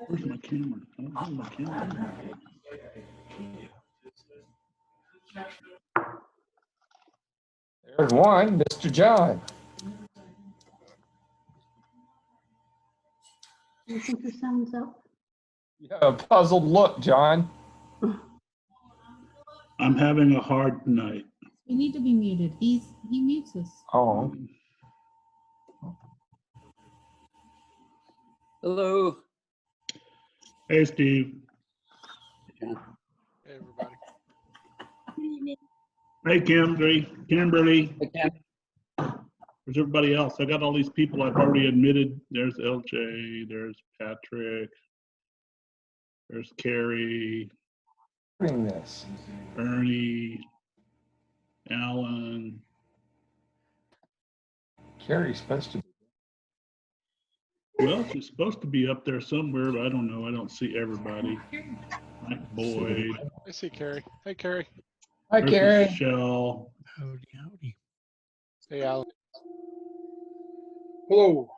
Where's my camera? I don't have my camera. There's one, Mr. John. Do you think the sound's up? You have a puzzled look, John. I'm having a hard night. We need to be muted. He mutes us. Oh, Hello. Hey, Steve. Hey, everybody. Hey, Kimberly. Again. Where's everybody else? I got all these people I've already admitted. There's LJ, there's Patrick, there's Carrie, doing this. Ernie, Alan. Carrie's supposed to be. Well, she's supposed to be up there somewhere, but I don't know. I don't see everybody. Mike Boyd. I see Carrie. Hey, Carrie. Hi, There's Carrie. Michelle. Howdy, howdy. Hey, Alan. Hello.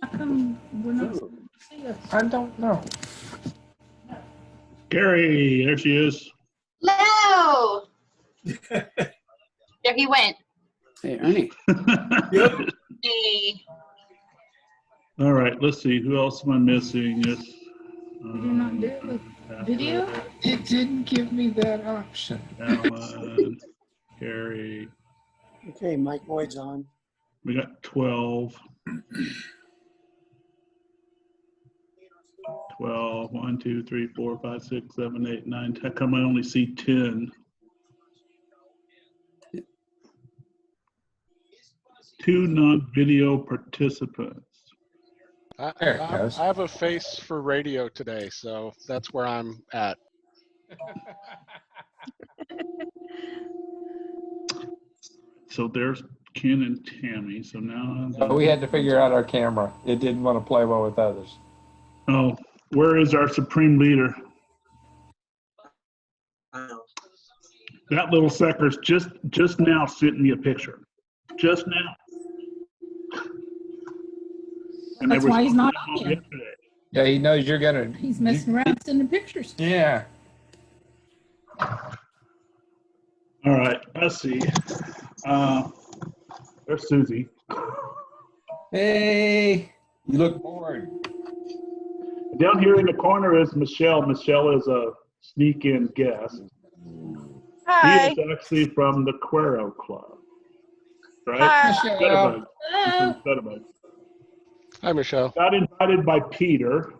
How come we're not supposed to see us? I don't know. Carrie, there she is. Hello. There he went. Hey, Ernie. Yep. Hey. All right, let's see. Who else am I missing? Yes. We do not do it with video? It didn't give me that option. Alan, Carrie. Okay, Mike Boyd's on. We got 12. 12. 1, 2, 3, 4, 5, 6, 7, 8, 9. How come I only see 10? 2 non-video participants. There it goes. I have a face for radio today, so that's where I'm at. So there's Ken and Tammy. So now, But we had to figure out our camera. It didn't want to play well with others. oh, where is our supreme leader? That little sucker's just now sent me a picture. Just now. And they That's were why he's not supposed on to here. yesterday. Yeah, he knows you're gonna. He's messing around sending pictures. Yeah. All right, let's see. There's Susie. Hey, you look bored. Down here in the corner is Michelle. Michelle is a sneak-in guest. Hi. He is actually from the Quero Club, right? Hi. Shutterbug. Hello. Shutterbug. Hi, Michelle. Got invited by Peter,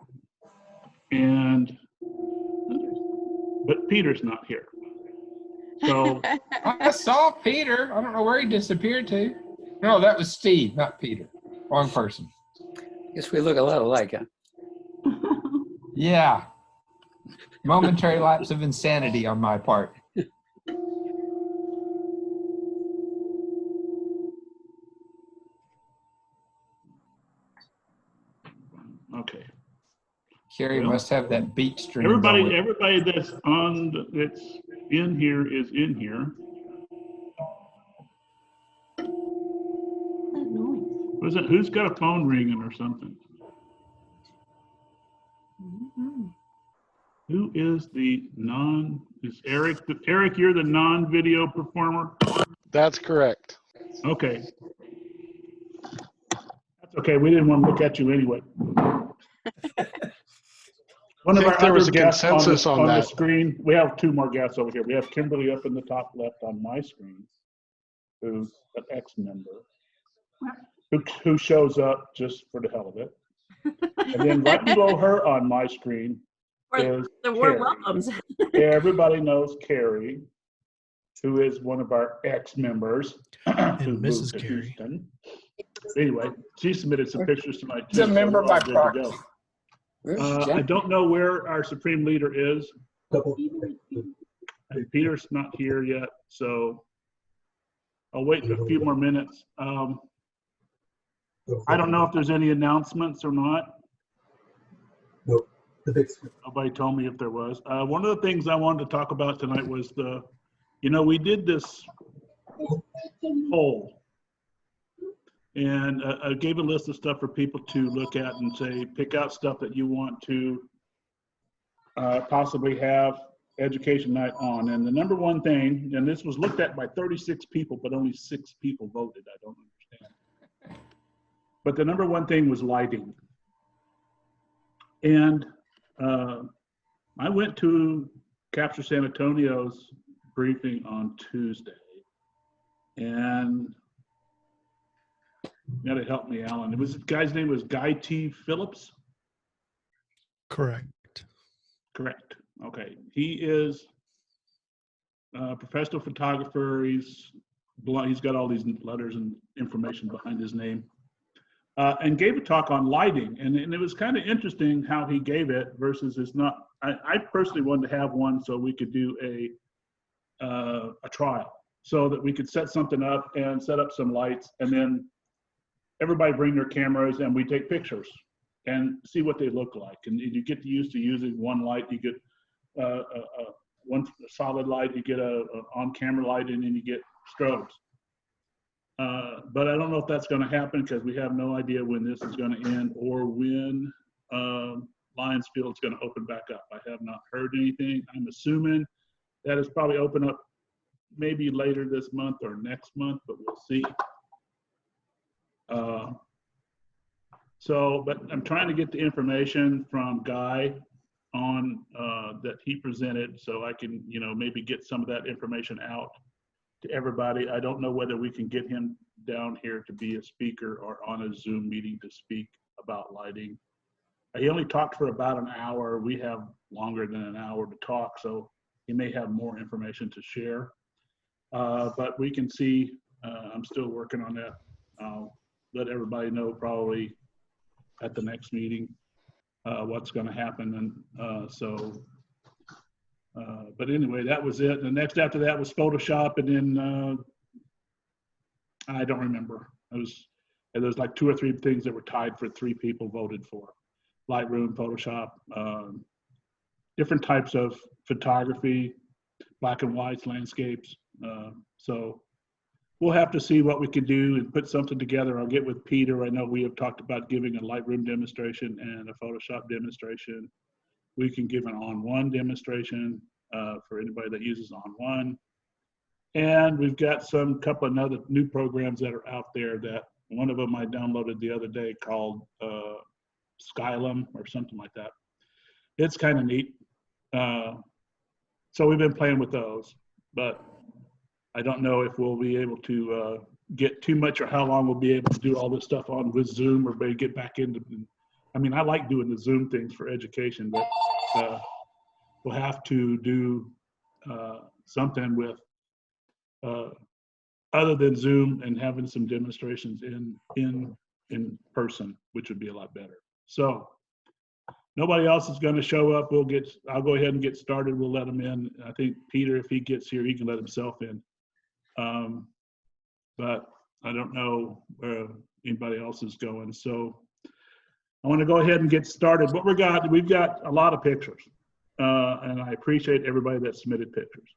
but Peter's not here. So I saw Peter. I don't know where he disappeared to. No, that was Steve, not Peter. Wrong person. Guess we look a lot alike, huh? Yeah. Momentary lapse of insanity on my part. okay. Carrie Well, must have that beach stream. Everybody going. that's that's in here is in here. That noise. Who's got a phone ringing or something? Who is is Eric? Eric, you're the non-video performer? That's correct. Okay. That's okay. We didn't want to look at you anyway. One of think our there was other a guests consensus on the that. screen. We have 2 more guests over here. We have Kimberly up in the top left on my screen, who's an ex-member, who shows up just for the hell of it. And then right below her on my screen is The Carrie. word welcomes. Everybody knows Carrie, who is one of our ex-members. who moved Mrs. to Carrie. Houston. Anyway, she submitted some pictures tonight. He's a too, so member we're by all good to proxy. go. Where's I Jack? don't know where our supreme leader is. And Peter's not here yet, so I'll wait a few more minutes. I don't know if there's any announcements or not. Nobody told me if there was. One of the things I wanted to talk about tonight was we did this poll And I gave a list of stuff for people to look at and say, pick out stuff that you want to possibly have education night on. And the number one thing, and this was looked at by 36 people, but only 6 people voted. I don't understand. But the number one thing was lighting. And I went to Capture San Antonio's briefing on Tuesday. And you gotta help me, Alan. The guy's name was Guy T. Phillips? Correct. Correct. Okay. He is a professional photographer. He's got all these letters and information behind his name. And gave a talk on lighting. And it was kind of interesting how he gave it versus it's not. I personally wanted to have one so we could do a trial so that we could set something up and set up some lights and then everybody bring their cameras and we take pictures and see what they look like. And you get used to using one light, you get one solid light, you get a on-camera light, and then you get strobes. But I don't know if that's going to happen because we have no idea when this is going to end or when Lions Field's going to open back up. I have not heard anything. I'm assuming that it's probably open up maybe later this month or next month, but we'll see. But I'm trying to get the information from Guy on that he presented so I can, maybe get some of that information out to everybody. I don't know whether we can get him down here to be a speaker or on a Zoom meeting to speak about lighting. He only talked for about an hour. We have longer than an hour to talk, so he may have more information to share. But we can see, I'm still working on that. I'll let everybody know probably at the next meeting what's going to happen. And but anyway, that was it. The next after that was Photoshop, and then I don't remember. There was like 2 or 3 things that were tied for 3 people voted for. Lightroom, Photoshop, different types of photography, black and whites, landscapes. So we'll have to see what we can do and put something together. I'll get with Peter. I know we have talked about giving a Lightroom demonstration and a Photoshop demonstration. We can give an On-One demonstration for anybody that uses On-One. And we've got couple of other new programs that are out there that one of them I downloaded the other day called Skylum or something like that. It's kind of neat. So we've been playing with those, but I don't know if we'll be able to get too much or how long we'll be able to do all this stuff on with Zoom or maybe get back into. I mean, I like doing the Zoom things for education, but we'll have to do something with other than Zoom and having some demonstrations in person, which would be a lot better. So nobody else is going to show up. I'll go ahead and get started. We'll let them in. I think Peter, if he gets here, he can let himself in. But I don't know where anybody else is going. So I want to go ahead and get started. We've got a lot of pictures, and I appreciate everybody that submitted pictures.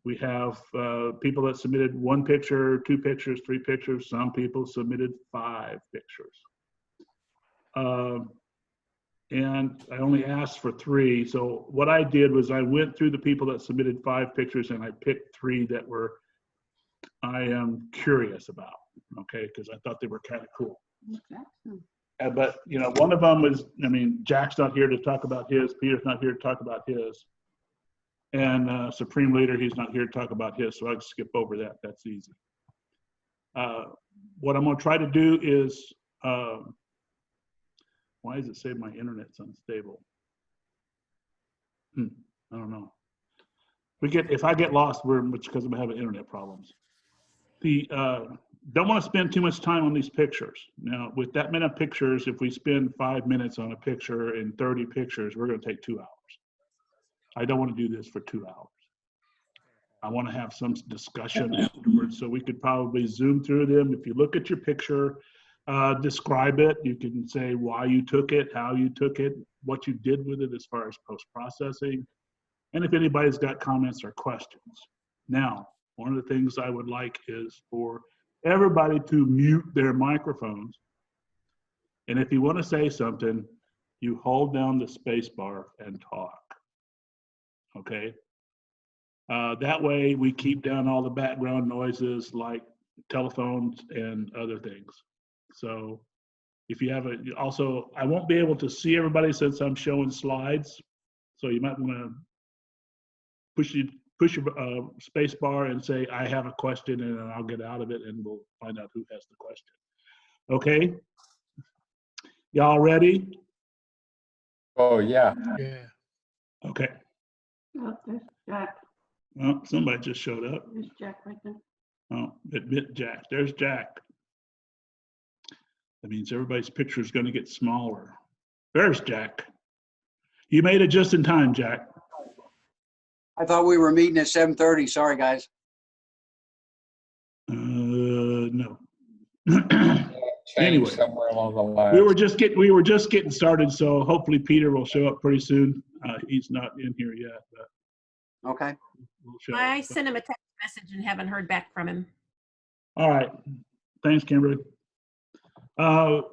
We have people that submitted 1 picture, 2 pictures, 3 pictures. Some people submitted 5 pictures. And I only asked for 3. So what I did was I went through the people that submitted 5 pictures and I picked 3 that I am curious about, okay, because I thought they were kind of cool. But, one of them was, Jack's not here to talk about his, Peter's not here to talk about his, and Supreme Leader, he's not here to talk about his, so I can skip over that. That's easy. What I'm going to try to do is, why does it say my internet's unstable? I don't know. If I get lost, it's because I'm having internet problems. Don't want to spend too much time on these pictures. Now, with that many pictures, if we spend 5 minutes on a picture and 30 pictures, we're going to take 2 hours. I don't want to do this for 2 hours. I want to have some discussion afterwards, so we could probably zoom through them. If you look at your picture, describe it. You can say why you took it, how you took it, what you did with it as far as post-processing, and if anybody's got comments or questions. Now, one of the things I would like is for everybody to mute their microphones. And if you want to say something, you hold down the space bar and talk. Okay? That way we keep down all the background noises like telephones and other things. So if you have also, I won't be able to see everybody since I'm showing slides. So you might want to push your space bar and say, I have a question, and then I'll get out of it and we'll find out who has the question. Okay? Y'all ready? Oh, yeah. Yeah. Okay. Oh, there's Jack. Well, somebody just showed up. There's Jack right there. Oh, admit Jack. There's Jack. That means everybody's picture is going to get smaller. There's Jack. You made it just in time, Jack. I thought we were meeting at 7:30. Sorry, guys. No. Change Anyway, somewhere along the line. we were just getting started, so hopefully Peter will show up pretty soon. He's not in here yet, but Okay. we'll show I up. sent him a text message and haven't heard back from him. All right. Thanks, Kimberly. Well,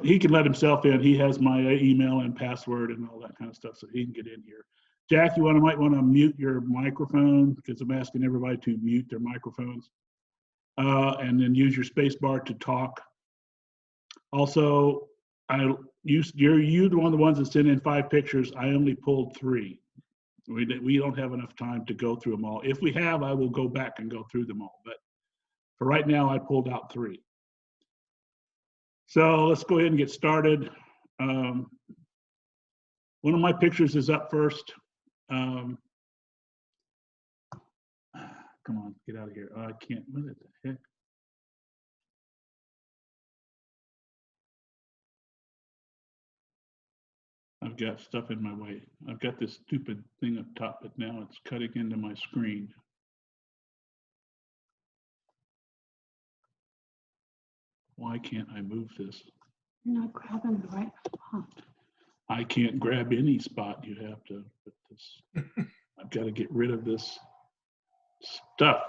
he can let himself in. He has my email and password and all that kind of stuff, so he can get in here. Jack, you might want to mute your microphone because I'm asking everybody to mute their microphones, and then use your space bar to talk. Also, you're one of the ones that sent in 5 pictures. I only pulled 3. We don't have enough time to go through them all. If we have, I will go back and go through them all. But for right now, I pulled out 3. So let's go ahead and get started. One of my pictures is up first. Come on, get out of here. I can't. What the heck? I've got stuff in my way. I've got this stupid thing up top, but now it's cutting into my screen. Why can't I move this? You're not grabbing the right spot. I can't grab any spot. You have to put this. I've got to get rid of this stuff.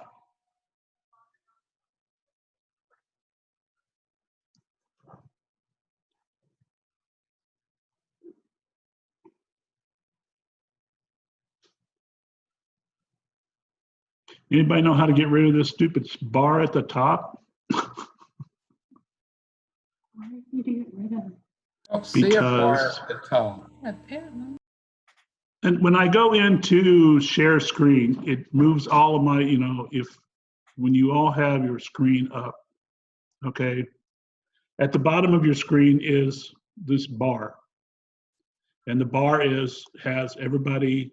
Anybody know how to get rid of this stupid bar at the top? Why did you get rid of it? Don't see a bar Because- at the top. And when I go into share screen, it moves all of my, when you all have your screen up, okay, at the bottom of your screen is this bar. And the bar has everybody,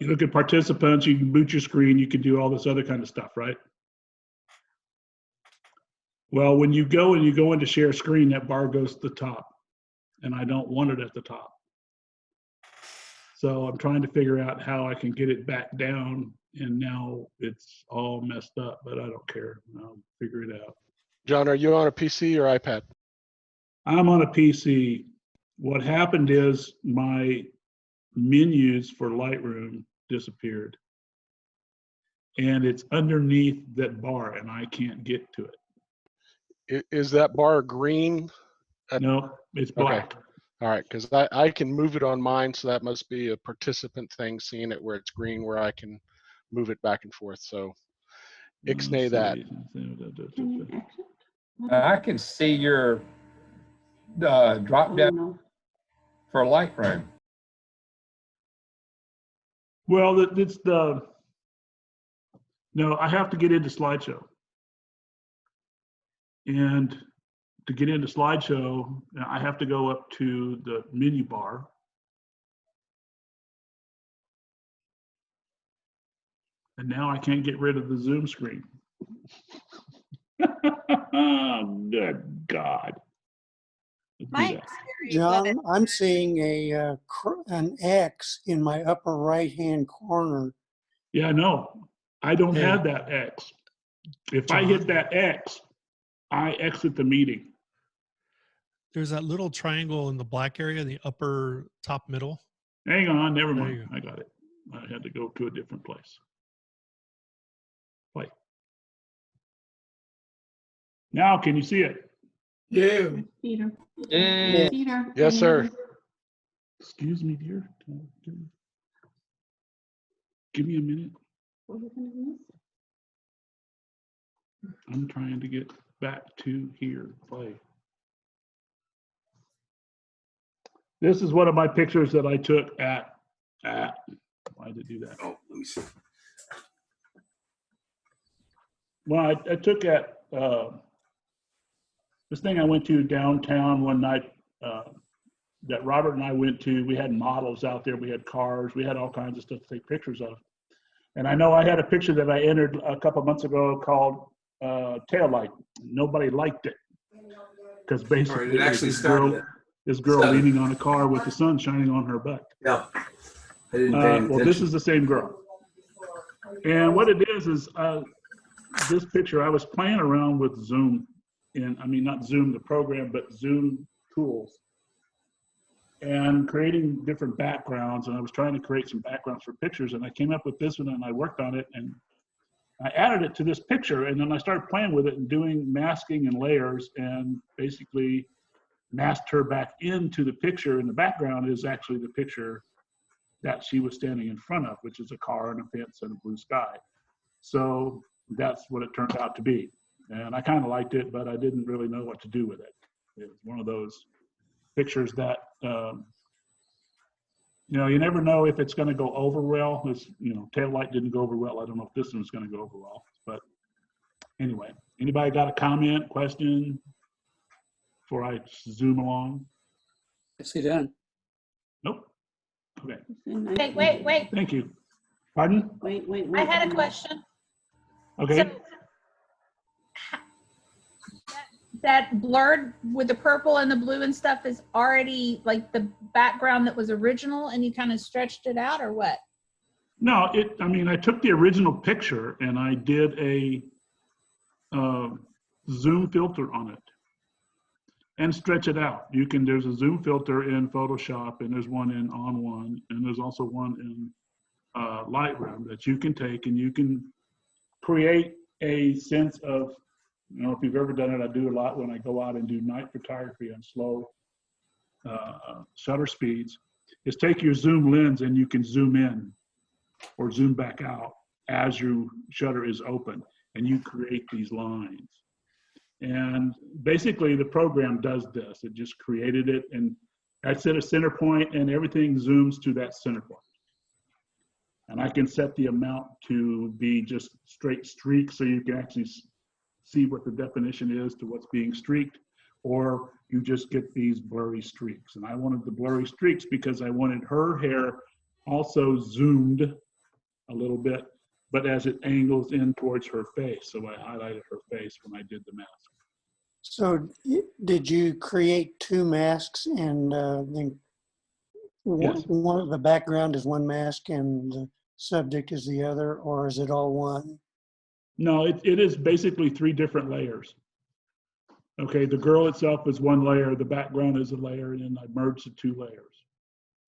you look at participants, you can boot your screen, you can do all this other kind of stuff, right? Well, when you go into share screen, that bar goes to the top. And I don't want it at the top. So I'm trying to figure out how I can get it back down, and now it's all messed up, but I don't care. I'll figure it out. John, are you on a PC or iPad? I'm on a PC. What happened is my menus for Lightroom disappeared. And it's underneath that bar, and I can't get to it. Is that bar green? No, it's Okay. black. All right, because I can move it on mine, so that must be a participant thing, seeing it where it's green, where I can move it back and forth. So ixnay that. Can you exit? I can see your drop Oh, down no. for Lightroom. Well, it's no, I have to get into slideshow. And to get into slideshow, I have to go up to the menu bar. And now I can't get rid of the Zoom screen. Good God. Let's do My that. experience with it, John, I'm seeing an X in my upper right-hand corner. Yeah, I know. I don't Hey. have that X. If I hit that X, I exit the meeting. There's that little triangle in the black area, the upper top middle. Hang on, never There mind. you go. I got it. I had to go to a different place. Now, can you see it? Yeah. Peter. Yeah. Peter. Yes, any sir. others? Excuse me, dear. Give me a minute. What was in this? I'm trying to get back to here. Play. This is one of my pictures that I took at why did it do that? Oh, let me see. Well, I took at this thing I went to downtown one night that Robert and I went to. We had models out there. We had cars. We had all kinds of stuff to take pictures of. And I know I had a picture that I entered a couple months ago called Tail Light. Nobody liked it because basically It actually this started girl, it. this girl Started. leaning on a car with the sun shining on her butt. Yeah. I didn't pay any Well, this attention. is the same girl. And what it is this picture, I was playing around with Zoom, I mean, not Zoom, the program, but Zoom tools, and creating different backgrounds. And I was trying to create some backgrounds for pictures, and I came up with this one, and I worked on it, and I added it to this picture, and then I started playing with it and doing masking and layers, and basically masked her back into the picture. And the background is actually the picture that she was standing in front of, which is a car and a fence and a blue sky. So that's what it turned out to be. And I kind of liked it, but I didn't really know what to do with it. It was one of those pictures that, you know, you never know if it's going to go over well. This, you know, Tail Light didn't go over well. I don't know if this one's going to go over well. But anyway, anybody got a comment, question before I zoom along? Nicely done. Nope. Okay. Wait. Thank you. Pardon? Wait. I had a question. Okay. So, that blurred with the purple and the blue and stuff is already like the background that was original and you kind of stretched it out, or what? No, I mean, I took the original picture and I did a zoom filter on it and stretch it out. There's a zoom filter in Photoshop, and there's one in On1, and there's also one in Lightroom that you can take, and you can create a sense of, you know, if you've ever done it, I do a lot when I go out and do night photography on slow shutter speeds, is take your zoom lens and you can zoom in or zoom back out as your shutter is open, and you create these lines. And basically the program does this. It just created it, and I set a center point and everything zooms to that center point. And I can set the amount to be just straight streaks so you can actually see what the definition is to what's being streaked, or you just get these blurry streaks. And I wanted the blurry streaks because I wanted her hair also zoomed a little bit, but as it angles in towards her face. So I highlighted her face when I did the mask. So did you create two masks, and then Yes. one of the background is one mask and the subject is the other, or is it all one? No, it is basically 3 different layers. Okay, the girl itself is one layer, the background is a layer, and then I merged the 2 layers.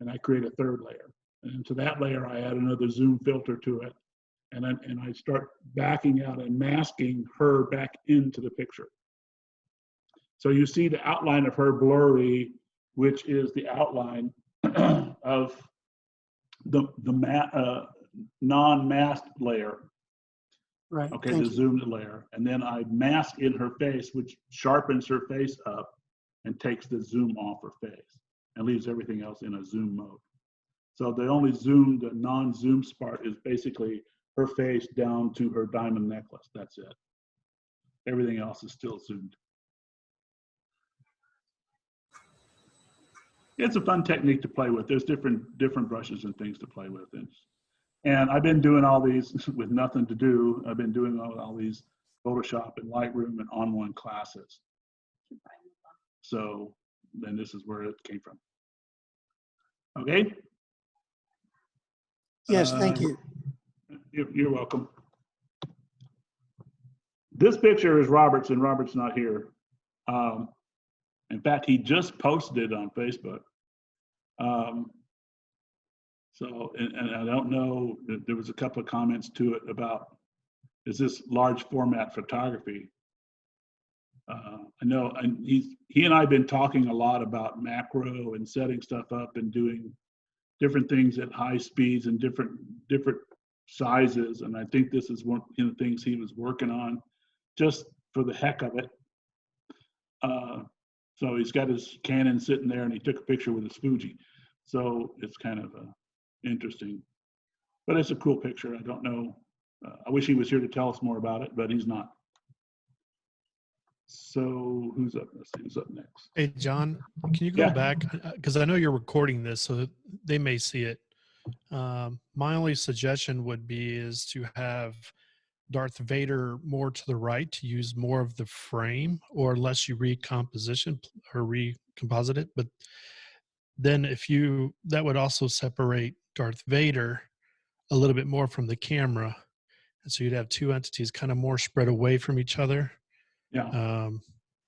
And I create a 3rd layer. And to that layer, I add another zoom filter to it. And I start backing out and masking her back into the picture. So you see the outline of her blurry, which is the outline of the non-masked layer. Right. Okay, Thank the you. zoomed layer. And then I mask in her face, which sharpens her face up and takes the zoom off her face and leaves everything else in a zoom mode. So the only zoom, the non-zoom part is basically her face down to her diamond necklace. That's it. Everything else is still zoomed. It's a fun technique to play with. There's different brushes and things to play with. And I've been doing all these with nothing to do. I've been doing all these Photoshop and Lightroom and On1 classes. So then this is where it came from. Okay? Yes, thank you. You're welcome. This picture is Robert's, and Robert's not here. In fact, he just posted it on Facebook. So, and I don't know, there was a couple of comments to it about, is this large format photography? I know, and he and I have been talking a lot about macro and setting stuff up and doing different things at high speeds and different sizes. And I think this is one of the things he was working on just for the heck of it. So he's got his Canon sitting there and he took a picture with his Fuji. So it's kind of interesting, but it's a cool picture. I don't know. I wish he was here to tell us more about it, but he's not. So who's up? Let's see who's up next. Hey, John, can you go Yeah. back? Because I know you're recording this, so they may see it. My only suggestion would be is to have Darth Vader more to the right to use more of the frame, or unless you recomposite it. But then that would also separate Darth Vader a little bit more from the camera. And so you'd have two entities kind of more spread away from each other. Yeah.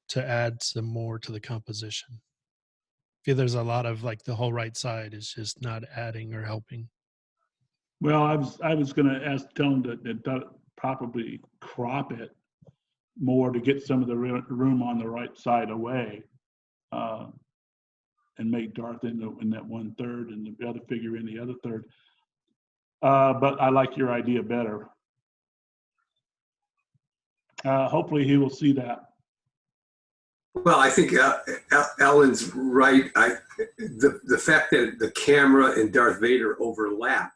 To add some more to the composition. I feel there's a lot of like the whole right side is just not adding or helping. Well, I was going to tell him to probably crop it more to get some of the room on the right side away, and make Darth in that 1/3 and the other figure in the other third. But I like your idea better. Hopefully he will see that. Well, I think Ellen's right. The fact that the camera and Darth Vader overlap,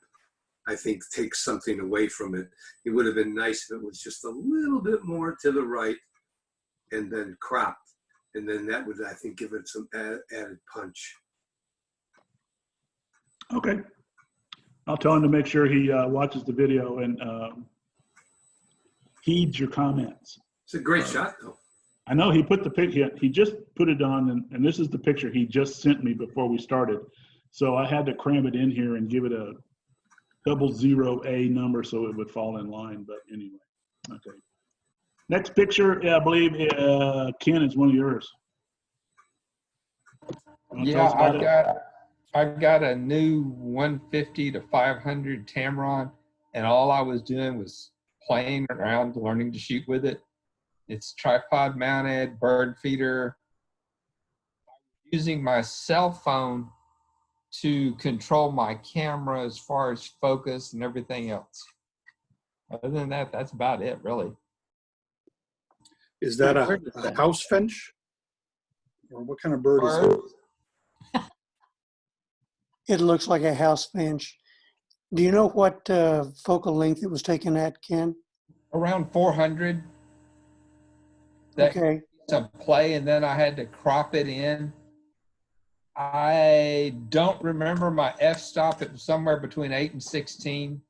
I think, takes something away from it. It would have been nice if it was just a little bit more to the right and then cropped. And then that would, I think, give it some added punch. Okay. I'll tell him to make sure he watches the video and heeds your comments. It's a great shot, though. I know he put the picture, he just put it on, and this is the picture he just sent me before we started. So I had to cram it in here and give it a 00A number so it would fall in line, but anyway, okay. Next picture, I believe, Ken, is one of yours. Yeah, I've got a new 150 to 500 Tamron, and all I was doing was playing around, learning to shoot with it. It's tripod mounted, bird feeder. Using my cell phone to control my camera as far as focus and everything else. Other than that, that's about it, really. Is that a house finch? Or what kind of bird is it? It looks like a house finch. Do you know what focal length it was taken at, Ken? Around 400. That Okay. to play, and then I had to crop it in. I don't remember my f-stop. It was somewhere between 8 and 16.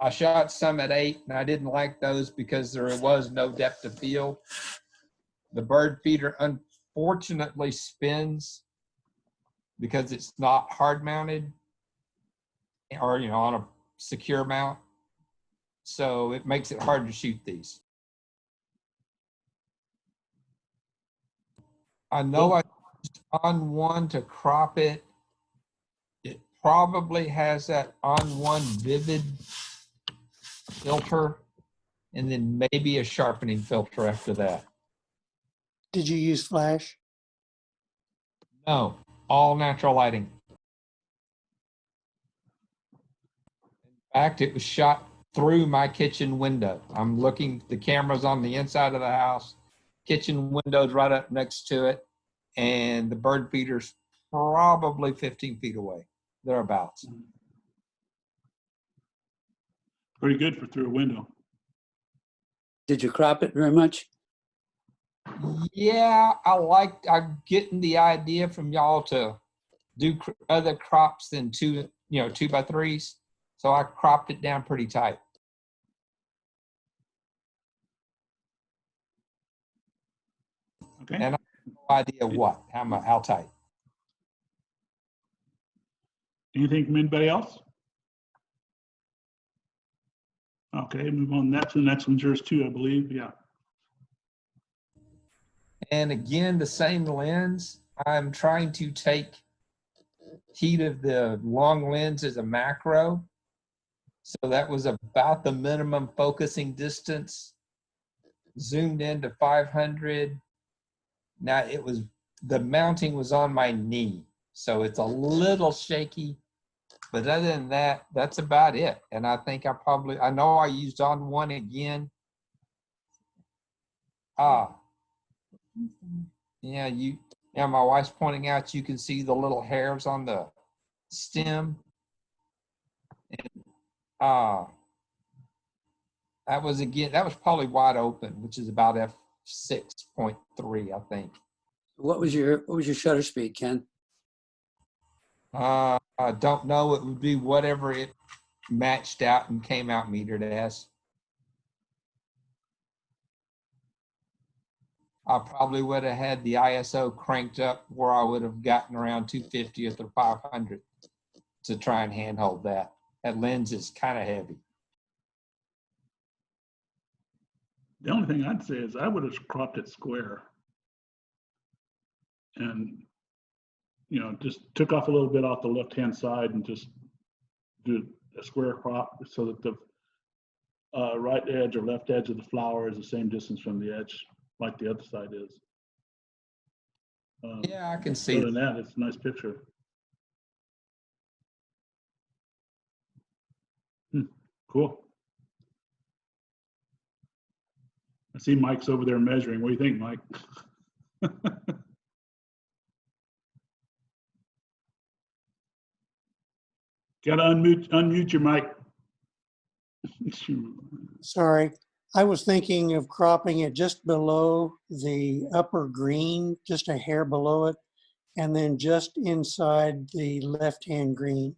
I shot some at 8, and I didn't like those because there was no depth of field. The bird feeder unfortunately spins because it's not hard mounted or, you know, on a secure mount. So it makes it hard to shoot these. I know I used on one to crop it. It probably has that on one vivid filter and then maybe a sharpening filter after that. Did you use flash? No, all natural lighting. In fact, it was shot through my kitchen window. I'm looking, the camera's on the inside of the house, kitchen window's right up next to it, and the bird feeder's probably 15 feet away, thereabouts. Pretty good for through a window. Did you crop it very much? Yeah, I'm getting the idea from y'all to do other crops than 2x3s. So I cropped it down pretty tight. Okay. And I have no idea what, how tight. Anything from anybody else? Okay, move on. The next one's yours too, I believe. Yeah. And again, the same lens. I'm trying to take heat of the long lens as a macro. So that was about the minimum focusing distance zoomed in to 500. Now the mounting was on my knee, so it's a little shaky. But other than that, that's about it. And I think I know I used on one again. Yeah, my wife's pointing out you can see the little hairs on the stem. And that was probably wide open, which is about f6.3, I think. What was your shutter speed, Ken? I don't know. It would be whatever it matched out and came out metered as. I probably would have had the ISO cranked up where I would have gotten around 250th or 500 to try and handhold that. That lens is kind of heavy. The only thing I'd say is I would have cropped it square. And, just took off a little bit off the left-hand side and just do a square crop so that the right edge or left edge of the flower is the same distance from the edge like the other side is. Yeah, I can see Other than that, it's a nice picture. Cool. I see Mike's over there measuring. What do you think, Mike? Gotta unmute your mic. Sorry. I was thinking of cropping it just below the upper green, just a hair below it, and then just inside the left-hand green.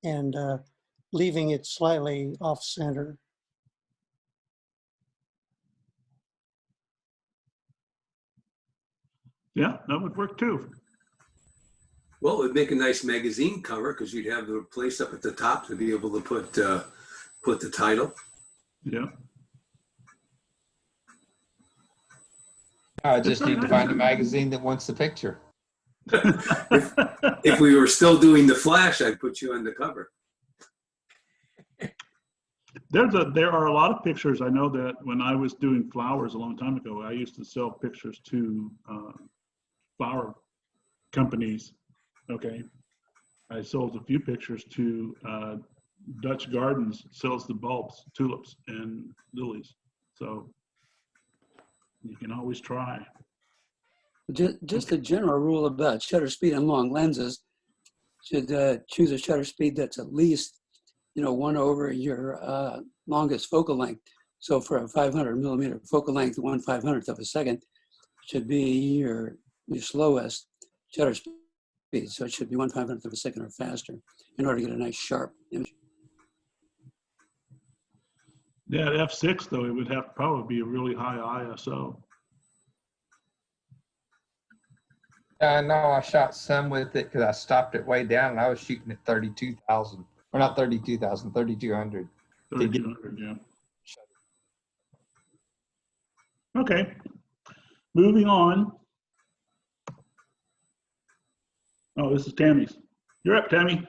And leaving it slightly off center. Yeah, that would work too. Well, it would make a nice magazine cover because you'd have the place up at the top to be able to put the title. Yeah. I just need to find a magazine that wants the picture. If we were still doing the flash, I'd put you on the cover. There are a lot of pictures. I know that when I was doing flowers a long time ago, I used to sell pictures to flower companies. Okay. I sold a few pictures to Dutch Gardens, sells the bulbs, tulips, and lilies. So you can always try. Just a general rule about shutter speed on long lenses. Should choose a shutter speed that's at least 1 over your longest focal length. So for a 500 millimeter focal length, 1/500th of a second should be your slowest shutter speed. So it should be 1/500th of a second or faster in order to get a nice sharp image. Yeah, at f6 though, it would have to probably be a really high ISO. I know I shot some with it because I stopped it way down and I was shooting at 32,000. Or not 32,000, 3,200. 3,200, yeah. Okay, moving on. Oh, this is Tammy's. You're up, Tammy.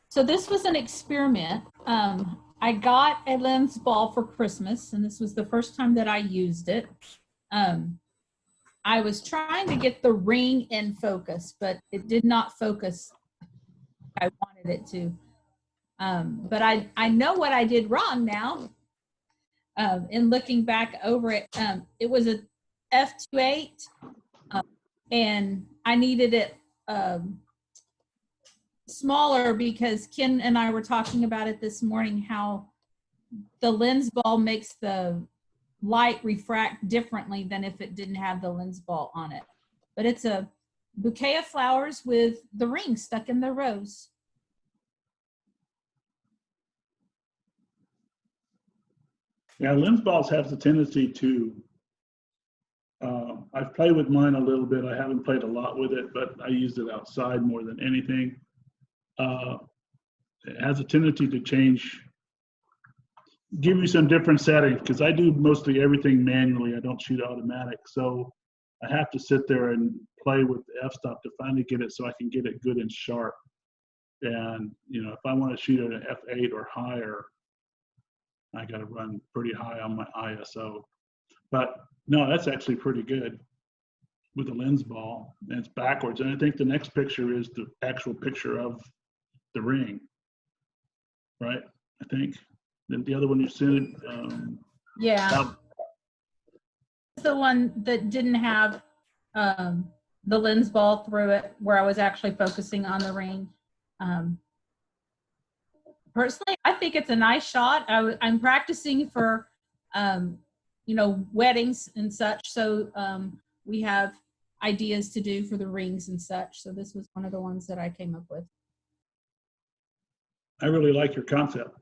So this was an experiment. I got a lens ball for Christmas, and this was the first time that I used it. I was trying to get the ring in focus, but it did not focus like I wanted it to. But I know what I did wrong now. In looking back over it, it was a f2.8, and I needed it smaller because Ken and I were talking about it this morning, how the lens ball makes the light refract differently than if it didn't have the lens ball on it. But it's a bouquet of flowers with the ring stuck in the rose. Yeah, lens balls have the tendency to, I've played with mine a little bit. I haven't played a lot with it, but I used it outside more than anything. It has a tendency to give you some different settings, because I do mostly everything manually. I don't shoot automatic. So I have to sit there and play with the f-stop to finally get it so I can get it good and sharp. And, you know, if I want to shoot at an f8 or higher, I got to run pretty high on my ISO. But no, that's actually pretty good with the lens ball, and it's backwards. And I think the next picture is the actual picture of the ring, right? I think. Then the other one you sent, Yeah. The one that didn't have the lens ball through it, where I was actually focusing on the ring. Personally, I think it's a nice shot. I'm practicing for, you know, weddings and such. So we have ideas to do for the rings and such. So this was one of the ones that I came up with. I really like your concept.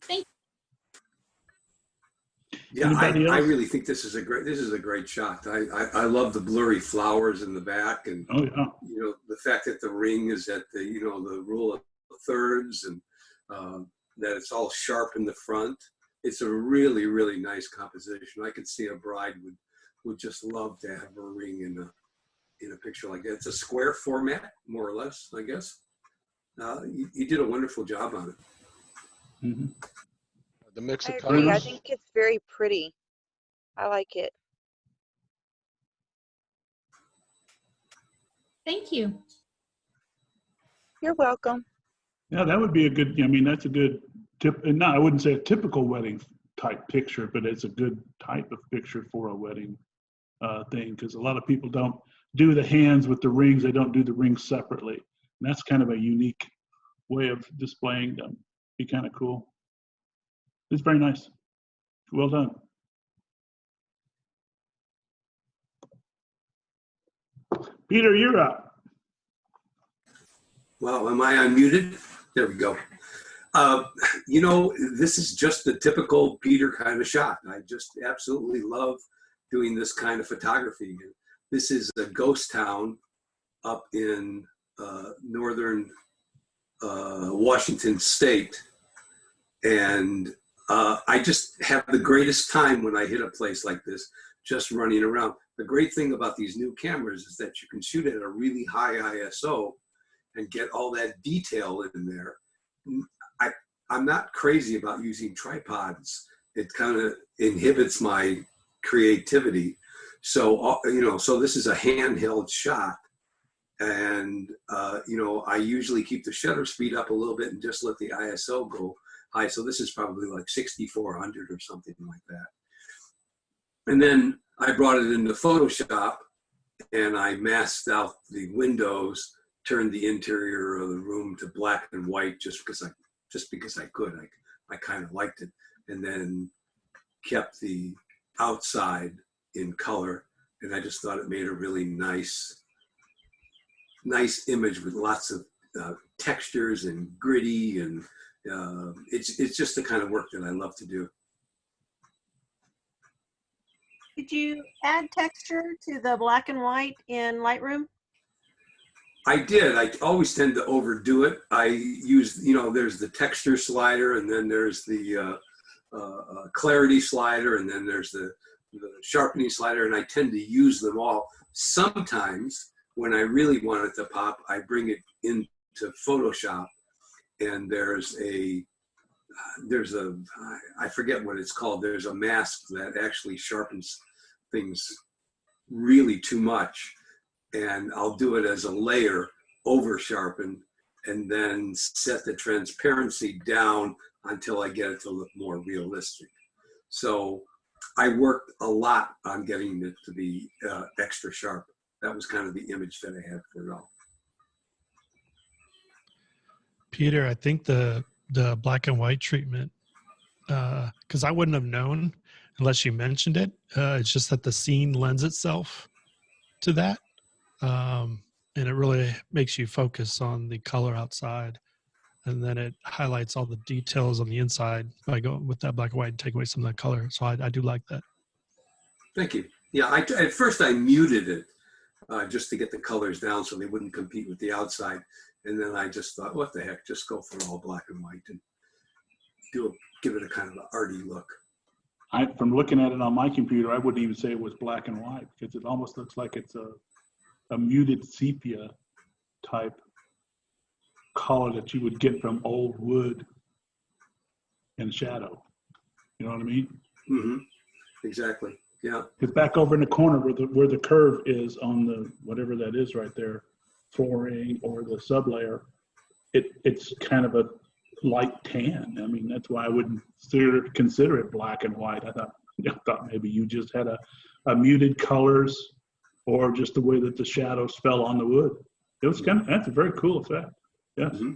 Thank Yeah, Anybody I else? really think this is a great shot. I love the blurry flowers in the back, and Oh yeah. you know, the fact that the ring is at the, you know, the rule of thirds, and that it's all sharp in the front. It's a really, really nice composition. I could see a bride would just love to have a ring in a picture like that. It's a square format, more or less, I guess. You did a wonderful job on it. Mm-hmm. The mix I of agree. I colors. think it's very pretty. I like it. Thank you. You're welcome. Yeah, that would be a good, I mean, that's a good tip. And no, I wouldn't say a typical wedding type picture, but it's a good type of picture for a wedding thing, because a lot of people don't do the hands with the rings. They don't do the rings separately. And that's kind of a unique way of displaying them. Be kind of cool. It's very nice. Well done. Peter, you're up. Well, am I unmuted? There we go. You know, this is just the typical Peter kind of shot. I just absolutely love doing this kind of photography. This is a ghost town up in northern Washington State. And I just have the greatest time when I hit a place like this, just running around. The great thing about these new cameras is that you can shoot at a really high ISO and get all that detail in there. I'm not crazy about using tripods. It kind of inhibits my creativity. So, you know, so this is a handheld shot. And, you know, I usually keep the shutter speed up a little bit and just let the ISO go high. So this is probably like 6,400 or something like that. And then I brought it into Photoshop and I masked out the windows, turned the interior of the room to black and white just because I could. I kind of liked it. And then kept the outside in color. And I just thought it made a really nice image with lots of textures and gritty, and it's just the kind of work that I love to do. Did you add texture to the black and white in Lightroom? I did. I always tend to overdo it. I use, you know, there's the texture slider, and then there's the clarity slider, and then there's the sharpening slider, and I tend to use them all. Sometimes when I really want it to pop, I bring it into Photoshop, and there's a I forget what it's called. There's a mask that actually sharpens things really too much, and I'll do it as a layer over sharpened, and then set the transparency down until I get it to look more realistic. So I worked a lot on getting it to be extra sharp. That was kind of the image that I had for it all. Peter, I think the black and white treatment, because I wouldn't have known unless you mentioned it. It's just that the scene lends itself to that. And it really makes you focus on the color outside. And then it highlights all the details on the inside by going with that black and white and take away some of that color. So I do like that. Thank you. Yeah, at first I muted it just to get the colors down so they wouldn't compete with the outside. And then I just thought, what the heck, just go for all black and white and give it a kind of an arty look. from looking at it on my computer, I wouldn't even say it was black and white because it almost looks like it's a muted sepia type color that you would get from old wood and shadow. You know what I mean? Mm-hmm. Exactly. Yeah. Because back over in the corner where the curve is on the whatever that is right there, flooring or the sublayer, it's kind of a light tan. I mean, that's why I wouldn't consider it black and white. I thought maybe you just had a muted colors or just the way that the shadows fell on the wood. It was that's a very cool effect. Yes. Mm-hmm.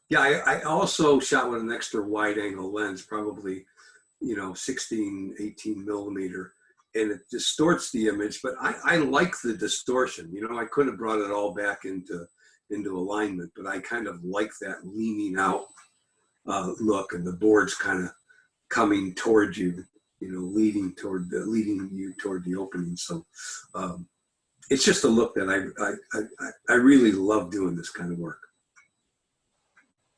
Yeah, I also shot with an extra wide angle lens, probably, 16, 18 millimeter, and it distorts the image, but I like the distortion. I could have brought it all back into alignment, but I kind of like that leaning out look, and the board's kind of coming towards you, leading you toward the opening. So it's just a look that I really love doing this kind of work.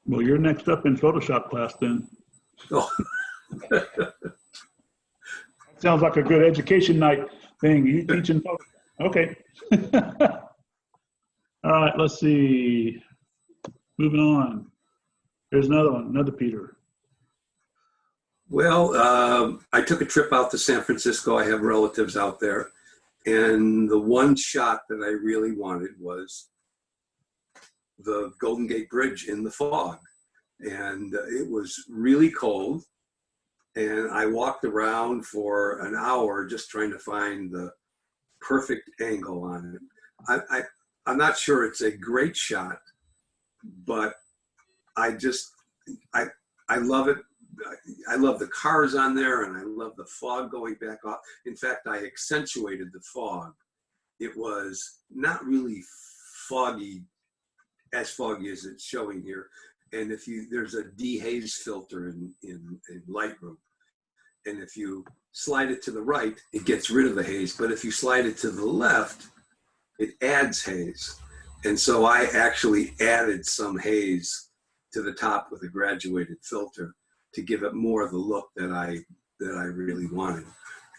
Well, you're next up in Photoshop class then. Oh. Sounds like a good education night thing. You teaching Photoshop. Okay. All right, let's see. Moving on. There's another one, another Peter. Well, I took a trip out to San Francisco. I have relatives out there. And the one shot that I really wanted was the Golden Gate Bridge in the fog. And it was really cold. And I walked around for an hour just trying to find the perfect angle on it. I'm not sure it's a great shot, but I love it. I love the cars on there, and I love the fog going back off. In fact, I accentuated the fog. It was not really foggy, as foggy as it's showing here. And there's a dehaze filter in Lightroom. And if you slide it to the right, it gets rid of the haze. But if you slide it to the left, it adds haze. And so I actually added some haze to the top with a graduated filter to give it more of the look that I really wanted.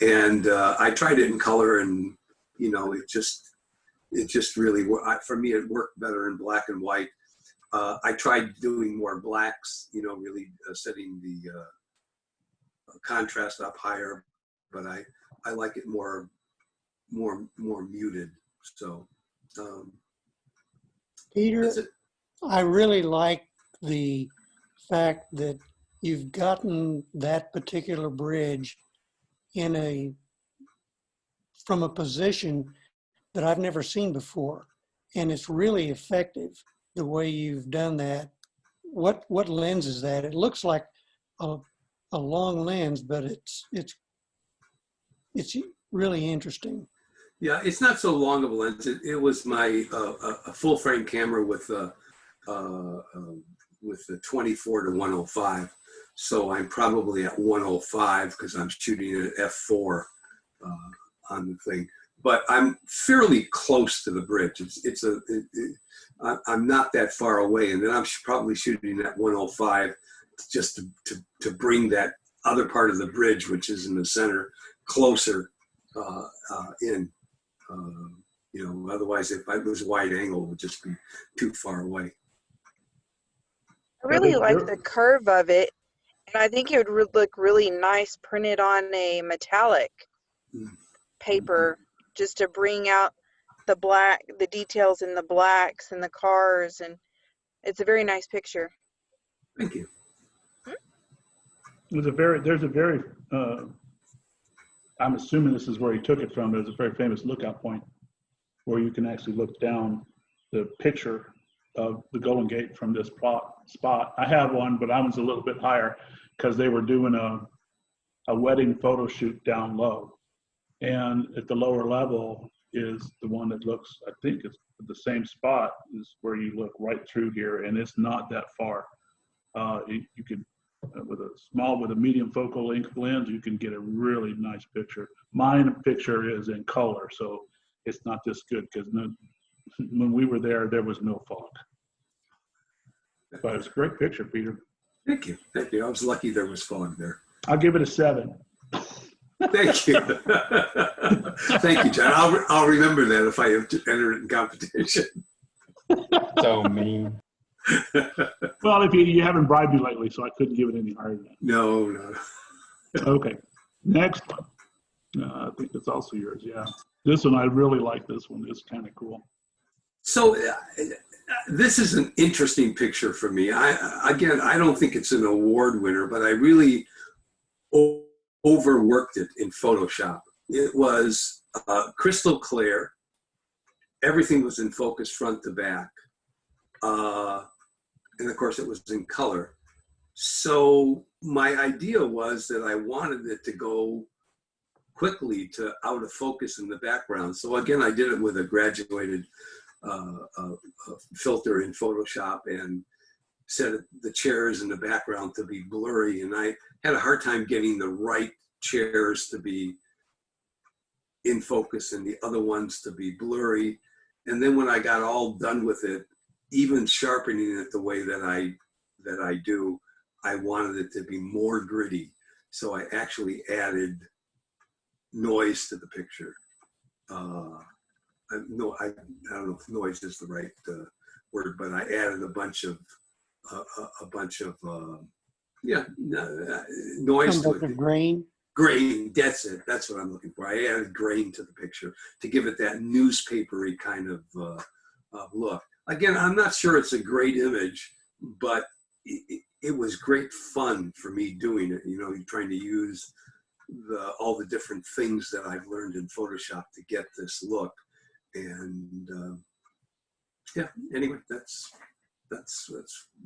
And I tried it in color, and it just really for me it worked better in black and white. I tried doing more blacks, really setting the contrast up higher, but I like it more muted. So Peter, I really like the fact that you've gotten that particular bridge from a position that I've never seen before, and it's really effective the way you've done that. What lens is that? It looks like a long lens, but it's really interesting. Yeah, it's not so long of a lens. It was my a full frame camera with the 24 to 105. So I'm probably at 105 because I'm shooting at f4 on the thing. But I'm fairly close to the bridge. I'm not that far away, and then I'm probably shooting at 105 just to bring that other part of the bridge, which is in the center, closer in. Otherwise, if I lose a wide angle, it would just be too far away. I really like the curve of it, and I think it would look really nice printed on a metallic paper, just to bring out the details in the blacks and the cars, and it's a very nice picture. Thank you. There's a very I'm assuming this is where he took it from. There's a very famous lookout point where you can actually look down the picture of the Golden Gate from this spot. I have one, but I was a little bit higher because they were doing a wedding photo shoot down low. And at the lower level is the one that looks, I think it's the same spot is where you look right through here, and it's not that far. You could, with a medium focal length lens, you can get a really nice picture. Mine picture is in color, so it's not this good because when we were there was no fog. But it's a great picture, Peter. Thank you. I was lucky there was fog there. I'll give it a 7. Thank you. Thank you, John. I'll remember that if I have to enter it in competition. So mean. Well, if you haven't bribed me lately, so I couldn't give it any higher than that. No. Okay, next one. I think it's also yours, yeah. This one, I really like this one. It's kind of cool. So this is an interesting picture for me. I don't think it's an award winner, but I really overworked it in Photoshop. It was crystal clear. Everything was in focus front to back. And of course it was in color. So my idea was that I wanted it to go quickly to out of focus in the background. So again, I did it with a graduated filter in Photoshop and set the chairs in the background to be blurry. And I had a hard time getting the right chairs to be in focus and the other ones to be blurry. And then when I got all done with it, even sharpening it the way that I do, I wanted it to be more gritty. So I actually added noise to the picture. I don't know if noise is the right word, but I added a bunch of noise to it. Grain. Grain, that's it. That's what I'm looking for. I added grain to the picture to give it that newspapery kind of look. Again, I'm not sure it's a great image, but it was great fun for me doing it. You know, trying to use all the different things that I've learned in Photoshop to get this look. And yeah, anyway, that's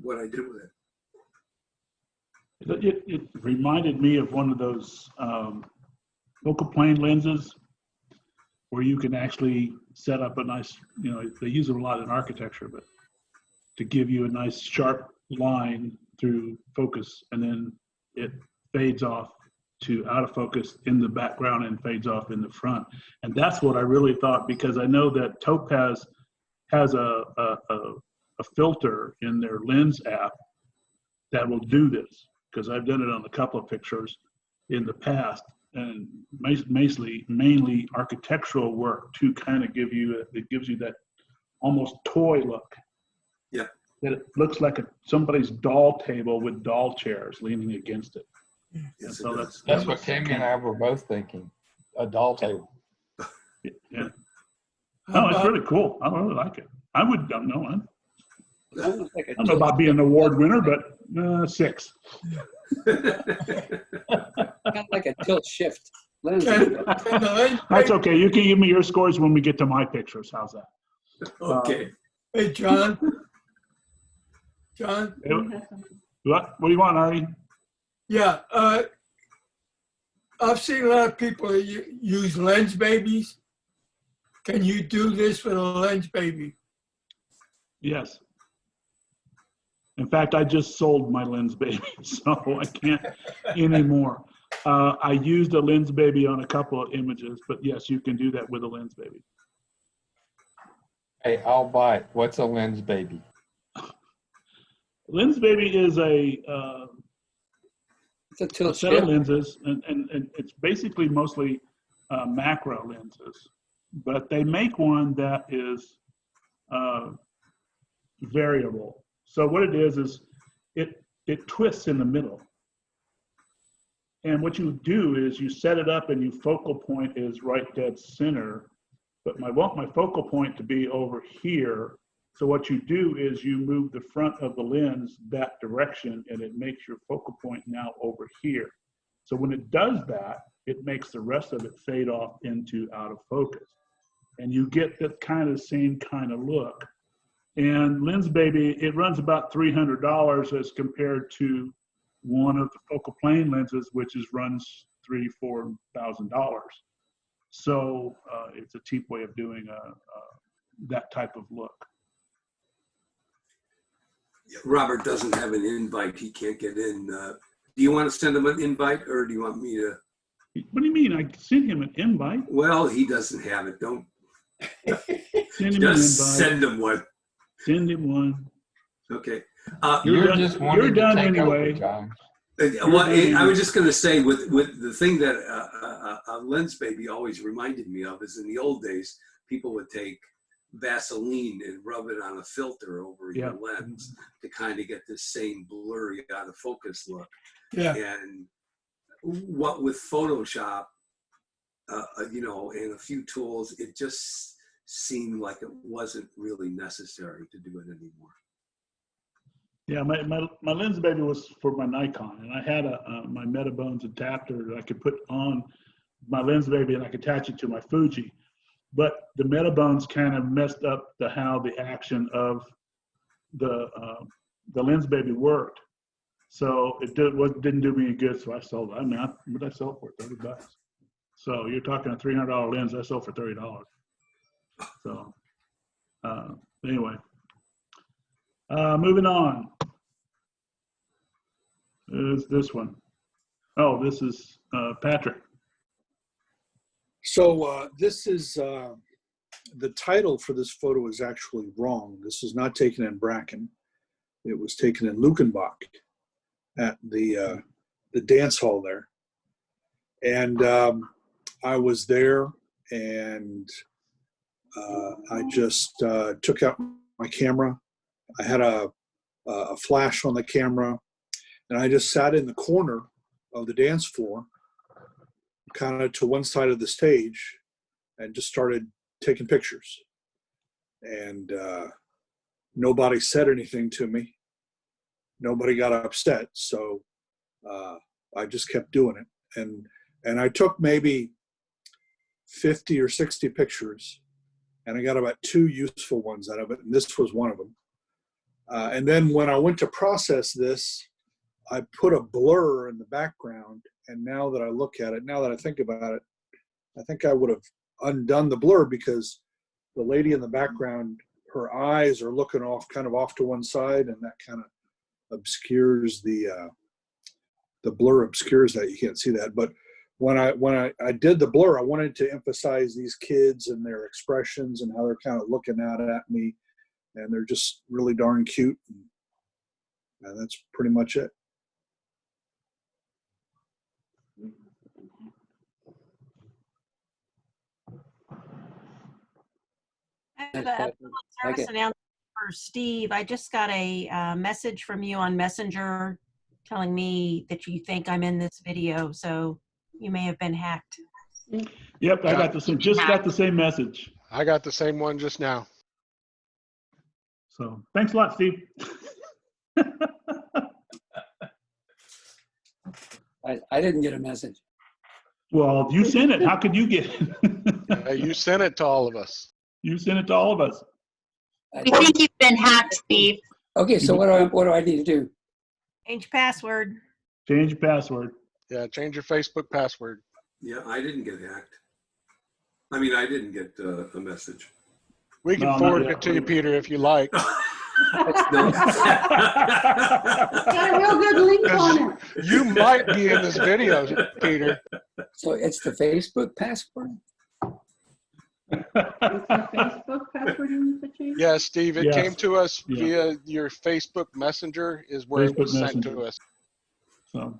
what I did with it. It reminded me of one of those focal plane lenses where you can actually set up a nice, you know, they use it a lot in architecture, but to give you a nice sharp line through focus, and then it fades off to out of focus in the background and fades off in the front. And that's what I really thought, because I know that Topaz has a filter in their lens app that will do this, because I've done it on a couple of pictures in the past, and mainly architectural work to kind of give you, it gives you that almost toy look. Yeah. That it looks like somebody's doll table with doll chairs leaning against it. Yes, so it That's what Tammy and I were both thinking. A doll table. Yeah. Oh, it's really cool. I really like it. I don't know. I don't know about being an award winner, but 6. Kind of like a tilt shift lens. That's okay. You can give me your scores when we get to my pictures. How's that? Okay. Hey, John. John? What do you want, Artie? Yeah. I've seen a lot of people use lens babies. Can you do this with a lens baby? Yes. In fact, I just sold my lens baby, so I can't anymore. I used a lens baby on a couple of images, but yes, you can do that with a lens baby. Hey, I'll buy it. What's a lens baby? Lens baby is a set of lenses, and it's basically mostly macro lenses, but they make one that is variable. So what it is it twists in the middle. And what you do is you set it up and your focal point is right dead center, but I want my focal point to be over here. So what you do is you move the front of the lens that direction, and it makes your focal point now over here. So when it does that, it makes the rest of it fade off into out of focus. And you get that kind of same kind of look. And Lens Baby, it runs about $300 as compared to one of the focal plane lenses, which runs $3,000–4,000. So it's a cheap way of doing that type of look. Robert doesn't have an invite. He can't get in. Do you want to send him an invite, or do you want me to? What do you mean? I sent him an invite. Well, he doesn't have it. Don't. Send him Just an invite. send him one. Send him one. Okay. You're done, you're done anyway. I was just going to say, with the thing that a Lens Baby always reminded me of is in the old days, people would take Vaseline and rub it on a filter over your lens to kind of get this same blurry out of focus look. Yeah. And what with Photoshop, and a few tools, it just seemed like it wasn't really necessary to do it anymore. Yeah, my Lens Baby was for my Nikon, and I had my Metabones adapter that I could put on my Lens Baby, and I could attach it to my Fuji. But the Metabones kind of messed up how the action of the Lens Baby worked. So it didn't do me any good, so I sold it. I mean, what did I sell it for? $30. So you're talking a $300 lens I sold for $30. So anyway, moving on. Is this one? Oh, this is Patrick. So this is, the title for this photo is actually wrong. This is not taken in Bracken. It was taken in Luckenbach at the dance hall there. And I was there, and I just took out my camera. I had a flash on the camera, and I just sat in the corner of the dance floor, kind of to one side of the stage, and just started taking pictures. And nobody said anything to me. Nobody got upset, so I just kept doing it. And I took maybe 50 or 60 pictures, and I got about 2 useful ones out of it, and this was one of them. And then when I went to process this, I put a blur in the background, and now that I look at it, now that I think about it, I think I would have undone the blur, because the lady in the background, her eyes are looking kind of off to one side, and that kind of obscures the blur obscures that. You can't see that. But when I did the blur, I wanted to emphasize these kids and their expressions and how they're kind of looking out at me, and they're just really darn cute. And that's pretty much it. I have a service announcement for Steve. I just got a message from you on Messenger telling me that you think I'm in this video, so you may have been hacked. Yep, I got the same message. I got the same one just now. So thanks a lot, Steve. I didn't get a message. Well, you sent it. How could you get it? You sent it to all of us. You sent it to all of us. We think you've been hacked, Steve. Okay, so what do I need to do? Change password. Change your password. Yeah, change your Facebook password. Yeah, I didn't get hacked. I mean, I didn't get a message. We can forward it to you, Peter, if you like. Got a real good link on it. You might be in this video, Peter. So it's the Facebook password? Is the Facebook password in the change? Yeah, Steve, it Yes. came to us Yeah. via your Facebook Messenger is where it was Facebook sent to Messenger. us. So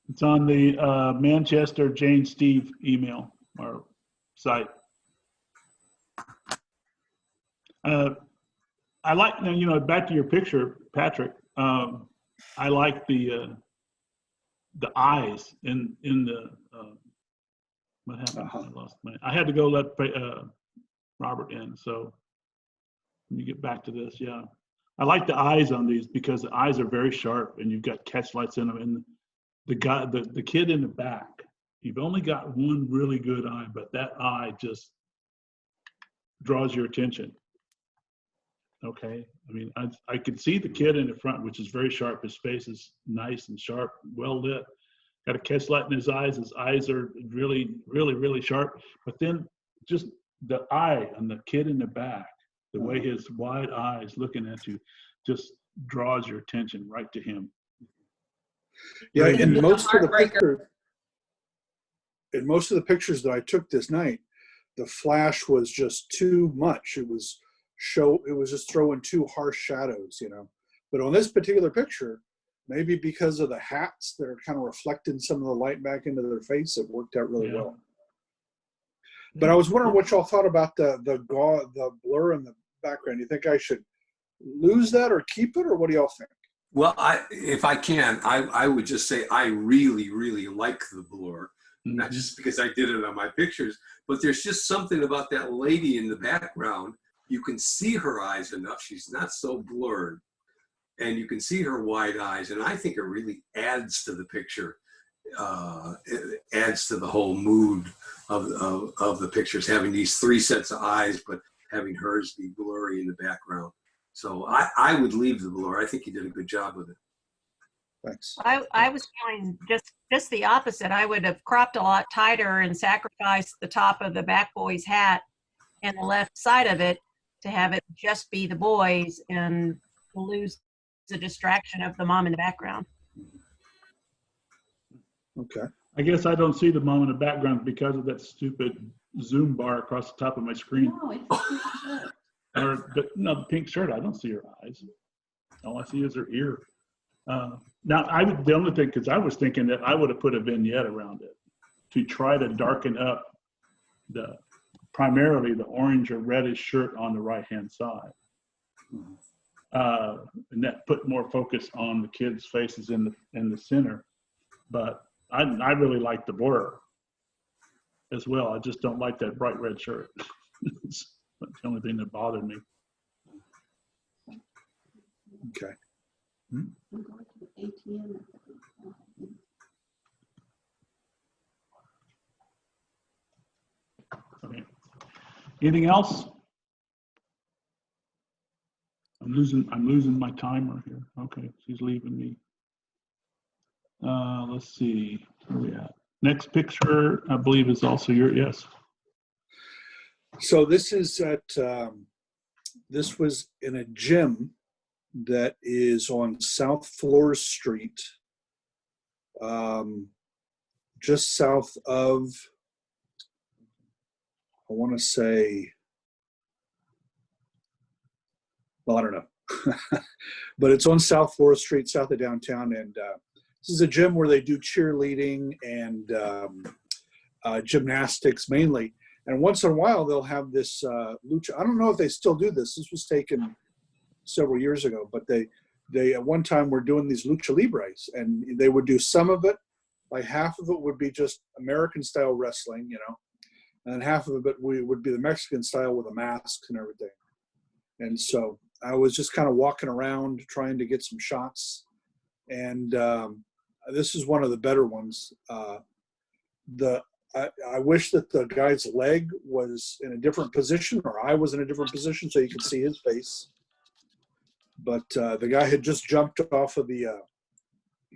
it's on the Manchester Jane Steve email or site. I like, back to your picture, Patrick. I like the eyes in the. What happened? I lost my. I had to go let Robert in. So let me get back to this. Yeah, I like the eyes on these because the eyes are very sharp, and you've got catch lights in them. And the kid in the back, you've only got one really good eye, but that eye just draws your attention. Okay, I mean, I could see the kid in the front, which is very sharp. His face is nice and sharp, well lit. Got a catch light in his eyes. His eyes are really, really, really sharp. But then just the eye on the kid in the back, the way his wide eyes looking at you just draws your attention right to him. Yeah, in most of the pictures that I took this night, the flash was just too much. It was just throwing too harsh shadows, But on this particular picture, maybe because of the hats that are kind of reflecting some of the light back into their face, it worked out really well. But I was wondering what y'all thought about the blur in the background. You think I should lose that or keep it, or what do y'all think? Well, if I can, I would just say I really, really like the blur. Not just because I did it on my pictures, but there's just something about that lady in the background. You can see her eyes enough. She's not so blurred. And you can see her wide eyes. And I think it really adds to the picture. It adds to the whole mood of the pictures, having these three sets of eyes, but having hers be blurry in the background. So I would leave the blur. I think you did a good job with it. Thanks. I was feeling just the opposite. I would have cropped a lot tighter and sacrificed the top of the back boy's hat and the left side of it to have it just be the boys and lose the distraction of the mom in the background. Okay. I guess I don't see the mom in the background because of that stupid zoom bar across the top of my screen. No, it's a pink shirt. No, the pink shirt, I don't see her eyes. All I see is her ear. Now, the only thing, because I was thinking that I would have put a vignette around it to try to darken up primarily the orange or reddish shirt on the right-hand side. And that put more focus on the kids' faces in the center. But I really like the blur as well. I just don't like that bright red shirt. That's the only thing that bothered me. Okay. I'm going to the ATM. Okay. Anything else? I'm losing my timer here. Okay, she's leaving me. Let's see, where are we at? Next picture, I believe, is also yes. So this is this was in a gym that is on South Flores Street, just south of, I want to say, well, I don't know, but it's on South Flores Street, south of downtown, and this is a gym where they do cheerleading and gymnastics mainly. And once in a while, they'll have this lucha. I don't know if they still do this. This was taken several years ago, but they at one time were doing these lucha libres, and they would do some of it. Like half of it would be just American style wrestling, you know, and half of it would be the Mexican style with the masks and everything. And so I was just kind of walking around trying to get some shots, and this is one of the better ones. I wish that the guy's leg was in a different position, or I was in a different position so you could see his face. But the guy had just jumped off of the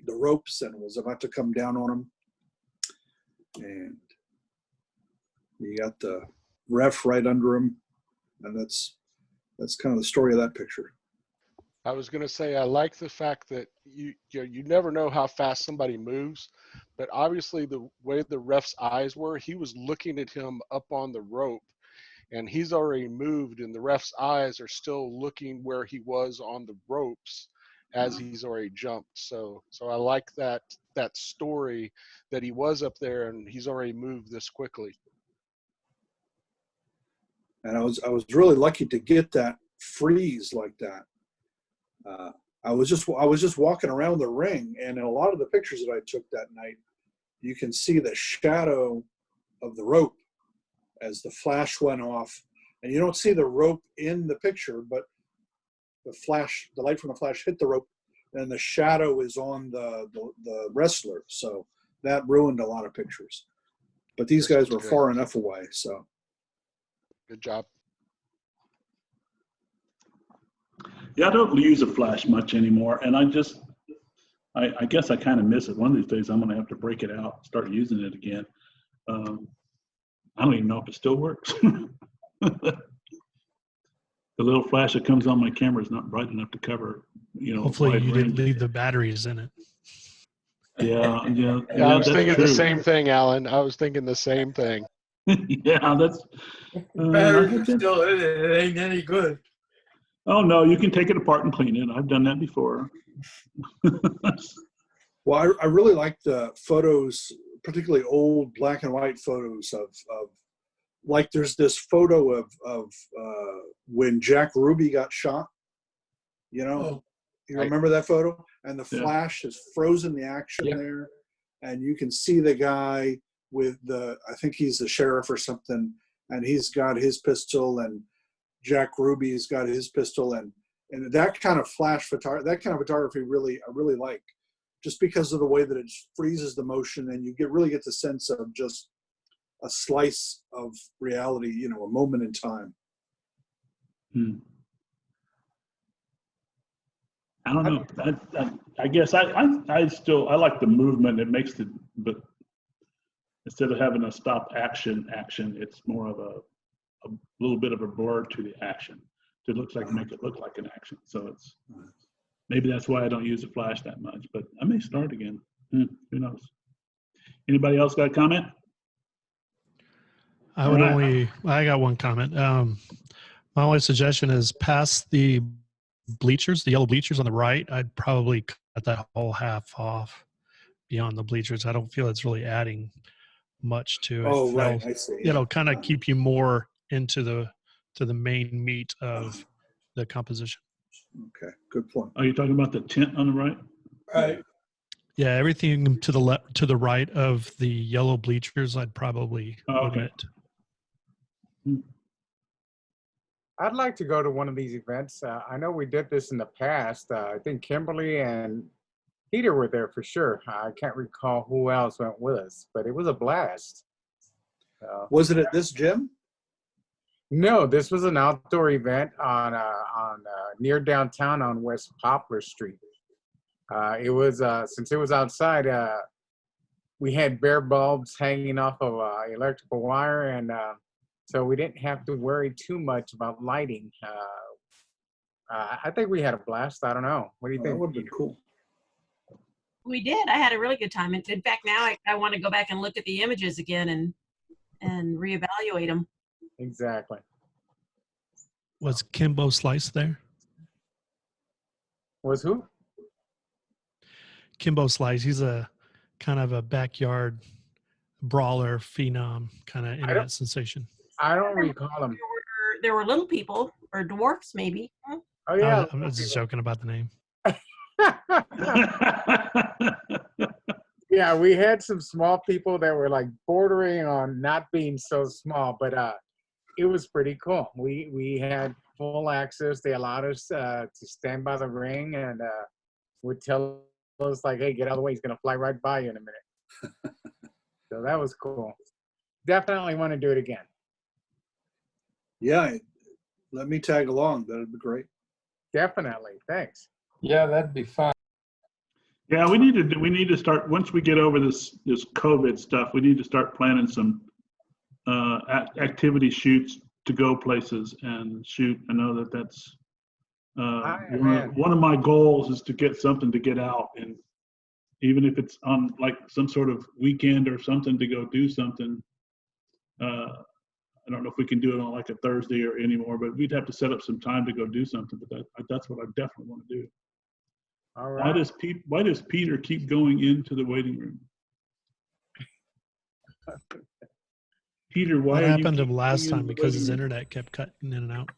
ropes and was about to come down on him. And you got the ref right under him. And that's kind of the story of that picture. I was going to say, I like the fact that you never know how fast somebody moves, but obviously the way the ref's eyes were, he was looking at him up on the rope, and he's already moved, and the ref's eyes are still looking where he was on the ropes as he's already jumped. So I like that story that he was up there and he's already moved this quickly. And I was really lucky to get that freeze like that. I was just walking around the ring, and in a lot of the pictures that I took that night, you can see the shadow of the rope as the flash went off, and you don't see the rope in the picture, but the light from the flash hit the rope, and the shadow is on the wrestler. So that ruined a lot of pictures. But these guys were far enough away, so. Good job. Yeah, I don't use a flash much anymore, and I guess I kind of miss it. One of these days, I'm going to have to break it out, start using it again. I don't even know if it still works. The little flash that comes on my camera is not bright enough to cover, Hopefully you didn't leave the batteries in it. Yeah, I was thinking the same thing, Alan. I was thinking the same thing. Yeah, that's. Batteries still in it. It ain't any good. Oh, no, you can take it apart and clean it. I've done that before. Well, I really like the photos, particularly old black and white photos of like there's this photo of when Jack Ruby got shot. You know, you remember that photo? And the flash has frozen the action there, and you can see the guy with I think he's the sheriff or something, and he's got his pistol, and Jack Ruby's got his pistol, and that kind of flash photography, that kind of photography, I really like, just because of the way that it freezes the motion, and you really get the sense of just a slice of reality, you know, a moment in time. I don't know. I guess I like the movement. It makes but instead of having a stop action, it's more of a little bit of a blur to the action. It looks like make it look like an action. So it's maybe that's why I don't use the flash that much. But I may start again. Who knows? Anybody else got a comment? I got one comment. My only suggestion is past the bleachers, the yellow bleachers on the right, I'd probably cut that whole half off beyond the bleachers. I don't feel it's really adding much to it. Oh, right. I see. It'll kind of keep you more into the main meat of the composition. Okay, good point. Are you talking about the tint on the right? Right. Yeah, everything to the left, to the right of the yellow bleachers, I'd probably omit. I'd like to go to one of these events. I know we did this in the past. I think Kimberly and Peter were there for sure. I can't recall who else went with us, but it was a blast. Was it at this gym? No, this was an outdoor event on near downtown on West Poplar Street. It was since it was outside, we had bare bulbs hanging off of electrical wire, and so we didn't have to worry too much about lighting. I think we had a blast. I don't know. What do you think? That would be cool. We did. I had a really good time. In fact, now I want to go back and look at the images again and reevaluate them. Exactly. Was Kimbo Slice there? Was who? Kimbo Slice. He's a kind of a backyard brawler phenom, kind of internet sensation. I don't recall him. There were little people or dwarfs, maybe. Oh yeah. I'm just joking about the name. Yeah, we had some small people that were like bordering on not being so small, but it was pretty cool. We had full access. They allowed us to stand by the ring and would tell us like, "Hey, get out of the way. He's gonna fly right by you in a minute." So that was cool. Definitely want to do it again. Yeah, let me tag along. That'd be great. Definitely. Thanks. Yeah, that'd be fun. Yeah, we need to start, once we get over this COVID stuff, we need to start planning some activity shoots to go places and shoot. I know that's one of my goals is to get something to get out, and even if it's on like some sort of weekend or something to go do something. I don't know if we can do it on like a Thursday or anymore, but we'd have to set up some time to go do something. But that's what I definitely want to do. All right. Why does Peter keep going into the waiting room? Peter, why? What are happened you to him last time? Because his waiting room? internet kept cutting in and out.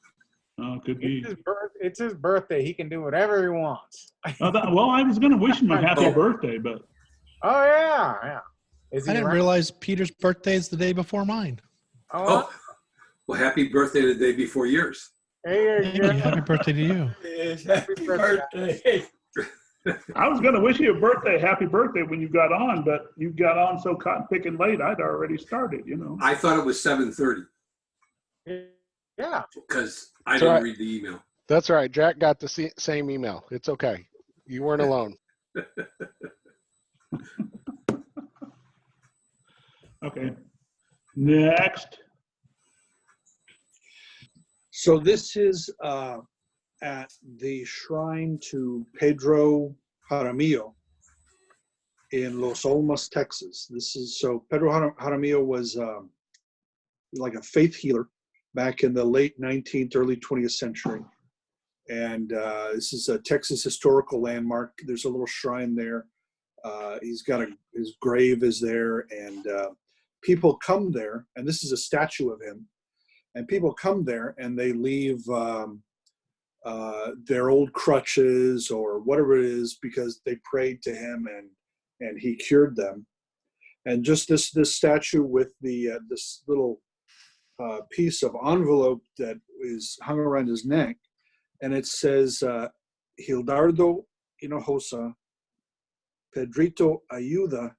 Oh, could be. It's his birthday. He can do whatever he wants. Well, I was going to wish him a happy birthday, but. Oh yeah. I didn't realize Peter's birthday is the day before mine. Oh, well, happy birthday the day before yours. Hey, happy birthday to you. Yes, happy birthday. I was going to wish you a happy birthday when you got on, but you got on so cotton picking late, I'd already started, you know. I thought it was 7:30. Yeah. Because I didn't read the email. That's all right. Jack got the same email. It's okay. You weren't alone. Okay. Next. So this is at the shrine to Pedro Jaramillo in Los Olmos, Texas. Pedro Jaramillo was like a faith healer back in the late 19th, early 20th century. And this is a Texas historical landmark. There's a little shrine there. He's got his grave is there, and people come there, and this is a statue of him. And people come there and they leave their old crutches or whatever it is because they prayed to him and he cured them. And just this statue with the this little piece of envelope that is hung around his neck, and it says Hildardo Hinojosa, Pedrito ayuda,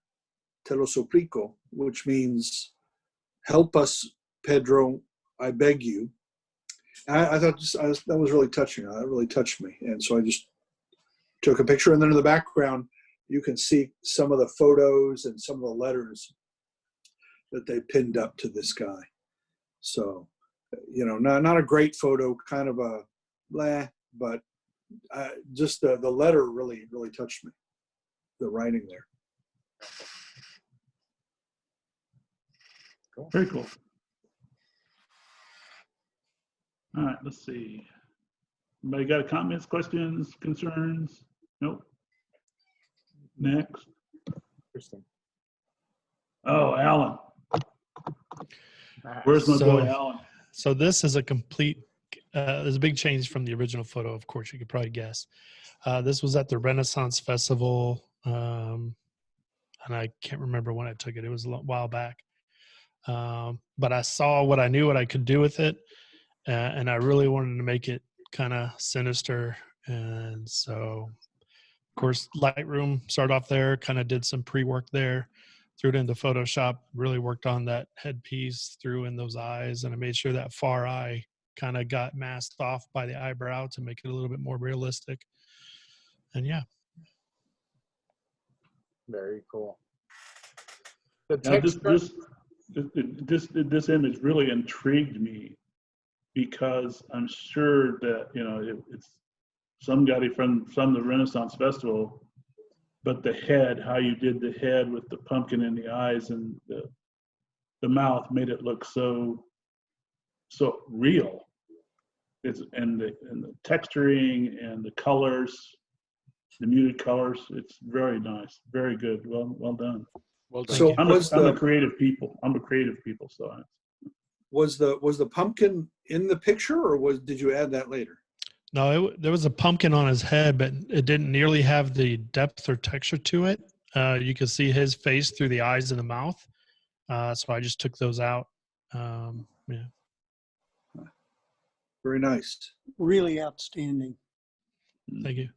te lo suplico, which means help us, Pedro, I beg you. I thought that was really touching. That really touched me. And so I just took a picture. And then in the background, you can see some of the photos and some of the letters that they pinned up to this guy. So, not a great photo, kind of a blah, but just the letter really, really touched me. The writing there. Cool. Very cool. All right, let's see. Anybody got comments, questions, concerns? Nope. Next. Interesting. Oh, Alan. Where's my boy Alan? So this is a complete, there's a big change from the original photo, of course, you could probably guess. This was at the Renaissance Festival, and I can't remember when I took it. It was a while back. But I saw what I could do with it. And I really wanted to make it kind of sinister. And so, of course, Lightroom started off there, kind of did some pre-work there, threw it into Photoshop, really worked on that headpiece, threw in those eyes, and I made sure that far eye kind of got masked off by the eyebrow to make it a little bit more realistic. And yeah. Very cool. The Now, texture. this image really intrigued me, because I'm sure that, it's somebody from the Renaissance Festival, but the head, how you did the head with the pumpkin in the eyes and the mouth made it look so real. And the texturing and the colors, the muted colors, it's very nice, very good. Well done. Well done. So I'm a creative people. So was the pumpkin in the picture, or did you add that later? No, there was a pumpkin on his head, but it didn't nearly have the depth or texture to it. You could see his face through the eyes and the mouth. So I just took those out. Yeah. Very nice. Really outstanding. Thank you.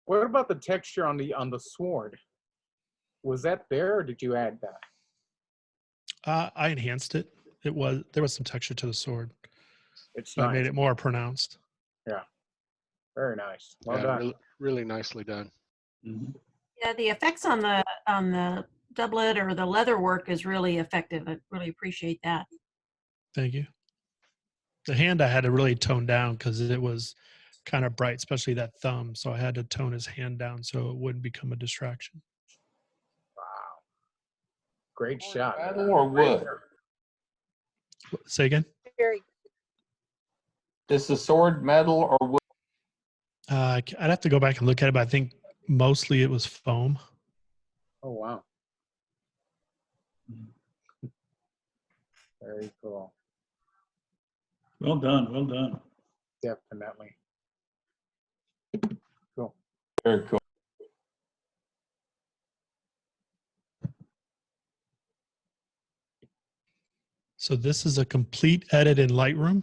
What about the texture on the sword? Was that there, or did you add that? I enhanced it. There was some texture to the sword. It's I nice. made it more pronounced. Yeah. Very nice. Well Yeah, done. really, really nicely done. Mm-hmm. Yeah, the effects on the doublet or the leather work is really effective. I really appreciate that. Thank you. The hand I had to really tone down because it was kind of bright, especially that thumb. So I had to tone his hand down so it wouldn't become a distraction. Wow. Great shot. Metal or wood? Say again? Very. Is the sword metal or wood? I'd have to go back and look at it, but I think mostly it was foam. Oh, wow. Very cool. Well done. Definitely. Cool. Very cool. So this is a complete edit in Lightroom.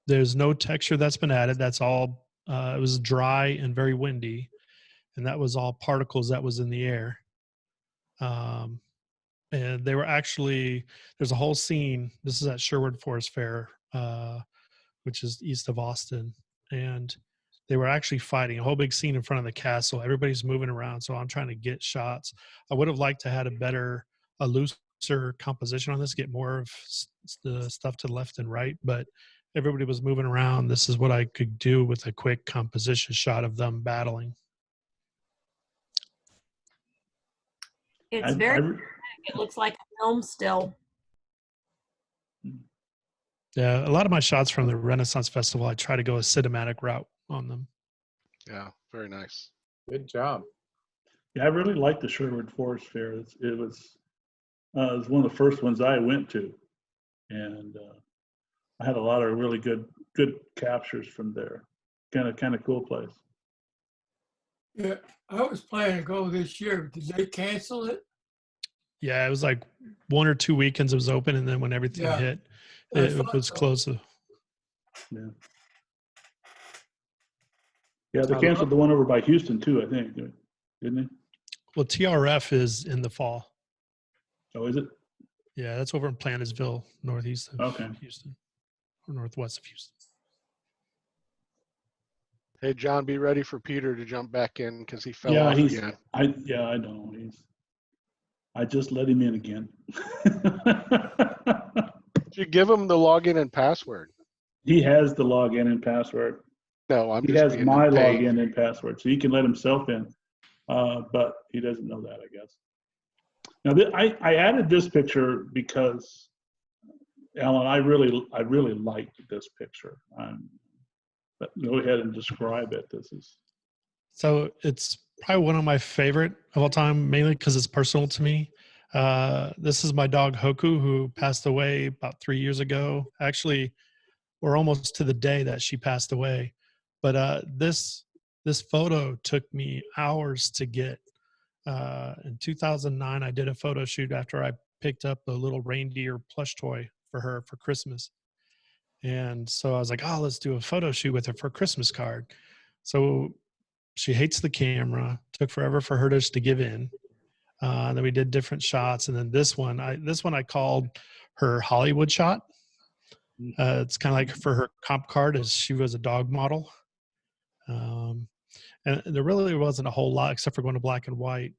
There's no texture that's been added. That's all, it was dry and very windy. And that was all particles that was in the air. And they were actually, there's a whole scene. This is at Sherwood Forest Fair, which is east of Austin. And they were actually fighting a whole big scene in front of the castle. Everybody's moving around. So I'm trying to get shots. I would have liked to had a looser composition on this, get more of the stuff to the left and right, but everybody was moving around. This is what I could do with a quick composition shot of them battling. It's very, it looks like a film still. Yeah, a lot of my shots from the Renaissance Festival, I try to go a cinematic route on them. Yeah, very nice. Good job. Yeah, I really liked the Sherwood Forest Fair. It was one of the first ones I went to, and I had a lot of really good captures from there. Kind of cool place. Yeah, I was planning to go this year. Did they cancel it? Yeah, it was like 1 or 2 weekends it was open, and then when everything Yeah, hit, I it thought was so. closed. Yeah. Yeah, they canceled the one over by Houston too, I think, didn't they? Well, TRF is in the fall. Oh, is it? Yeah, that's over in Plantersville, northeast of Okay. Houston, or northwest of Houston. Hey, John, be ready for Peter to jump back in because he fell Yeah, off again. I know. I just let him in again. You give him the login and password. He has the login and password. No, I'm He just has being my a pain. login and password, so he can let himself in. But he doesn't know that, I guess. Now, I added this picture because, Alan, I really liked this picture. But go ahead and describe it. So it's probably one of my favorite of all time, mainly because it's personal to me. This is my dog Hoku, who passed away about 3 years ago. Actually, we're almost to the day that she passed away. But this photo took me hours to get. In 2009, I did a photo shoot after I picked up a little reindeer plush toy for her for Christmas. And so I was like, oh, let's do a photo shoot with her for a Christmas card. So she hates the camera. Took forever for her to give in. Then we did different shots, and then this one I called her Hollywood shot. It's kind of like for her comp card, as she was a dog model. And there really wasn't a whole lot except for going to black and white.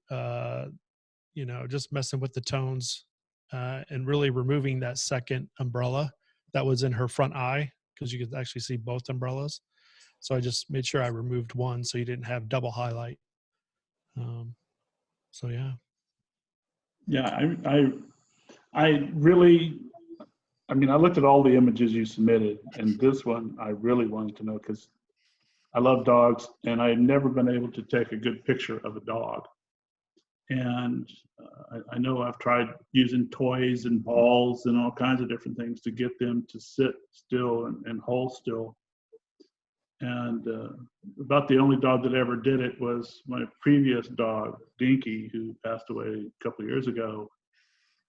Just messing with the tones and really removing that second umbrella that was in her front eye, because you could actually see both umbrellas. So I just made sure I removed one so you didn't have double highlight. So yeah. Yeah, I looked at all the images you submitted, and this one I really wanted to know because I love dogs, and I've never been able to take a good picture of a dog. And I know I've tried using toys and balls and all kinds of different things to get them to sit still and hold still. And about the only dog that ever did it was my previous dog, Dinky, who passed away a couple of years ago.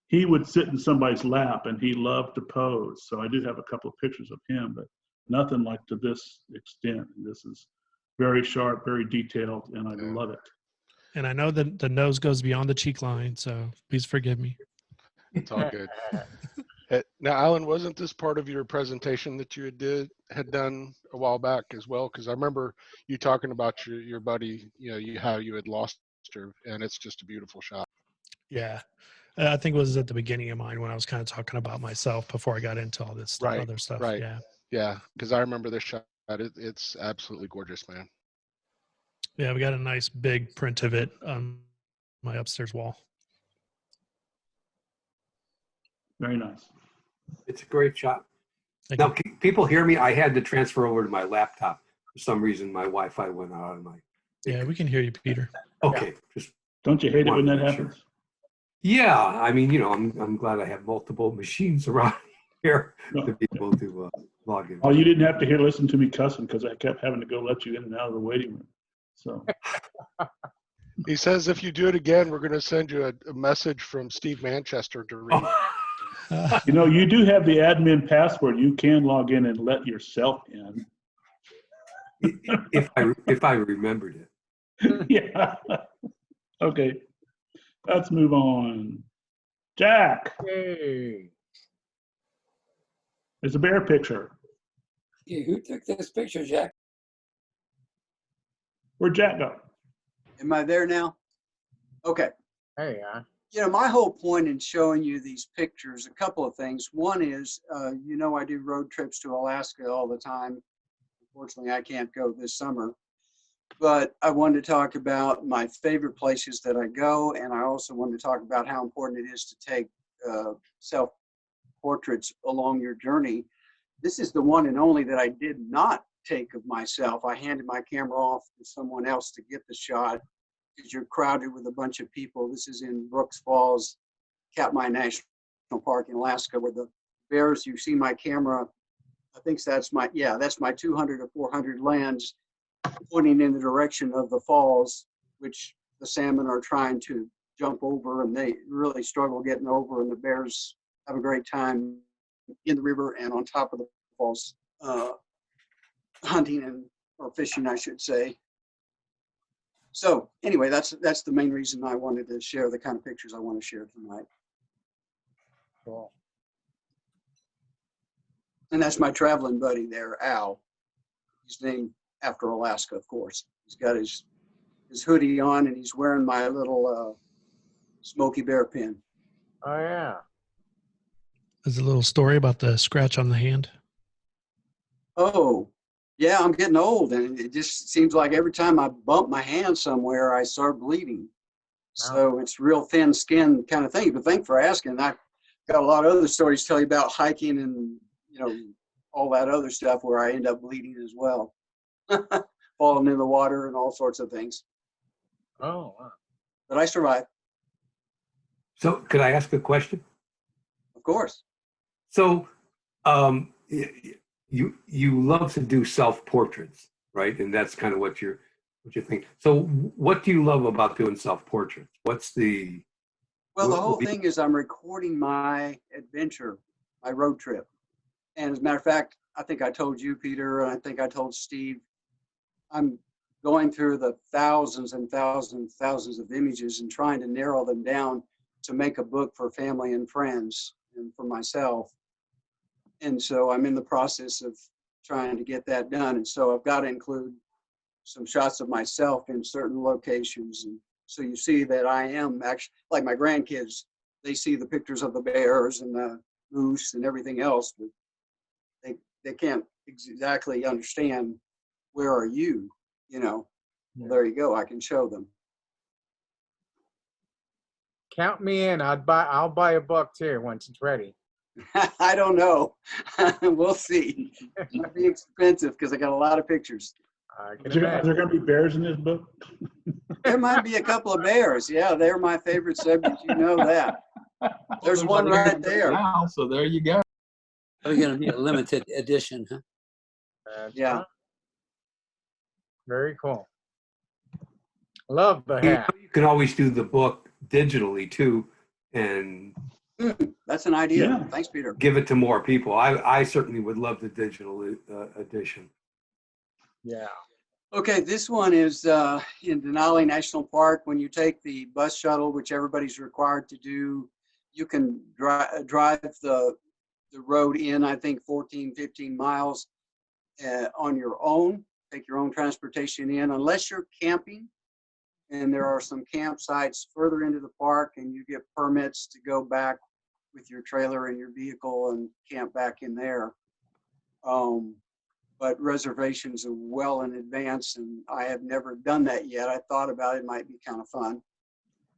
He would sit in somebody's lap, and he loved to pose. So I do have a couple of pictures of him, but nothing like to this extent. This is very sharp, very detailed, and I love it. And I know that the nose goes beyond the cheek line, so please forgive me. It's all good. Now, Alan, wasn't this part of your presentation that you had done a while back as well? Because I remember you talking about your buddy, how you had lost her, and it's just a beautiful shot. Yeah. I think it was at the beginning of mine when I was kind of talking about myself before I got into all this other stuff. Right. Yeah. Yeah. Because I remember this shot. It's absolutely gorgeous, man. Yeah. We got a nice big print of it on my upstairs wall. Very nice. It's a great shot. Thank now, you. can people hear me? I had to transfer over to my laptop. For some reason, my Wi-Fi went out on my. Yeah, we can hear you, Peter. Okay. Just don't you hate it when that happens? Sure. Yeah, I mean, I'm glad I have multiple machines around here to be able to log in. Oh, you didn't have to listen to me cussing because I kept having to go let you in and out of the waiting room. So he says if you do it again, we're going to send you a message from Steve Manchester to read. You do have the admin password. You can log in and let yourself in. if I remembered it. Yeah. Okay. Let's move on. Jack. Hey. There's a bear picture. Okay, who took this picture, Jack? Where'd Jack go? Am I there now? Okay. Hey, my whole point in showing you these pictures, a couple of things. One is, I do road trips to Alaska all the time. Unfortunately, I can't go this summer. But I wanted to talk about my favorite places that I go, and I also wanted to talk about how important it is to take self-portraits along your journey. This is the one and only that I did not take of myself. I handed my camera off to someone else to get the shot because you're crowded with a bunch of people. This is in Brooks Falls, Katmai National Park in Alaska, where the bears, you see my camera, I think that's my 200 or 400 lens pointing in the direction of the falls, which the salmon are trying to jump over, and they really struggle getting over, and the bears have a great time in the river and on top of the falls, hunting or fishing, I should say. So anyway, that's the main reason I wanted to share the kind of pictures I want to share tonight. Cool. And that's my traveling buddy there, Al. He's named after Alaska, of course. He's got his hoodie on, and he's wearing my little Smokey Bear pin. Oh, yeah. There's a little story about the scratch on the hand. Oh, yeah, I'm getting old, and it just seems like every time I bump my hand somewhere, I start bleeding. So it's real thin skin kind of thing. But thanks for asking. I've got a lot of other stories to tell you about hiking and, all that other stuff where I end up bleeding as well. Falling in the water and all sorts of things. Oh, wow. But I survived. So could I ask a question? Of course. So you love to do self-portraits, right? And that's kind of what you think. So what do you love about doing self-portraits? What's the... Well, the whole thing is I'm recording my adventure, my road trip. And as a matter of fact, I think I told you, Peter, and I think I told Steve, I'm going through the thousands and thousands of images and trying to narrow them down to make a book for family and friends and for myself. And so I'm in the process of trying to get that done. And so I've got to include some shots of myself in certain locations. And so you see that I am actually, like my grandkids, they see the pictures of the bears and the moose and everything else, but they can't exactly understand where are you, Well, there you go. I can show them. Count me in. I'll buy a book too once it's ready. I don't know. We'll see. It might be expensive because I got a lot of pictures. Are there going to be bears in this book? There might be a couple of bears. Yeah, they're my favorite subject. You know that. There's one right there. Now, so there you go. It's going to be a limited edition, huh? Yeah. Very cool. Love the hat. You can always do the book digitally too, and that's an idea. Yeah. Thanks, Peter. Give it to more people. I certainly would love the digital edition. Yeah. Okay, this one is in Denali National Park. When you take the bus shuttle, which everybody's required to do, you can drive the road in, I think, 14, 15 miles on your own. Take your own transportation in, unless you're camping. And there are some campsites further into the park, and you get permits to go back with your trailer and your vehicle and camp back in there. But reservations are well in advance, and I have never done that yet. I thought about it, it might be kind of fun.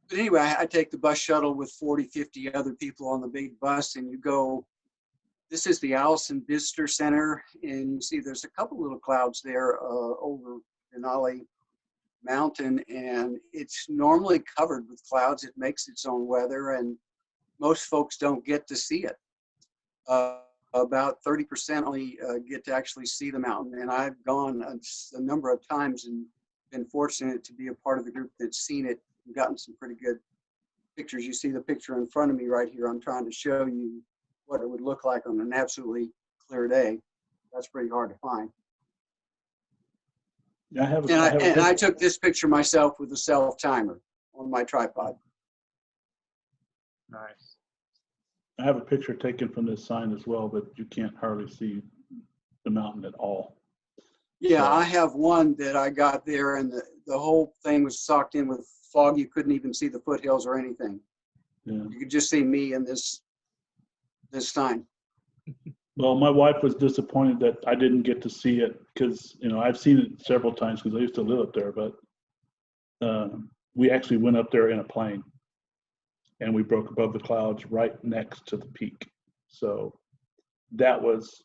But anyway, I take the bus shuttle with 40, 50 other people on the big bus, and you go. This is the Allison Visitor Center, and you see there's a couple little clouds there over Denali Mountain, and it's normally covered with clouds. It makes its own weather, and most folks don't get to see it. About 30% only get to actually see the mountain, and I've gone a number of times and been fortunate to be a part of the group that's seen it and gotten some pretty good pictures. You see the picture in front of me right here. I'm trying to show you what it would look like on an absolutely clear day. That's pretty hard to find. Yeah, I took this picture myself with a self-timer on my tripod. Nice. I have a picture taken from this sign as well, but you can't hardly see the mountain at all. Yeah, I have one that I got there, and the whole thing was socked in with fog. You couldn't even see the foothills or anything. Yeah. You could just see me and this sign. Well, my wife was disappointed that I didn't get to see it because, I've seen it several times because I used to live up there, but we actually went up there in a plane and we broke above the clouds right next to the peak. So that was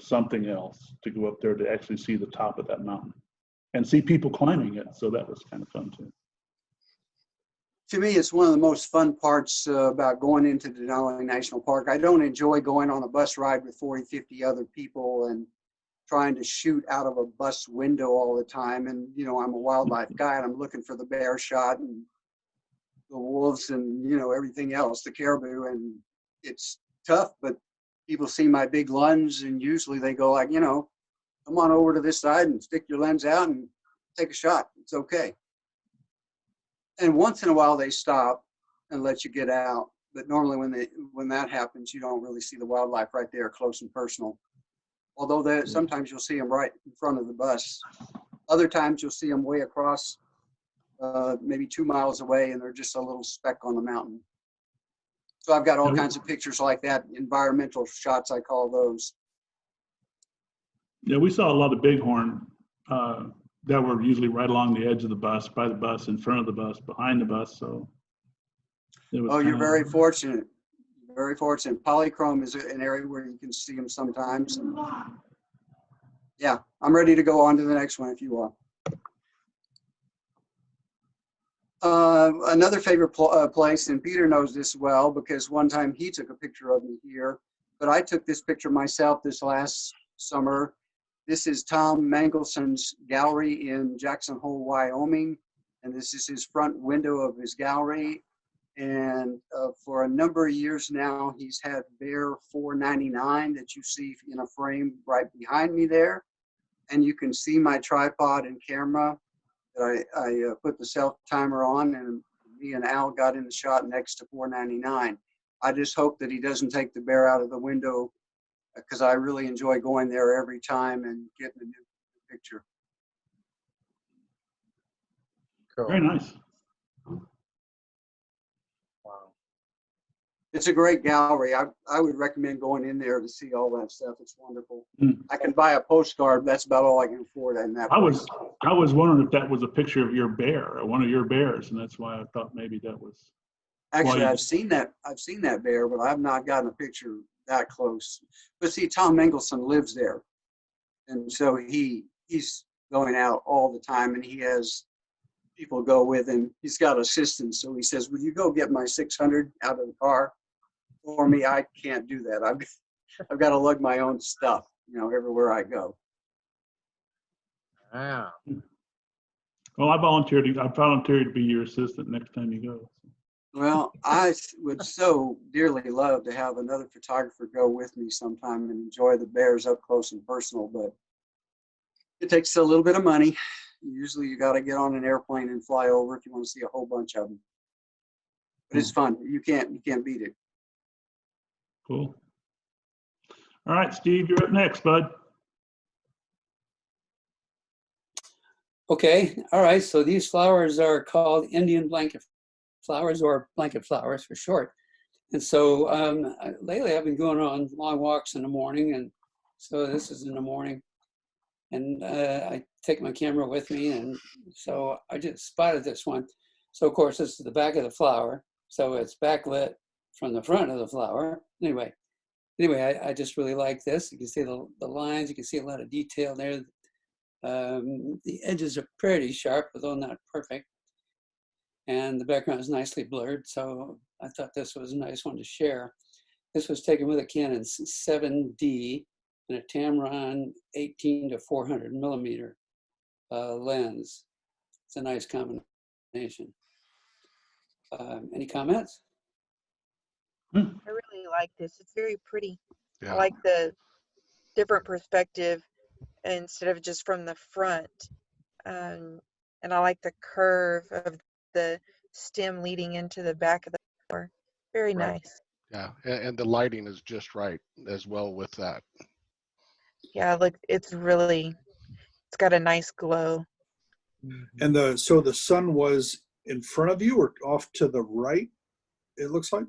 something else to go up there to actually see the top of that mountain and see people climbing it. So that was kind of fun too. To me, it's one of the most fun parts about going into Denali National Park. I don't enjoy going on a bus ride with 40, 50 other people and trying to shoot out of a bus window all the time. And, you know, I'm a wildlife guy and I'm looking for the bear shot and the wolves and, you know, everything else, the caribou. And it's tough, but people see my big lens and usually they go like, you know, come on over to this side and stick your lens out and take a shot. It's okay. And once in a while they stop and let you get out. But normally when that happens, you don't really see the wildlife right there close and personal. Although sometimes you'll see them right in front of the bus. Other times you'll see them way across, maybe 2 miles away, and they're just a little speck on the mountain. So I've got all kinds of pictures like that, environmental shots, I call those. Yeah, we saw a lot of bighorn that were usually right along the edge of the bus, by the bus, in front of the bus, behind the bus. So it was you're very fortunate. Very fortunate. Polychrome is an area where you can see them sometimes. And yeah, I'm ready to go on to the next one if you are. Another favorite place, and Peter knows this well because one time he took a picture of me here, but I took this picture myself this last summer. This is Tom Mangelson's gallery in Jackson Hole, Wyoming, and this is his front window of his gallery. And for a number of years now, he's had Bear 499 that you see in a frame right behind me there. And you can see my tripod and camera that I put the self timer on, and me and Al got in the shot next to 499. I just hope that he doesn't take the bear out of the window because I really enjoy going there every time and getting a new picture. Cool. Very nice. Wow. It's a great gallery. I would recommend going in there to see all that stuff. It's wonderful. Mm. I can buy a postcard. That's about all I can afford in that place. I was wondering if that was a picture of your bear, or one of your bears, and that's why I thought maybe that was. Actually, I've seen that bear, but I've not gotten a picture that close. But see, Tom Mengelson lives there, and so he's going out all the time, and he has people go with him. He's got assistants, so he says, "Will you go get my 600 out of the car for me? I can't do that. I've got to lug my own stuff, you know, everywhere I go." Wow. Well, I volunteered to be your assistant next time you go. Well, I would so dearly love to have another photographer go with me sometime and enjoy the bears up close and personal, but it takes a little bit of money. Usually you got to get on an airplane and fly over if you want to see a whole bunch of them. But it's fun. You can't beat it. Cool. All right, Steve, you're up next, bud. Okay, all right, so these flowers are called Indian blanket flowers, or blanket flowers for short. And so lately I've been going on long walks in the morning, and so this is in the morning. And I take my camera with me, and so I just spotted this one. So of course this is the back of the flower, so it's backlit from the front of the flower. Anyway, I just really like this. You can see the lines, you can see a lot of detail there. The edges are pretty sharp, although not perfect. And the background is nicely blurred, so I thought this was a nice one to share. This was taken with a Canon 7D and a Tamron 18 to 400 millimeter lens. It's a nice combination. Any comments? I really like this. It's very pretty. Yeah. I like the different perspective instead of just from the front. And I like the curve of the stem leading into the back of the flower. Very nice. Yeah, and the lighting is just right as well with that. Yeah, look, it's got a nice glow. And so the sun was in front of you or off to the right, it looks like?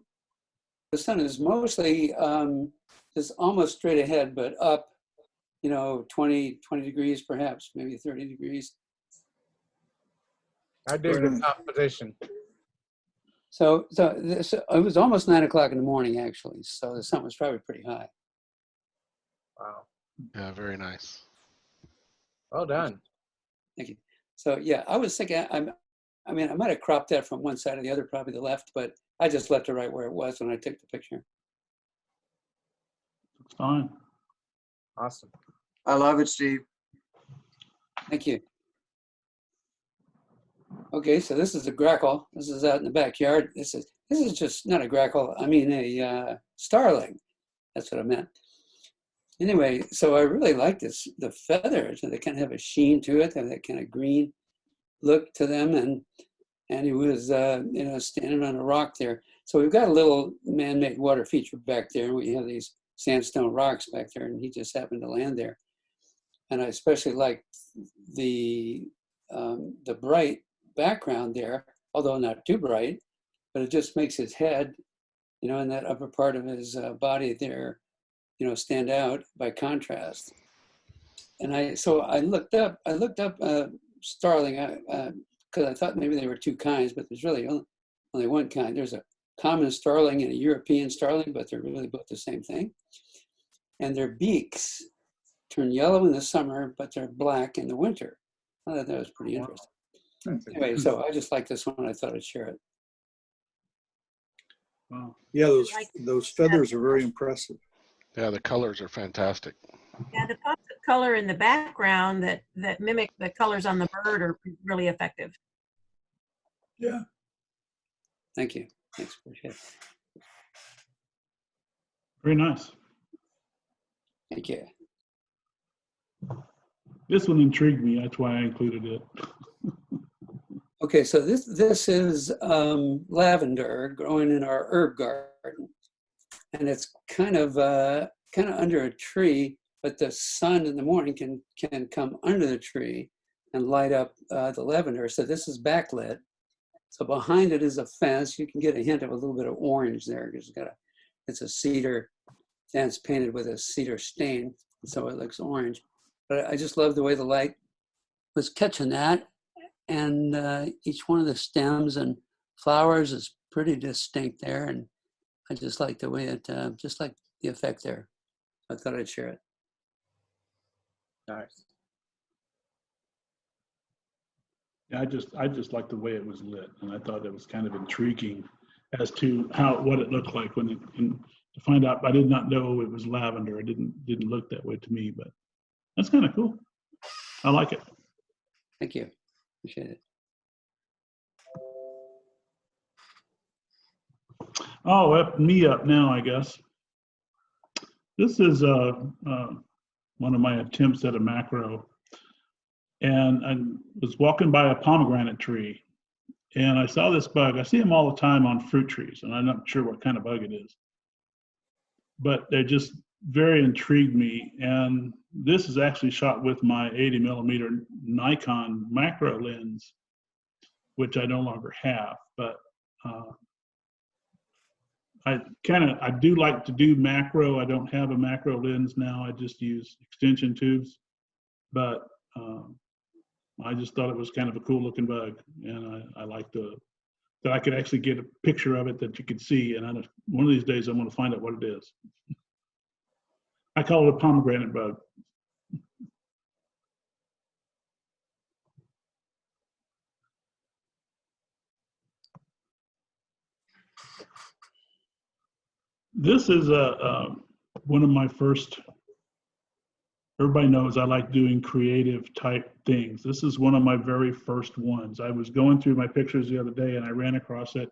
The sun is mostly just almost straight ahead, but up, 20 degrees perhaps, maybe 30 degrees. I dig the composition. So it was almost 9 o'clock in the morning, actually. So the sun was probably pretty high. Wow. Yeah, very nice. Well done. Thank you. So yeah, I was thinking, I mean, I might have cropped that from one side or the other, probably the left, but I just left it right where it was when I took the picture. It's fine. Awesome. I love it, Steve. Thank you. Okay, so this is a grackle. This is out in the backyard. This is just not a grackle. I mean a starling. That's what I meant. Anyway, so I really like this. The feathers, they kind of have a sheen to it. They have that kind of green look to them, and he was you know, standing on a rock there. So we've got a little man-made water feature back there. We have these sandstone rocks back there, and he just happened to land there. And I especially like the bright background there, although not too bright, but it just makes his head, you know, and that upper part of his body there, you know, stand out by contrast. And I looked up starling because I thought maybe there were two kinds, but there's really only one kind. There's a common starling and a European starling, but they're really both the same thing. And their beaks turn yellow in the summer, but they're black in the winter. I thought that was pretty interesting. Anyway, so I just like this one. I thought I'd share it. Wow. Yeah, those feathers are very impressive. Yeah, the colors are fantastic. Yeah, the pops of color in the background that mimic the colors on the bird are really effective. Yeah. Thank you. Thanks. Appreciate it. Very nice. Thank you. This one intrigued me. That's why I included it. Okay, so this is lavender growing in our herb garden, and it's kind of under a tree. But the sun in the morning can come under the tree and light up the lavender. So this is backlit. So behind it is a fence. You can get a hint of a little bit of orange there because it's a cedar fence painted with a cedar stain, so it looks orange. But I just love the way the light was catching that, and each one of the stems and flowers is pretty distinct there, and I just like the way it, just like the effect there. I thought I'd share it. Nice. Yeah, I just liked the way it was lit, and I thought it was kind of intriguing as to what it looked like when to find out. I did not know it was lavender. It didn't look that way to me, but that's kind of cool. I like it. Thank you. Appreciate it. Oh, me up now, I guess. This is one of my attempts at a macro. And I was walking by a pomegranate tree, and I saw this bug. I see them all the time on fruit trees, and I'm not sure what kind of bug it is. But they just very intrigued me. And this is actually shot with my 80mm Nikon macro lens, which I no longer have. But I do like to do macro. I don't have a macro lens now. I just use extension tubes. But I just thought it was kind of a cool looking bug, and I like that I could actually get a picture of it that you could see. And one of these days I'm going to find out what it is. I call it a pomegranate bug. This is one of my first. Everybody knows I like doing creative type things. This is one of my very first ones. I was going through my pictures the other day and I ran across it.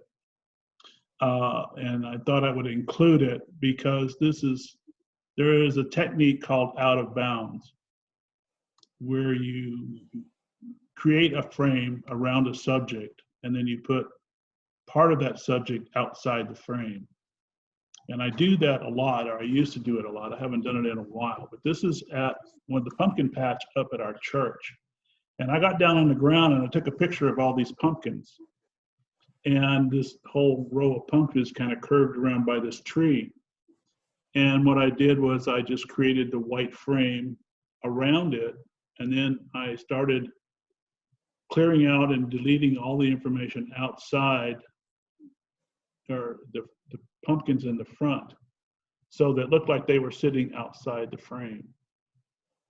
And I thought I would include it because there is a technique called out of bounds, where you create a frame around a subject and then you put part of that subject outside the frame. And I do that a lot, or I used to do it a lot. I haven't done it in a while, but this is at the pumpkin patch up at our church. And I got down on the ground and I took a picture of all these pumpkins. And this whole row of pumpkins kind of curved around by this tree. And what I did was I just created the white frame around it. And then I started clearing out and deleting all the information outside, or the pumpkins in the front, so that looked like they were sitting outside the frame.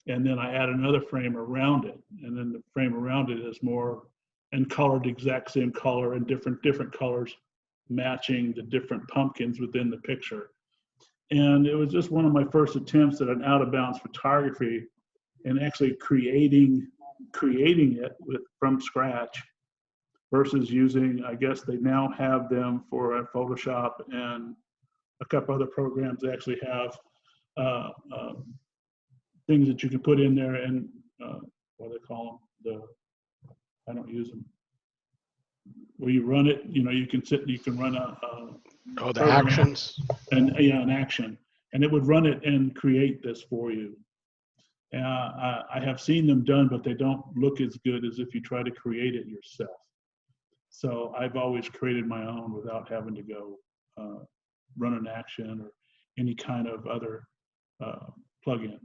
and then I add another frame around it, and then the frame around it is more and colored the exact same color and different colors matching the different pumpkins within the picture. And it was just one of my first attempts at an out of bounds photography and actually creating it from scratch versus using, I guess they now have them for Photoshop and a couple other programs. They actually have things that you can put in there and what do they call them? I don't use them. Where you run it, you can run the actions. And an action. And it would run it and create this for you. I have seen them done, but they don't look as good as if you try to create it yourself. So I've always created my own without having to go run an action or any kind of other plugin.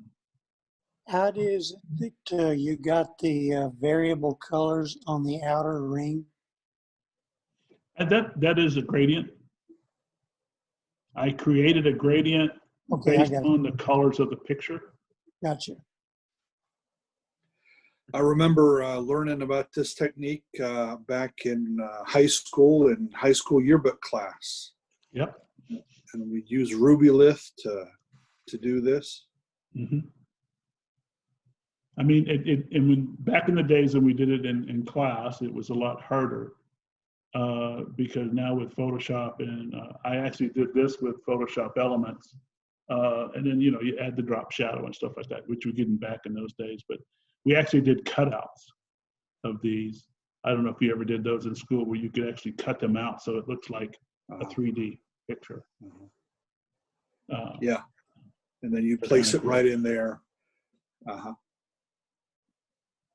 How is it that you got the variable colors on the outer ring? And that is a gradient. I created a gradient based on the colors of the picture. Gotcha. I remember learning about this technique back in high school yearbook class. Yep. And we'd use Rubylith to do this. Mm-hmm. I mean, back in the days when we did it in class, it was a lot harder because now with Photoshop, and I actually did this with Photoshop Elements, and then you add the drop shadow and stuff like that, which we didn't back in those days. But we actually did cutouts of these. I don't know if you ever did those in school where you could actually cut them out so it looks like a 3D picture. Yeah, and then you place it right in there.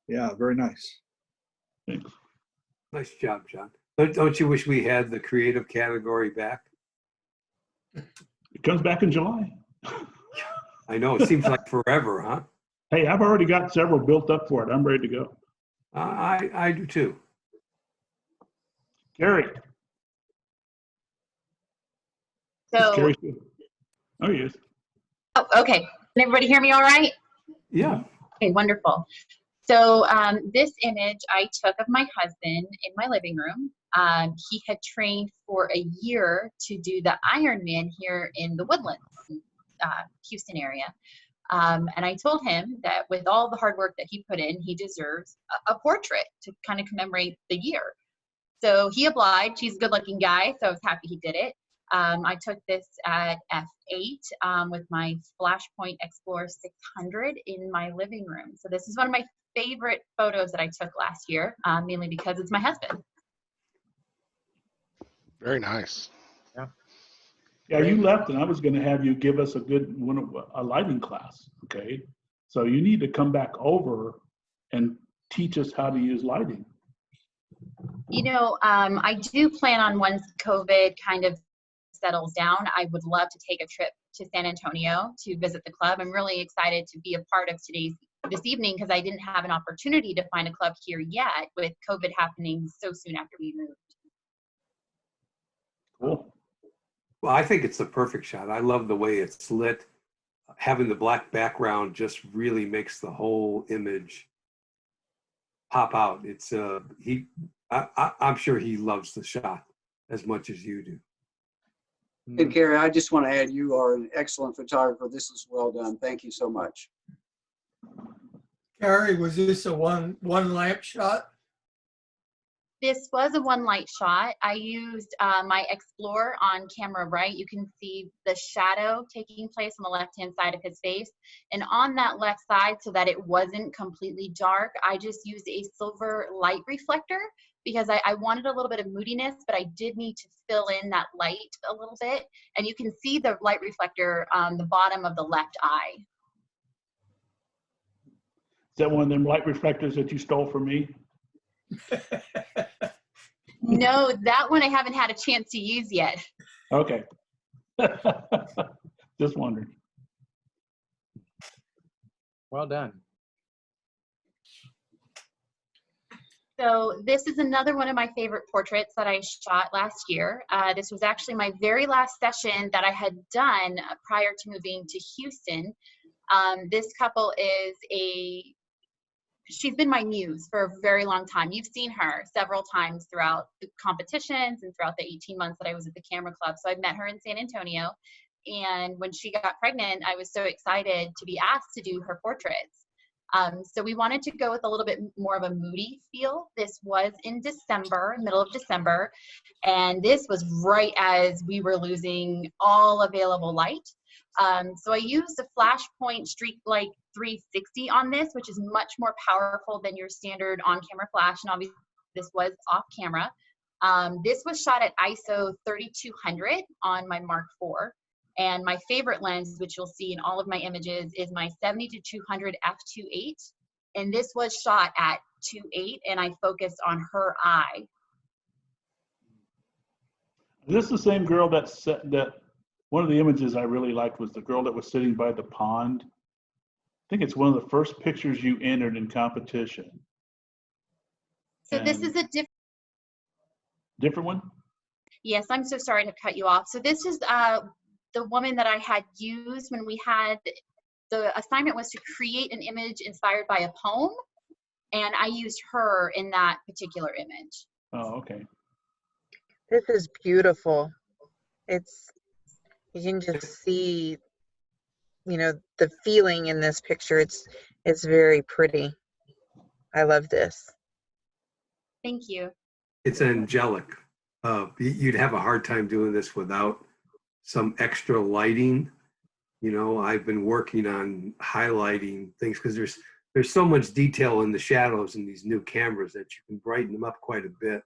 Yeah, very nice. Thanks. Nice job, John. Don't you wish we had the creative category back? It comes back in July. I know, it seems like forever, huh? Hey, I've already got several built up for it. I'm ready to go. I do too. Gary. So, Gary. Oh, yes. oh, okay. Can everybody hear me all right? Yeah. Okay, wonderful. So this image I took of my husband in my living room. He had trained for a year to do the Ironman here in the Woodlands, Houston area. And I told him that with all the hard work that he put in, he deserves a portrait to kind of commemorate the year. So he obliged. He's a good looking guy, so I was happy he did it. I took this at f8 with my Flashpoint Explorer 600 in my living room. So this is one of my favorite photos that I took last year, mainly because it's my husband. Very nice. Yeah. Yeah, you left, and I was going to have you give us a lighting class. Okay, so you need to come back over and teach us how to use lighting. I do plan on, once COVID kind of settles down, I would love to take a trip to San Antonio to visit the club. I'm really excited to be a part of this evening because I didn't have an opportunity to find a club here yet with COVID happening so soon after we moved. Cool. Well, I think it's the perfect shot. I love the way it's lit. Having the black background just really makes the whole image pop out. It's I'm sure he loves the shot as much as you do. And Gary, I just want to add, you are an excellent photographer. This is well done. Thank you so much. Gary, was this a one lamp shot? This was a one light shot. I used my Explorer on camera right. You can see the shadow taking place on the left-hand side of his face. And on that left side, so that it wasn't completely dark, I just used a silver light reflector because I wanted a little bit of moodiness, but I did need to fill in that light a little bit. And you can see the light reflector on the bottom of the left eye. Is that one of them light reflectors that you stole from me? No, that one I haven't had a chance to use yet. Okay. Just wondering. Well done. So this is another one of my favorite portraits that I shot last year. This was actually my very last session that I had done prior to moving to Houston. This couple is she's been my muse for a very long time. You've seen her several times throughout the competitions and throughout the 18 months that I was at the Camera Club. So I met her in San Antonio. And when she got pregnant, I was so excited to be asked to do her portraits. So we wanted to go with a little bit more of a moody feel. This was in December, middle of December, and this was right as we were losing all available light. So I used a Flashpoint Streak Light 360 on this, which is much more powerful than your standard on-camera flash, and obviously this was off camera. This was shot at ISO 3200 on my Mark IV. And my favorite lens, which you'll see in all of my images, is my 70-200 f2.8. And this was shot at 2.8, and I focused on her eye. Is this the same girl that one of the images I really liked was the girl that was sitting by the pond? I think it's one of the first pictures you entered in competition. So this is a different one? Yes, I'm so sorry to cut you off. So this is the woman that I had used when we had, the assignment was to create an image inspired by a poem, and I used her in that particular image. Oh, okay. This is beautiful. You can just see, you know, the feeling in this picture. It's very pretty. I love this. Thank you. It's angelic. You'd have a hard time doing this without some extra lighting. You know, I've been working on highlighting things because there's so much detail in the shadows in these new cameras that you can brighten them up quite a bit.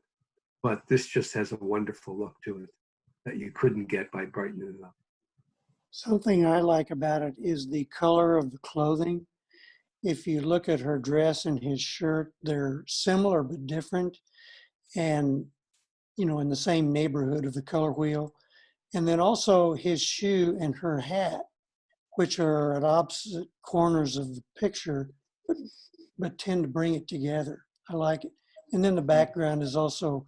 But this just has a wonderful look to it that you couldn't get by brightening it up. Something I like about it is the color of the clothing. If you look at her dress and his shirt, they're similar but different, and you know, in the same neighborhood of the color wheel. And then also his shoe and her hat, which are at opposite corners of the picture, but tend to bring it together. I like it. And then the background is also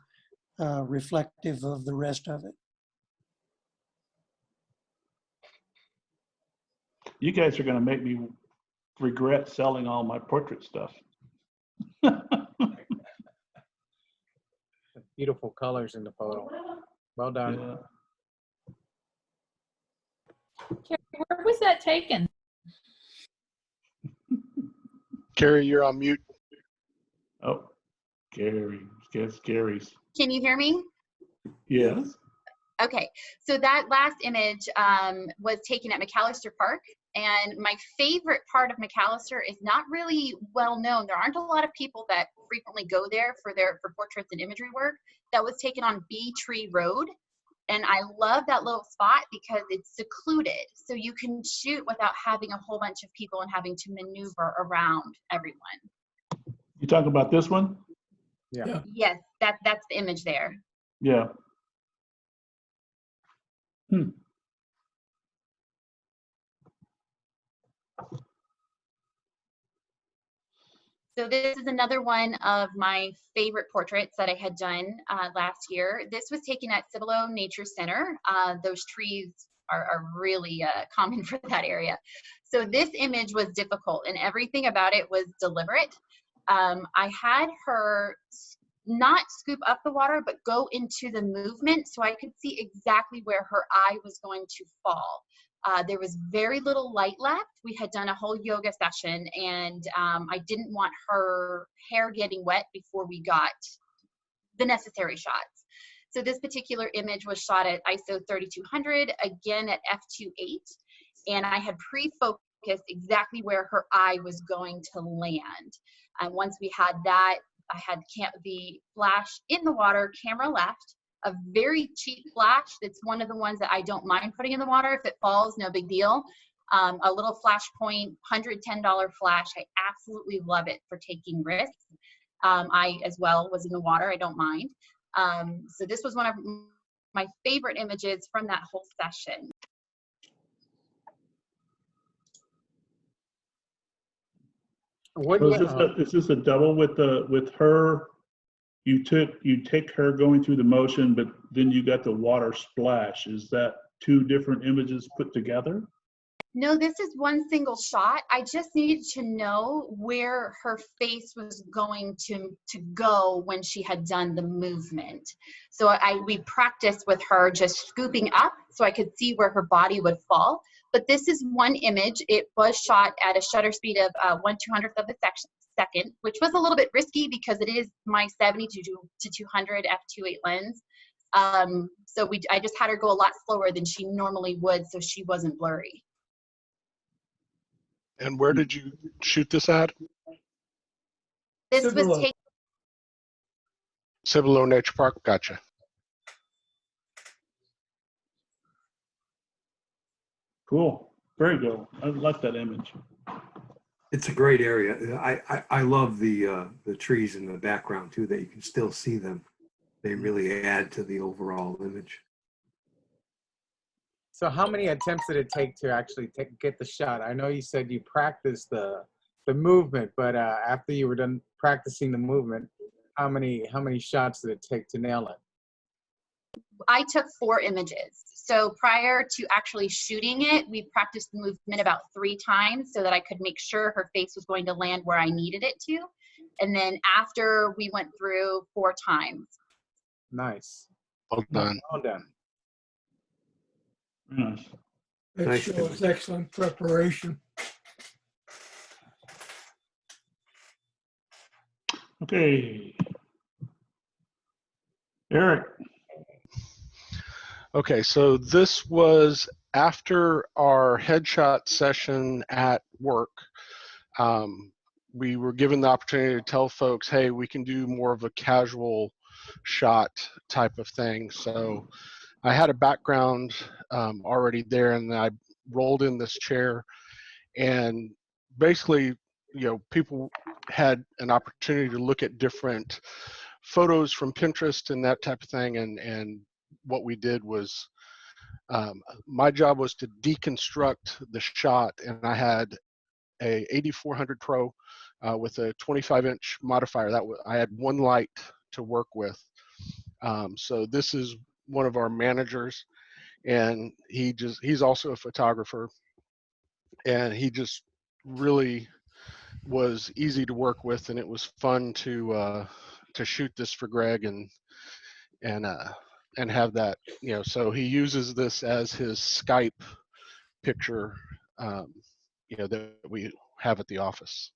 reflective of the rest of it. You guys are going to make me regret selling all my portrait stuff. Beautiful colors in the photo. Well done. Yeah. Carrie, where was that taken? Carrie, you're on mute. Oh, Gary. Guess Gary's. Can you hear me? Yes. Okay, so that last image was taken at McAllister Park, and my favorite part of McAllister is not really well known. There aren't a lot of people that frequently go there for portraits and imagery work. That was taken on Bee Tree Road, and I love that little spot because it's secluded, so you can shoot without having a whole bunch of people and having to maneuver around everyone. You talking about this one? Yeah. Yes, that's the image there. Yeah. So this is another one of my favorite portraits that I had done last year. This was taken at Cibolo Nature Center. Those trees are really common for that area. So this image was difficult, and everything about it was deliberate. I had her not scoop up the water, but go into the movement so I could see exactly where her eye was going to fall. There was very little light left. We had done a whole yoga session, and I didn't want her hair getting wet before we got the necessary shots. So this particular image was shot at ISO 3200, again at f2.8, and I had pre-focused exactly where her eye was going to land. And once we had that, I had the flash in the water, camera left, a very cheap flash. That's one of the ones that I don't mind putting in the water. If it falls, no big deal. A little Flashpoint $110 flash. I absolutely love it for taking risks. I as well was in the water. I don't mind. So this was one of my favorite images from that whole session. Is this a double with her? You take her going through the motion, but then you got the water splash. Is that two different images put together? No, this is one single shot. I just needed to know where her face was going to go when she had done the movement. So we practiced with her just scooping up so I could see where her body would fall. But this is one image. It was shot at a shutter speed of 1/200th of a second, which was a little bit risky because it is my 70 to 200 f2.8 lens. So I just had her go a lot slower than she normally would so she wasn't blurry. And where did you shoot this at? This was taken. Cibolo Nature Park. Gotcha. Cool. Very good. I like that image. It's a great area. I love the trees in the background too, that you can still see them. They really add to the overall image. So how many attempts did it take to actually get the shot? I know you said you practiced the movement, but after you were done practicing the movement, how many shots did it take to nail it? I took 4 images. So prior to actually shooting it, we practiced the movement about 3 times so that I could make sure her face was going to land where I needed it to. And then after, we went through 4 times. Nice. Well done. Well done. Nice. That shows excellent preparation. Okay. Eric. Okay, so this was after our headshot session at work. We were given the opportunity to tell folks, hey, we can do more of a casual shot type of thing. So I had a background already there, and I rolled in this chair, and basically, people had an opportunity to look at different photos from Pinterest and that type of thing. And what we did was, my job was to deconstruct the shot, and I had a 8400 Pro with a 25-inch modifier. I had one light to work with. So this is one of our managers, and he's also a photographer, and he just really was easy to work with, and it was fun to shoot this for Greg and have that, so he uses this as his Skype picture, that we have at the office.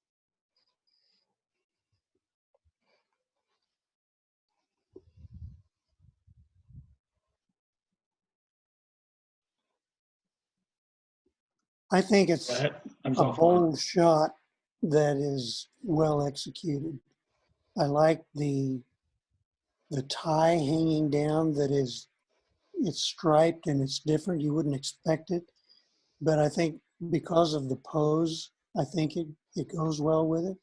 I think it's a bold shot that is well executed. I like the tie hanging down it's striped and it's different. You wouldn't expect it. But I think because of the pose, I think it goes well with it.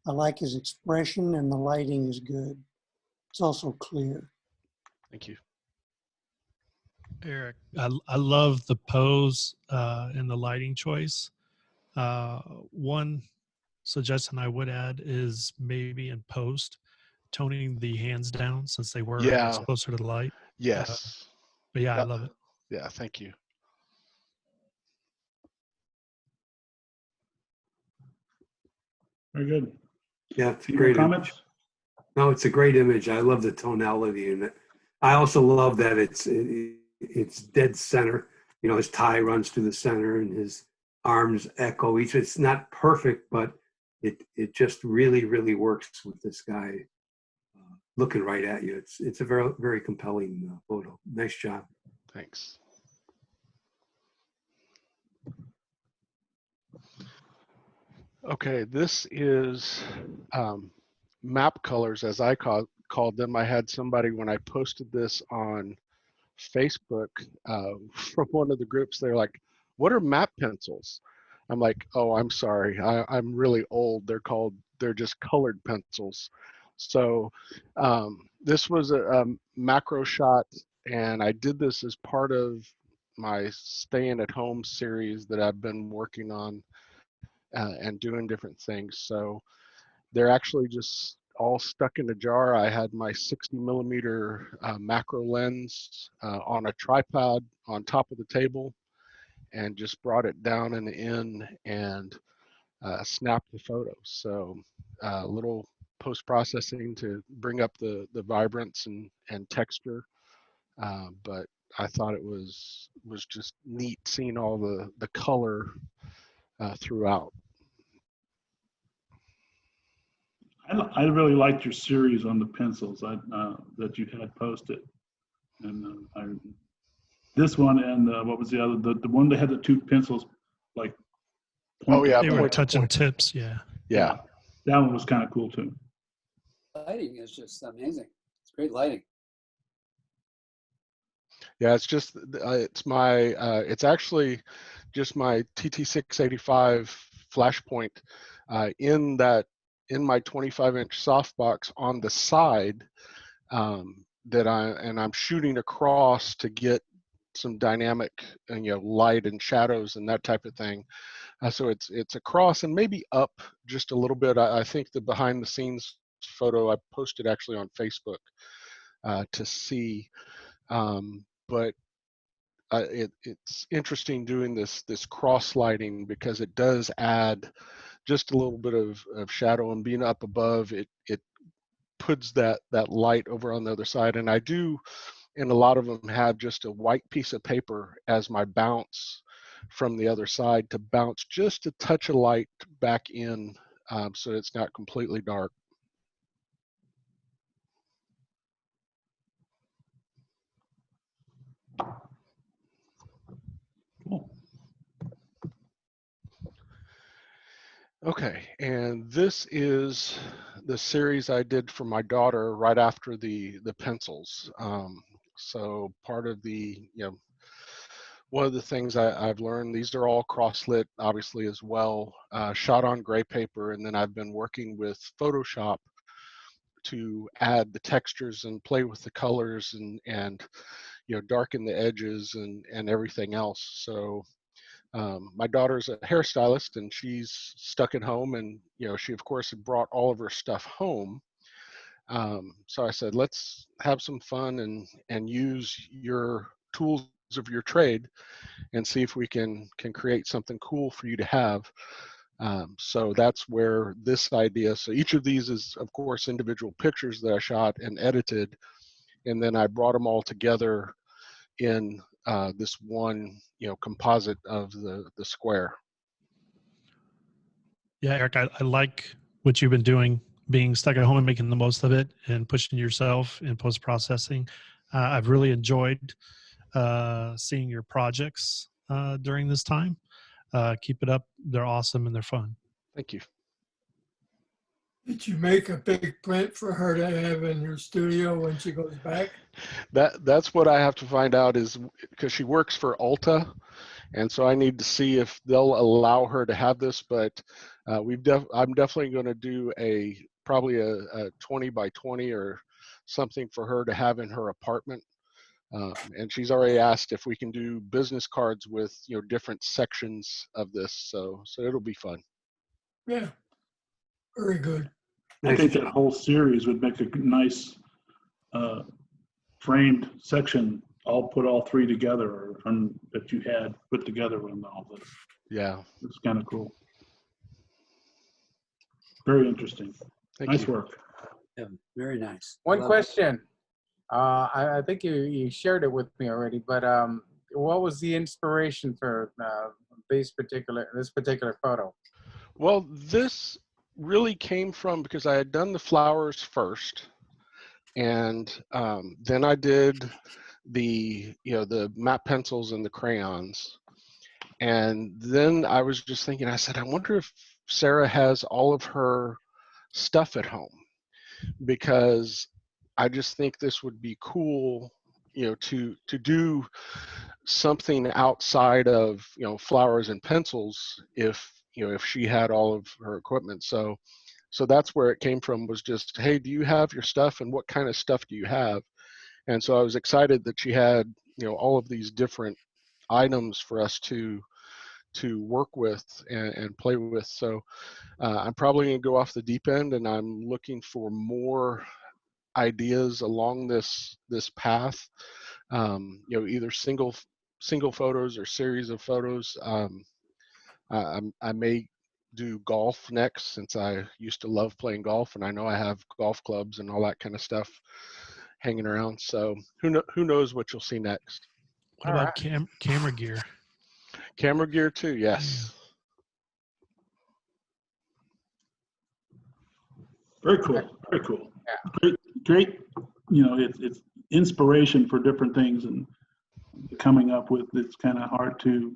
I like his expression, and the lighting is good. It's also clear. Thank you. Eric, I love the pose and the lighting choice. One suggestion I would add is maybe in post, toning the hands down since they were closer to the light. Yes. But yeah, I love it. Yeah, thank you. Very good. Yeah, it's a Any great more image. comments? No, it's a great image. I love the tonality in it. I also love that it's dead center. His tie runs through the center and his arms echo each. It's not perfect, but it just really, really works with this guy looking right at you. It's a very, very compelling photo. Nice job. Thanks. Okay, this is map colors, as I called them. I had somebody, when I posted this on Facebook from one of the groups, they're like, what are map pencils? I'm like, oh, I'm sorry. I'm really old. They're just colored pencils. So this was a macro shot, and I did this as part of my staying at home series that I've been working on and doing different things. So they're actually just all stuck in a jar. I had my 60mm macro lens on a tripod on top of the table, and just brought it down and in and snapped the photos. So a little post-processing to bring up the vibrance and texture. But I thought it was just neat seeing all the color throughout. I really liked your series on the pencils that you had posted, and this one and what was the other? The one that had the two pencils, like. Oh yeah, they were touching tips. Yeah. Yeah. That one was kind of cool too. Lighting is just amazing. It's great lighting. Yeah, it's just it's actually just my TT685 Flashpoint in my 25-inch softbox on the side that I'm shooting across to get some dynamic and light and shadows and that type of thing. So it's across and maybe up just a little bit. I think the behind the scenes photo I posted actually on Facebook to see. But it's interesting doing this cross lighting because it does add just a little bit of shadow, and being up above it puts that light over on the other side. And I do, and a lot of them have just a white piece of paper as my bounce from the other side to bounce just a touch of light back in, so it's not completely dark. Okay, and this is the series I did for my daughter right after the pencils. So part of one of the things I've learned, these are all cross-lit obviously as well, shot on gray paper, and then I've been working with Photoshop to add the textures and play with the colors and darken the edges and everything else. So my daughter's a hairstylist and she's stuck at home, and she of course had brought all of her stuff home. So I said, let's have some fun and use your tools of your trade and see if we can create something cool for you to have. So that's where this idea, so each of these is of course individual pictures that I shot and edited, and then I brought them all together in this one composite of the square. Yeah, Eric, I like what you've been doing, being stuck at home and making the most of it and pushing yourself in post-processing. I've really enjoyed seeing your projects during this time. Keep it up. They're awesome and they're fun. Thank you. Did you make a big print for her to have in her studio when she goes back? That's what I have to find out, is because she works for Ulta, and so I need to see if they'll allow her to have this. But I'm definitely going to do probably a 20 by 20 or something for her to have in her apartment. And she's already asked if we can do business cards with different sections of this. So it'll be fun. Yeah, very good. I think that whole series would make a nice framed section. I'll put all three together, that you had put together in all this. Yeah, it's kind of cool. Very interesting. Nice work. Yeah, very nice. One question. I think you shared it with me already, but what was the inspiration for this particular photo? Well, this really came from, because I had done the flowers first, and then I did the matte pencils and the crayons, and then I was just thinking, I said, I wonder if Sarah has all of her stuff at home, because I just think this would be cool, to do something outside of flowers and pencils if she had all of her equipment. So that's where it came from, was just, hey, do you have your stuff, and what kind of stuff do you have? And so I was excited that she had all of these different items for us to work with and play with. So I'm probably going to go off the deep end, and I'm looking for more ideas along this path, either single single photos or series of photos. I may do golf next, since I used to love playing golf, and I know I have golf clubs and all that kind of stuff hanging around. So who knows what you'll see next. What about camera gear? Camera gear too, yes. Very cool. Very cool. Great. You know, it's inspiration for different things, and coming up with, it's kind of hard to,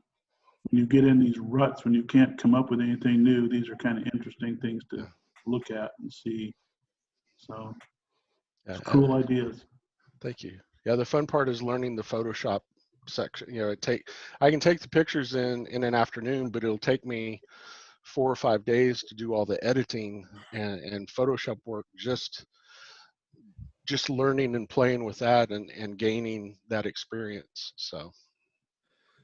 when you get in these ruts, when you can't come up with anything new, these are kind of interesting things to look at and see. So cool ideas. Thank you. Yeah, the fun part is learning the Photoshop section. You know, I can take the pictures in an afternoon, but it'll take me 4 or 5 days to do all the editing and Photoshop work, just learning and playing with that and gaining that experience.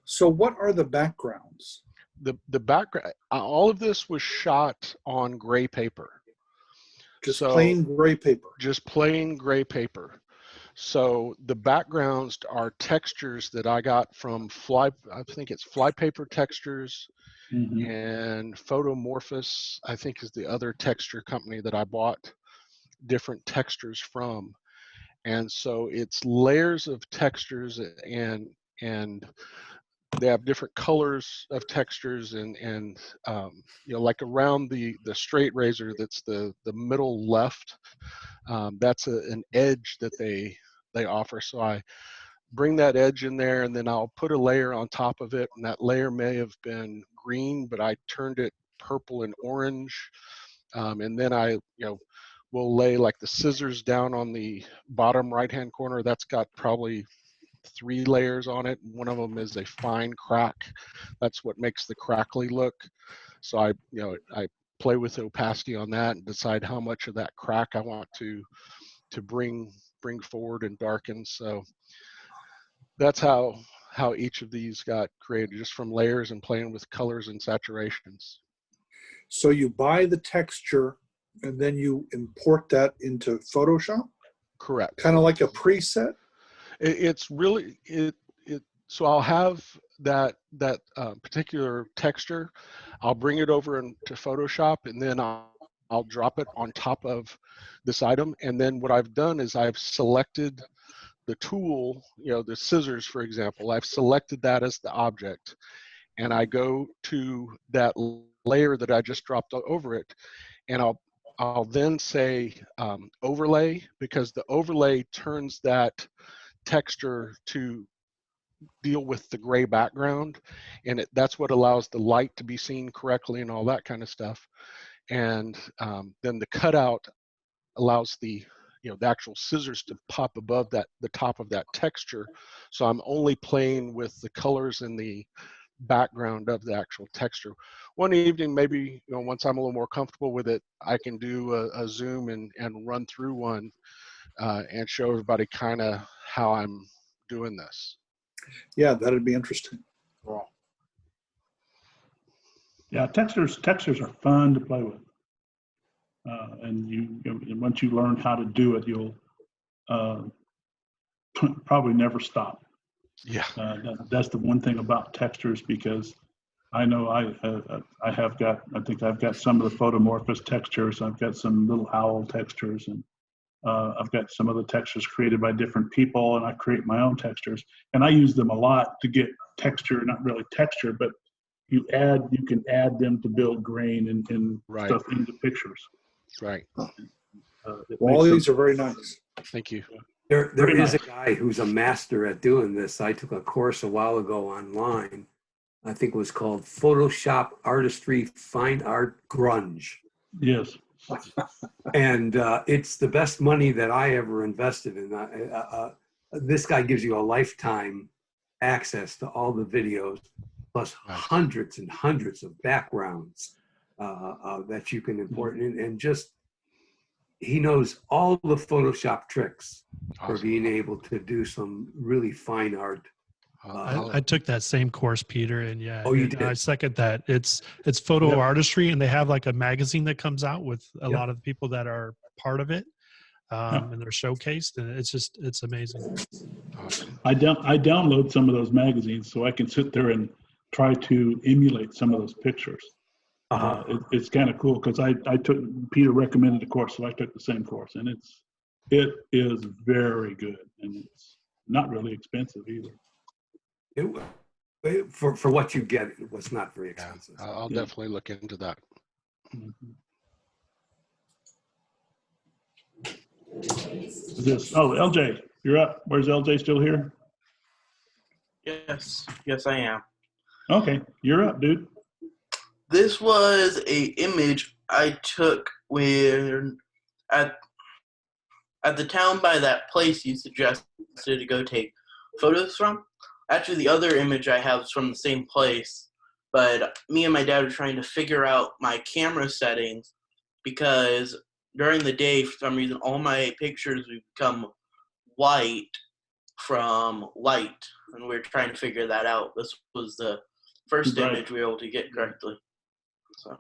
So what are the backgrounds? The background, all of this was shot on gray paper. Just plain gray paper. Just plain gray paper. So the backgrounds are textures that I got from I think it's Flypaper Textures, and Photomorphos, I think, is the other texture company that I bought different textures from. And so it's layers of textures, and they have different colors of textures, and you know, like around the straight razor, that's the middle left, that's an edge that they offer. So I bring that edge in there, and then I'll put a layer on top of it, and that layer may have been green, but I turned it purple and orange, and then I, you know, will lay like the scissors down on the bottom right hand corner. That's got probably 3 layers on it. One of them is a fine crack. That's what makes the crackly look. So I play with the opacity on that and decide how much of that crack I want to bring forward and darken. So that's how each of these got created, just from layers and playing with colors and saturations. So you buy the texture and then you import that into Photoshop? Correct. Kind of like a preset? It's really so I'll have that particular texture, I'll bring it over into Photoshop, and then I'll drop it on top of this item. And then what I've done is I've selected the tool, you know, the scissors, for example. I've selected that as the object, and I go to that layer that I just dropped over it, and I'll then say overlay, because the overlay turns that texture to deal with the gray background, and that's what allows the light to be seen correctly and all that kind of stuff. And then the cutout allows the actual scissors to pop above the top of that texture. So I'm only playing with the colors in the background of the actual texture. One evening, maybe, once I'm a little more comfortable with it, I can do a zoom and run through one and show everybody kind of how I'm doing this. Yeah, that'd be interesting. Wow. Yeah, textures are fun to play with, and once you learn how to do it, you'll probably never stop. Yeah, that's the one thing about textures, because I know I think I've got some of the Photomorphos textures. I've got some little owl textures, and I've got some other textures created by different people, and I create my own textures, and I use them a lot to get texture, not really texture, but you can add them to build grain and stuff into pictures. Right. All these are very nice. Thank you. There is a guy who's a master at doing this. I took a course a while ago online. I think it was called Photoshop Artistry Fine Art Grunge. Yes. And it's the best money that I ever invested in. This guy gives you a lifetime access to all the videos, plus hundreds and hundreds of backgrounds that you can import. And just, he knows all the Photoshop tricks for being able to do some really fine art. I took that same course, Peter, and yeah, oh, you did? I second that. It's photo artistry, and they have like a magazine that comes out with a lot of the people that are part of it. and they're showcased, and it's amazing. I download some of those magazines so I can sit there and try to emulate some of those pictures. It's kind of cool because I took, Peter recommended a course, so I took the same course, and it is very good, and it's not really expensive either. For what you get, it was not very expensive. I'll definitely look into that. LJ, you're up. Where's LJ still here? Yes, I am. Okay, you're up, dude. This was a image I took where at the town by that place you suggested to go take photos from. Actually, the other image I have is from the same place, but me and my dad were trying to figure out my camera settings because during the day, for some reason, all my pictures would become white from light, and we were trying to figure that out. This was the first image we were able to get correctly. So,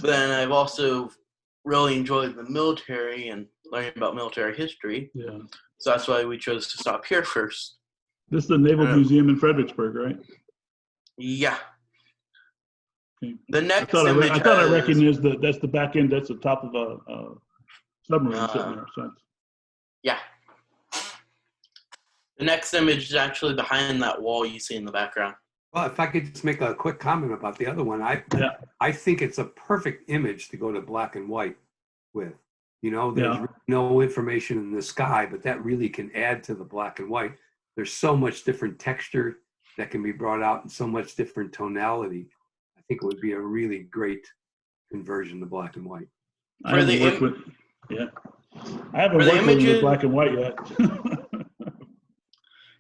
then I've also really enjoyed the military and learning about military history. Yeah. So that's why we chose to stop here first. This is the Naval Museum in Fredericksburg, right? Yeah. Okay. The next I image thought I is- recognized that's the back end. That's the top of a submarine sitting there. So Yeah. The next image is actually behind that wall you see in the background. Well, if I could just make a quick comment about the other one, I think it's a perfect image to go to black and white with. You know, there's no information in the sky, but that really can add to the black and white. There's so much different texture that can be brought out and so much different tonality. I think it would be a really great conversion to black and white. I haven't worked with black and white yet.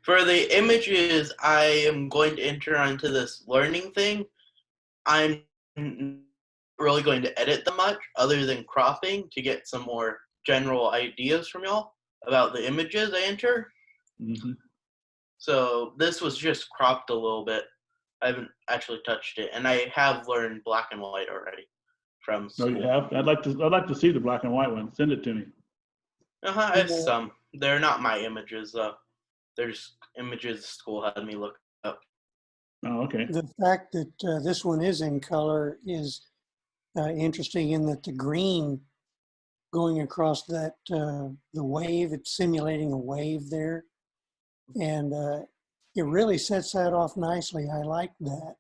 For the images I am going to enter onto this learning thing, I'm really going to edit them much other than cropping to get some more general ideas from y'all about the images I enter. Mm-hmm. So this was just cropped a little bit. I haven't actually touched it, and I have learned black and white already from school. Oh, you have? I'd like to see the black and white one. Send it to me. I have some. They're not my images though. They're just images school had me look up. Oh, okay. The fact that this one is in color is interesting in that the green going across that the wave, it's simulating a wave there. And it really sets that off nicely. I like that.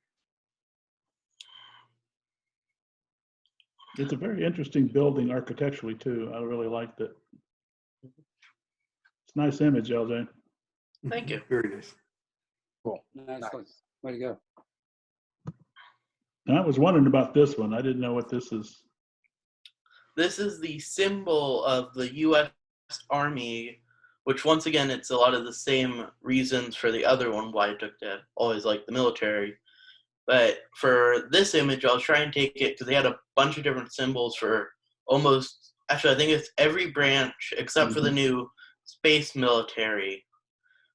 It's a very interesting building architecturally too. I really liked it. It's a nice image, LJ. Thank you. Very nice. Cool. Nice. Way to go. And I was wondering about this one. I didn't know what this is. This is the symbol of the U.S. Army, which once again, it's a lot of the same reasons for the other one why I took that. Always like the military. But for this image, I was trying to take it because they had a bunch of different symbols for almost, actually, I think it's every branch except for the new space military.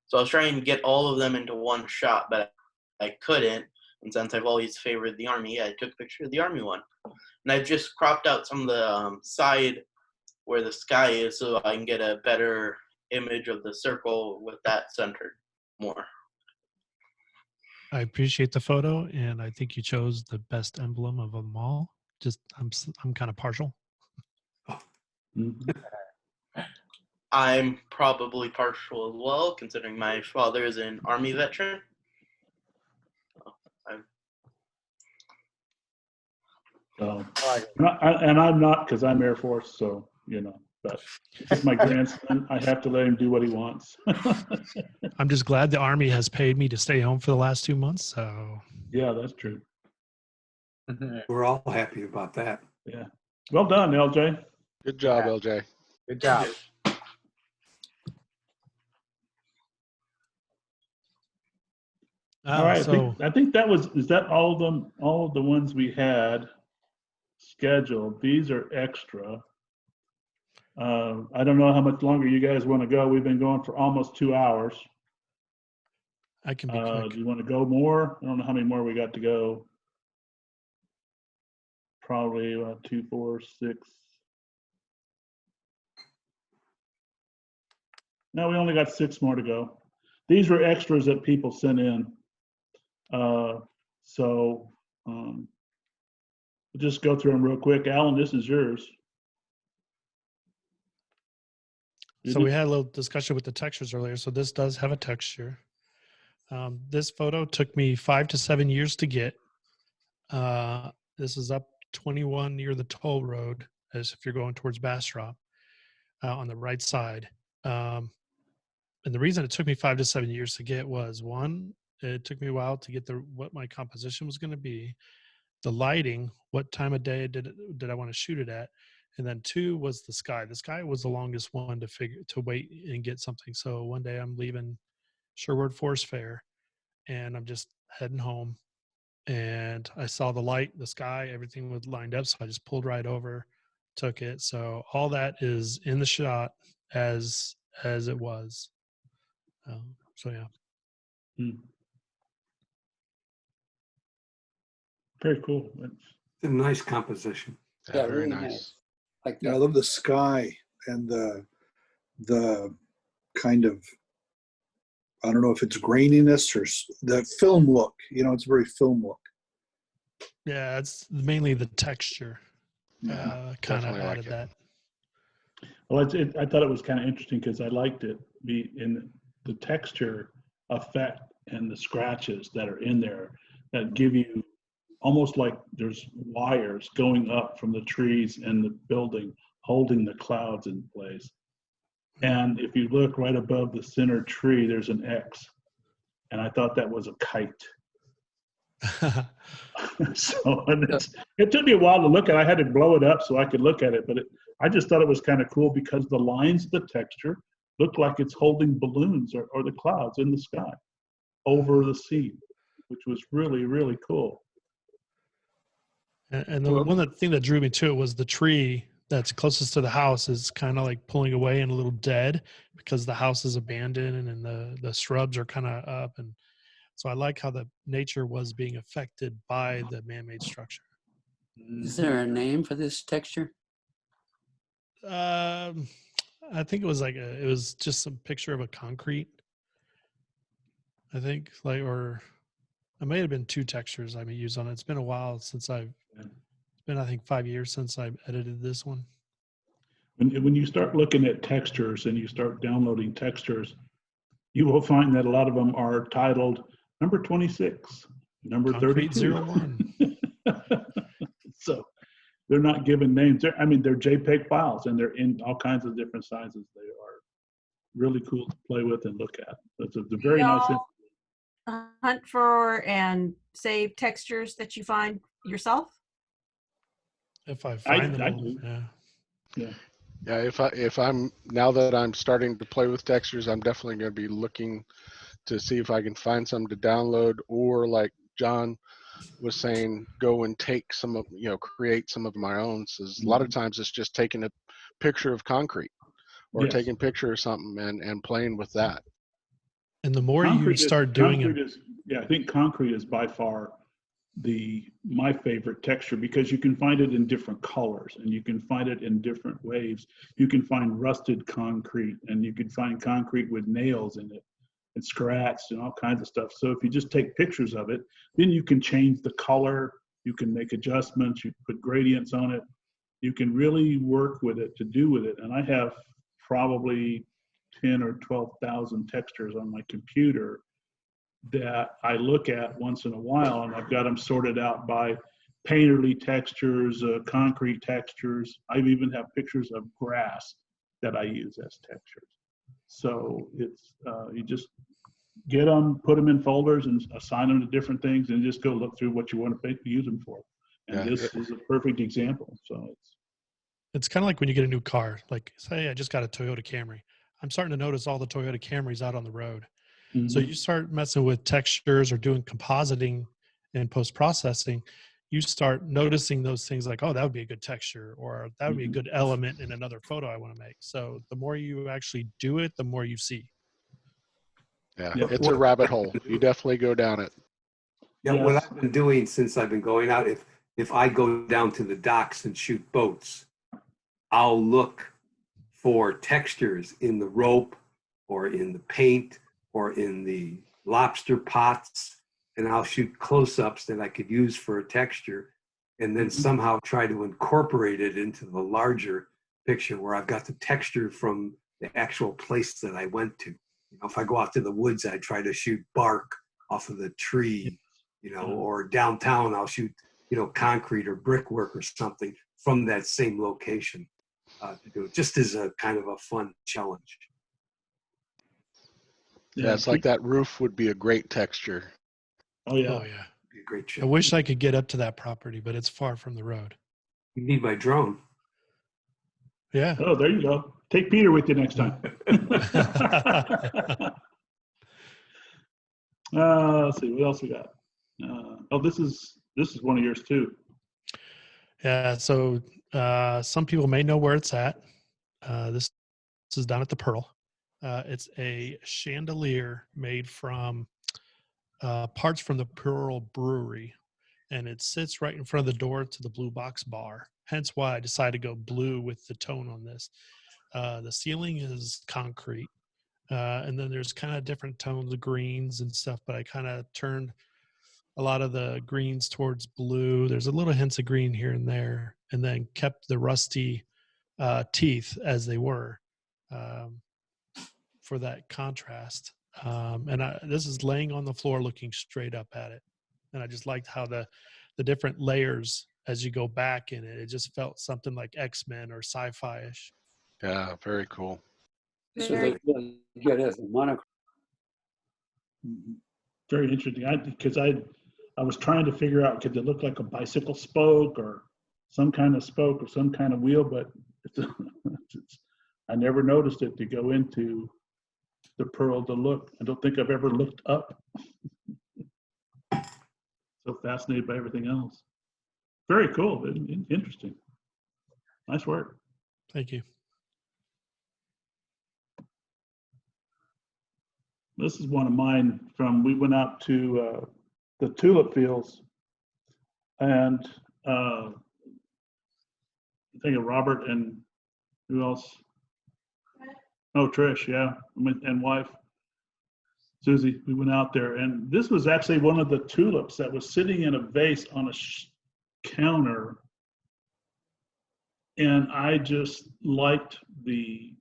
So I was trying to get all of them into one shot, but I couldn't. And since I've always favored the Army, I took a picture of the Army one. And I've just cropped out some of the side where the sky is so I can get a better image of the circle with that centered more. I appreciate the photo, and I think you chose the best emblem of them all. Just I'm kind of partial. I'm probably partial as well, considering my father is an Army veteran. And I'm not because I'm Air Force, so you know. But it's my grandson. I have to let him do what he wants. I'm just glad the Army has paid me to stay home for the last 2 months. So yeah, that's true. We're all happy about that. Yeah. Well done, LJ. Good job, LJ. Good job. All right. I think that was. Is that all of them? All of the ones we had scheduled. These are extra. I don't know how much longer you guys want to go. We've been going for almost 2 hours. I can be quick. Do you want to go more? I don't know how many more we got to go. Probably 2, 4, 6. No, we only got 6 more to go. These were extras that people sent in. So we'll just go through them real quick. Alan, this is yours. So we had a little discussion with the textures earlier. So this does have a texture. This photo took me 5 to 7 years to get. This is up 21 near the toll road, as if you're going towards Bastrop, on the right side. And the reason it took me 5 to 7 years to get was, one, it took me a while to get what my composition was going to be, the lighting, what time of day did I want to shoot it at, and then 2 was the sky. The sky was the longest one to wait and get something. So one day I'm leaving Sherwood Forest Fair, and I'm just heading home, and I saw the light, the sky, everything was lined up, so I just pulled right over, took it. So all that is in the shot as it was. So yeah. Very cool. It's a nice composition. Yeah, very nice. Like Yeah, I love the sky and the kind of, I don't know if it's graininess or the film look. You know, it's very film look. Yeah, it's mainly the texture. Kind of added that. Well, I thought it was kind of interesting because I liked it in the texture effect and the scratches that are in there that give you almost like there's wires going up from the trees and the building holding the clouds in place. And if you look right above the center tree, there's an X. And I thought that was a kite. So it took me a while to look at it. I had to blow it up so I could look at it, but I just thought it was kind of cool because the lines of the texture look like it's holding balloons or the clouds in the sky over the scene, which was really, really cool. And the thing that drew me to it was the tree that's closest to the house is kind of like pulling away and a little dead because the house is abandoned and the shrubs are kind of up. And so I like how the nature was being affected by the man-made structure. Is there a name for this texture? I think it was just some picture of a concrete. I think or it may have been 2 textures I may use on it. It's been a while since it's been, I think, 5 years since I edited this one. When you start looking at textures and you start downloading textures, you will find that a lot of them are titled number 26, number Concrete 32. 01. So they're not given names. They're JPEG files and they're in all kinds of different sizes. They are really cool to play with and look at. It's a very nice. Hunt for and save textures that you find yourself? If I find them, I do. Yeah. Yeah, if I'm now that I'm starting to play with textures, I'm definitely going to be looking to see if I can find some to download, or like John was saying, go and take some of, create some of my own. So a lot of times it's just taking a picture of concrete or Yes. taking a picture of something and playing with that. And the more you start doing it, I think concrete is by far my favorite texture because you can find it in different colors and you can find it in different waves. You can find rusted concrete and you can find concrete with nails in it and scratched and all kinds of stuff. So if you just take pictures of it, then you can change the color, you can make adjustments, you put gradients on it. You can really work with it to do with it. And I have probably 10 or 12,000 textures on my computer that I look at once in a while, and I've got them sorted out by painterly textures, concrete textures. I even have pictures of grass that I use as textures. So it's you just get them, put them in folders, and assign them to different things, and just go look through what you want to use them for. And this is a perfect example. So it's kind of like when you get a new car. Like, say I just got a Toyota Camry. I'm starting to notice all the Toyota Camrys out on the road. Mm-hmm. So you start messing with textures or doing compositing and post-processing, you start noticing those things like, oh, that would be a good texture, or that would be a good element in another photo I want to make. So the more you actually do it, the more you see. Yeah, it's a rabbit hole. You definitely go down it. Yeah, what I've been doing since I've been going out, if I go down to the docks and shoot boats, I'll look for textures in the rope or in the paint or in the lobster pots, and I'll shoot close-ups that I could use for a texture, and then somehow try to incorporate it into the larger picture where I've got the texture from the actual place that I went to. You know, if I go out to the woods, I try to shoot bark off of the tree, you know, or downtown, I'll shoot, you know, concrete or brickwork or something from that same location to do it, just as a kind of a fun challenge. Yeah, it's like that roof would be a great texture. Oh yeah. Oh yeah. Be a great I challenge. wish I could get up to that property, but it's far from the road. You need my drone. Yeah. Oh, there you go. Take Peter with you next time. Let's see, what else we got? Oh, this is one of yours too. Yeah. So some people may know where it's at. This is down at the Pearl. It's a chandelier made from parts from the Pearl Brewery, and it sits right in front of the door to the Blue Box Bar. Hence why I decided to go blue with the tone on this. The ceiling is concrete, and then there's kind of different tones of greens and stuff, but I kind of turned a lot of the greens towards blue. There's a little hints of green here and there, and then kept the rusty teeth as they were for that contrast. This is laying on the floor looking straight up at it. And I just liked how the different layers as you go back in it, it just felt something like X-Men or sci-fi-ish. Yeah, very cool. This would look really good as a monogram. Very interesting. Because I was trying to figure out, could it look like a bicycle spoke or some kind of spoke or some kind of wheel, but I never noticed it to go into the Pearl to look. I don't think I've ever looked up. So fascinated by everything else. Very cool. Interesting. Nice work. Thank you. This is one of mine we went out to the tulip fields, and I think of Robert and who else? Oh, Trish, yeah, and wife, Susie. We went out there, and this was actually one of the tulips that was sitting in a vase on a counter, and I just liked the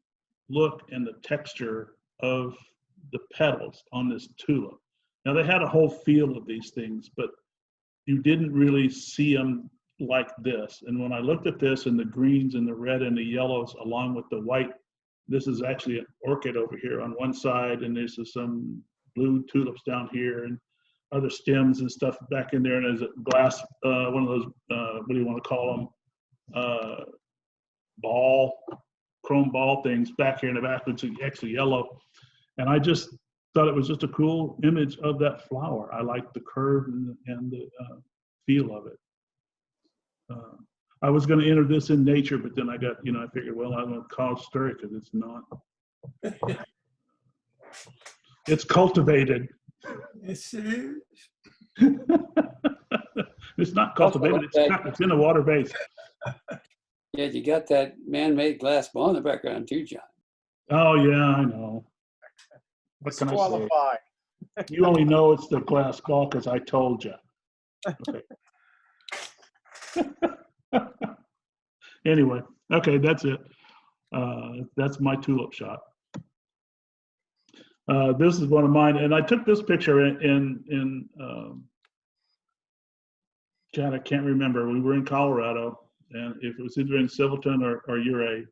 look and the texture of the petals on this tulip. Now they had a whole field of these things, but you didn't really see them like this. And when I looked at this and the greens and the red and the yellows along with the white, this is actually an orchid over here on one side, and there's some blue tulips down here and other stems and stuff back in there. And there's a glass, one of those, what do you want to call them? Chrome ball things back here in the back, which is actually yellow. And I just thought it was just a cool image of that flower. I liked the curve and the feel of it. I was going to enter this in nature, but then I got, I figured, well, I'm going to call story because it's not. It's cultivated. Yes, it is. It's not cultivated. It's in a water vase. Yeah, you got that man-made glass ball in the background too, John. Oh yeah, I know. What can I say? You only know it's the glass ball because I told you. Okay. Anyway, okay, that's it. That's my tulip shot. This is one of mine, and I took this picture in God, I can't remember. We were in Colorado, and if it was either in Silverton or Ouray,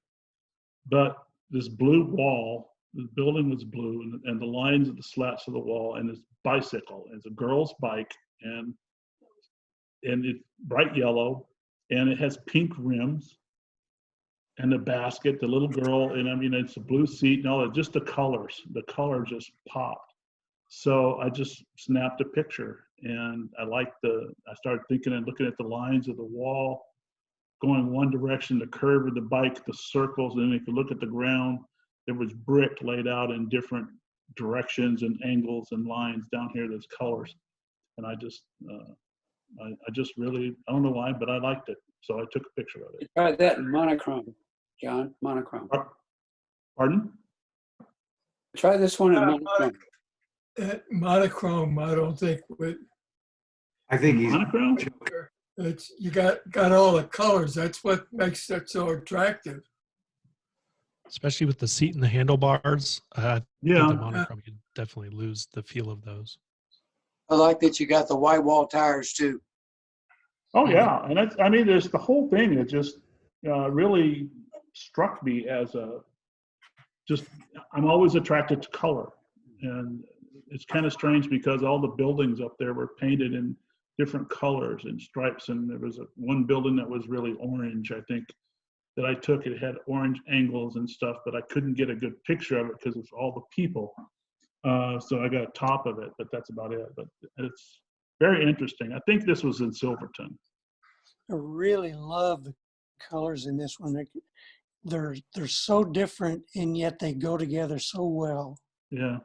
but this blue wall, the building was blue, and the lines of the slats of the wall, and this bicycle. It's a girl's bike, and it's bright yellow, and it has pink rims, and the basket, the little girl, and I mean, it's a blue seat and all that, just the colors. The color just popped. So I just snapped a picture, and I started thinking and looking at the lines of the wall, going one direction, the curve of the bike, the circles, and then if you look at the ground, there was brick laid out in different directions and angles and lines down here, there's colors. And I just really, I don't know why, but I liked it. So I took a picture of it. Try that in monochrome, John, monochrome. Pardon? Try this one in monochrome. That monochrome, I don't think would. I think he's Monochrome? It's you got all the colors. That's what makes it so attractive. Especially with the seat and the handlebars. Yeah. The monochrome, you definitely lose the feel of those. I like that you got the white wall tires too. Oh yeah, and that's, I mean, there's the whole thing that just really struck me as I'm always attracted to color, and it's kind of strange because all the buildings up there were painted in different colors and stripes, and there was one building that was really orange, I think, that I took. It had orange angles and stuff, but I couldn't get a good picture of it because of all the people. So I got a top of it, but that's about it. But it's very interesting. I think this was in Silverton. I really love the colors in this one. They're so different, and yet they go together so well. Yeah.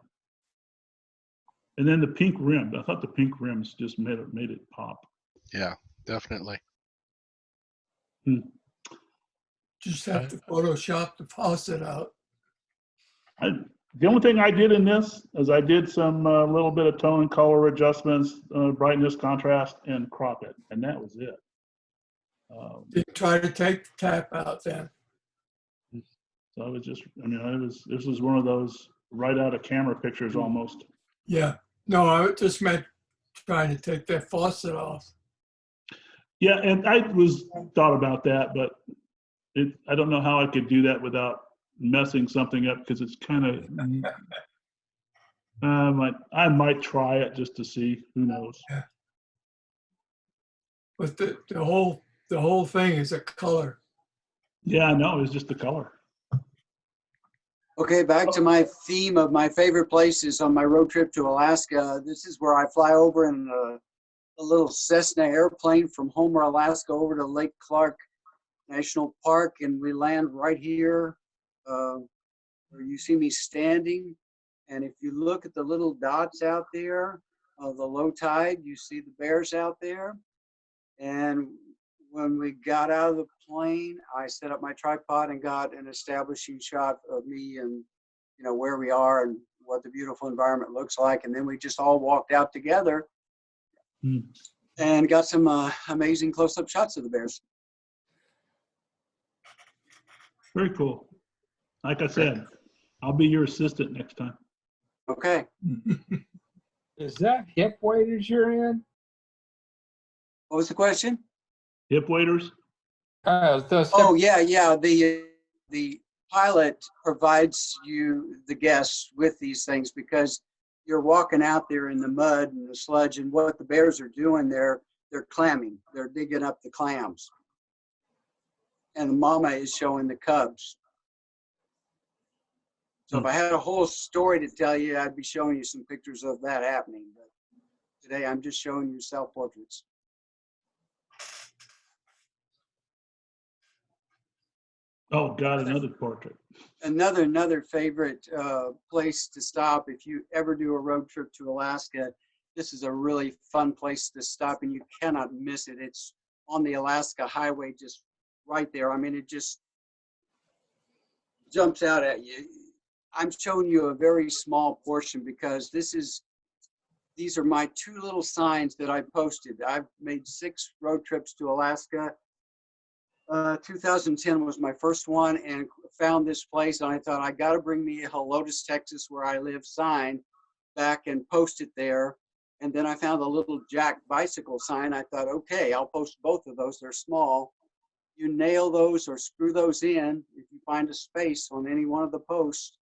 And then the pink rim. I thought the pink rims just made it pop. Yeah, definitely. Just have to Photoshop the faucet out. The only thing I did in this is I did some little bit of tone and color adjustments, brightness, contrast, and crop it, and that was it. Didn't try to take the tap out then. So I was just, I mean, this was one of those right out of camera pictures almost. Yeah. No, I just meant trying to take that faucet off. Yeah, and I thought about that, but I don't know how I could do that without messing something up, because it's kind of I might try it just to see. Who knows? Yeah. But the whole thing is a color. Yeah, no, it's just the color. Okay, back to my theme of my favorite places on my road trip to Alaska. This is where I fly over in a little Cessna airplane from Homer, Alaska, over to Lake Clark National Park, and we land right here where you see me standing. And if you look at the little dots out there of the low tide, you see the bears out there. And when we got out of the plane, I set up my tripod and got an establishing shot of me and, you know, where we are and what the beautiful environment looks like. And then we just all walked out together and got some amazing close-up shots of the bears. Very cool. Like I said, I'll be your assistant next time. Okay. Is that hip waders you're in? What was the question? Hip waders? Oh, yeah. The pilot provides you, the guests, with these things because you're walking out there in the mud and the sludge, and what the bears are doing, they're clamming. They're digging up the clams. And the mama is showing the cubs. So if I had a whole story to tell you, I'd be showing you some pictures of that happening. But today I'm just showing you self-portraits. Oh, God, another portrait. Another favorite place to stop if you ever do a road trip to Alaska. This is a really fun place to stop, and you cannot miss it. It's on the Alaska Highway, just right there. I mean, it just jumps out at you. I'm showing you a very small portion because these are my two little signs that I posted. I've made 6 road trips to Alaska. 2010 was my first one, and found this place, and I thought I got to bring me a Helotes, Texas, where I live sign back and post it there. And then I found a little Jack bicycle sign. I thought, okay, I'll post both of those. They're small. You nail those or screw those in if you find a space on any one of the posts.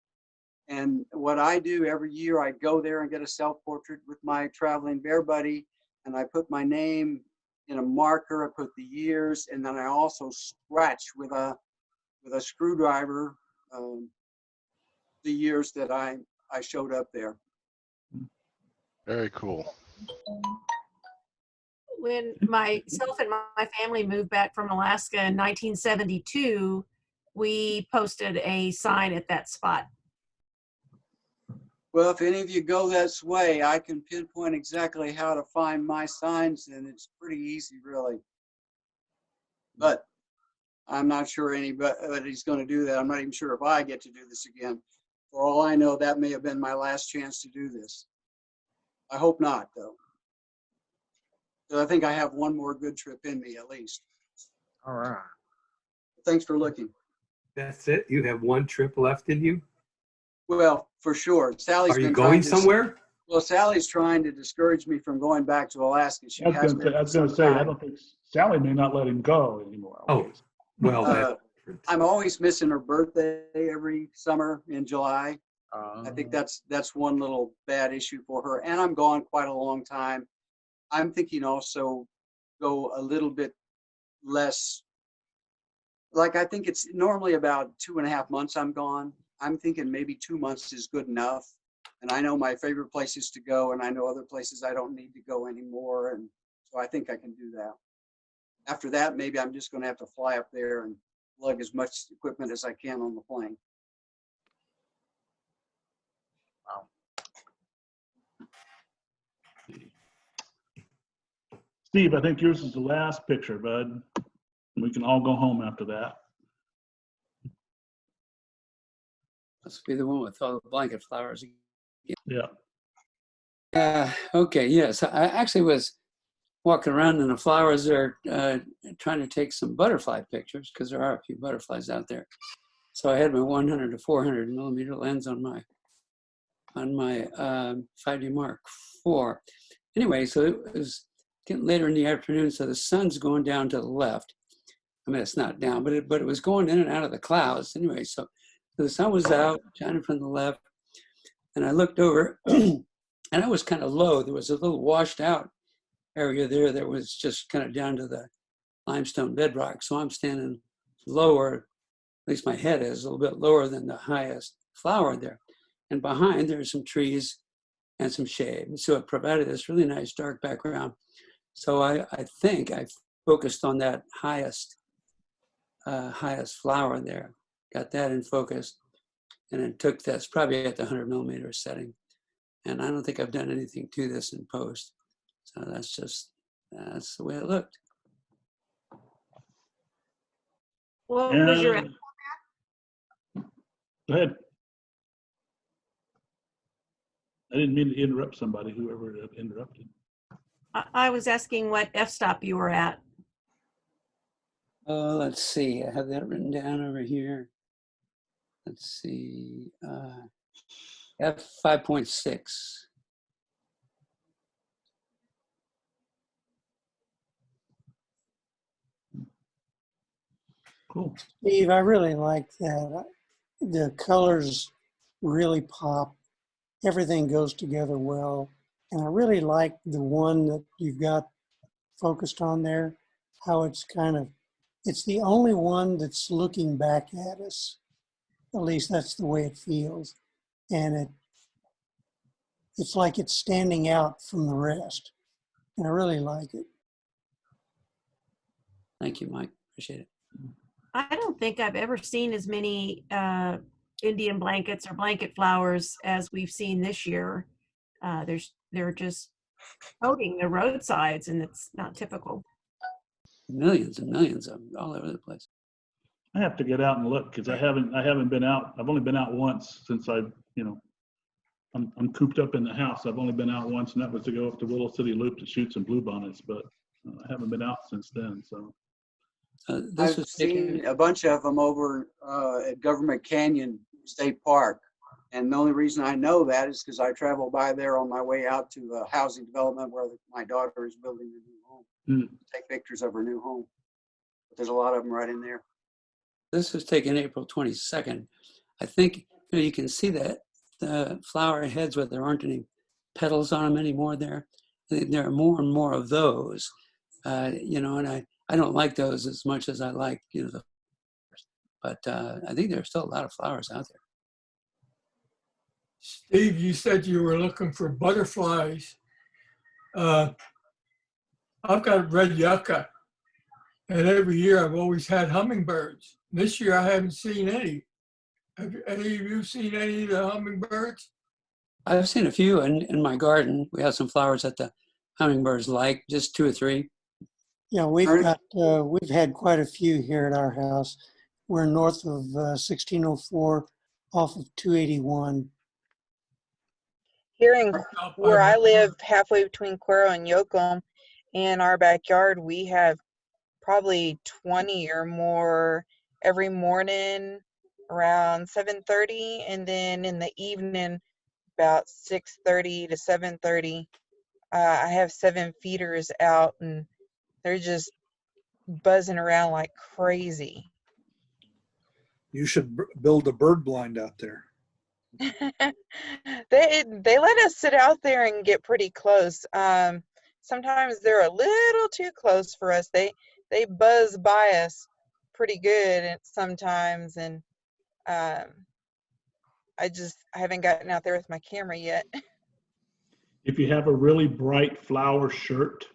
And what I do every year, I go there and get a self-portrait with my traveling bear buddy, and I put my name in a marker, I put the years, and then I also scratch with a screwdriver the years that I showed up there. Very cool. When myself and my family moved back from Alaska in 1972, we posted a sign at that spot. Well, if any of you go this way, I can pinpoint exactly how to find my signs, and it's pretty easy, really. But I'm not sure anybody's going to do that. I'm not even sure if I get to do this again. For all I know, that may have been my last chance to do this. I hope not, though. So I think I have one more good trip in me at least. All right. Thanks for looking. That's it? You have one trip left in you? Well, for sure. Sally's Are you been going trying to- somewhere? Well, Sally's trying to discourage me from going back to Alaska. She I has been. was going to say, I don't think Sally may not let him go anymore. Oh, well, I'm always missing her birthday every summer in July. I think that's one little bad issue for her. And I'm gone quite a long time. I'm thinking also go a little bit less. Like I think it's normally about 2.5 months I'm gone. I'm thinking maybe 2 months is good enough. And I know my favorite places to go, and I know other places I don't need to go anymore. And so I think I can do that. After that, maybe I'm just going to have to fly up there and lug as much equipment as I can on the plane. Wow. Steve, I think yours is the last picture, bud. We can all go home after that. Must be the one with all the blanket flowers. Yeah. Okay, yes. I actually was walking around in the flowers there trying to take some butterfly pictures because there are a few butterflies out there. So I had my 100 to 400 millimeter lens on my 5D Mark IV. Anyway, so it was getting later in the afternoon, so the sun's going down to the left. I mean, it's not down, but it was going in and out of the clouds. Anyway, so the sun was out, shining from the left, and I looked over, and I was kind of low. There was a little washed out area there that was just kind of down to the limestone bedrock. So I'm standing lower, at least my head is a little bit lower than the highest flower there. And behind there's some trees and some shade. And so it provided this really nice dark background. So I think I focused on that highest flower there, got that in focus, and then took that's probably at the 100 millimeter setting. And I don't think I've done anything to this in post. So that's the way it looked. What was your Go ahead. I didn't mean to interrupt somebody, whoever interrupted. I was asking what f-stop you were at. Let's see. I have that written down over here. Let's see. F5.6. Cool. Steve, I really like that. The colors really pop. Everything goes together well. And I really like the one that you've got focused on there, how it's it's the only one that's looking back at us. At least that's the way it feels. And it's like it's standing out from the rest. And I really like it. Thank you, Mike. Appreciate it. I don't think I've ever seen as many Indian blankets or blanket flowers as we've seen this year. They're just coating the roadsides, and it's not typical. Millions and millions of them all over the place. I have to get out and look because I haven't been out. I've only been out once since I'm cooped up in the house. I've only been out once, and that was to go up to Willow City Loop to shoot some bluebonnets, but I haven't been out since then. So I've seen a bunch of them over at Government Canyon State Park. And the only reason I know that is because I travel by there on my way out to a housing development where my daughter is building a new home. Take pictures of her new home. But there's a lot of them right in there. This was taken April 22nd. I think you can see that the flower heads where there aren't any petals on them anymore there. I think there are more and more of those, and I don't like those as much as I like, but I think there's still a lot of flowers out there. Steve, you said you were looking for butterflies. I've got red yucca, and every year I've always had hummingbirds. This year I haven't seen any. Have any of you seen any of the hummingbirds? I've seen a few in my garden. We have some flowers that the hummingbirds like, just 2 or 3. Yeah, we've had quite a few here at our house. We're north of 1604 off of 281. Here in where I live, halfway between Cuero and Yoakum, in our backyard, we have probably 20 or more every morning around 7:30, and then in the evening about 6:30 to 7:30. I have 7 feeders out, and they're just buzzing around like crazy. You should build a bird blind out there. They let us sit out there and get pretty close. Sometimes they're a little too close for us. They buzz by us pretty good sometimes, and I haven't gotten out there with my camera yet. If you have a really bright flower shirt,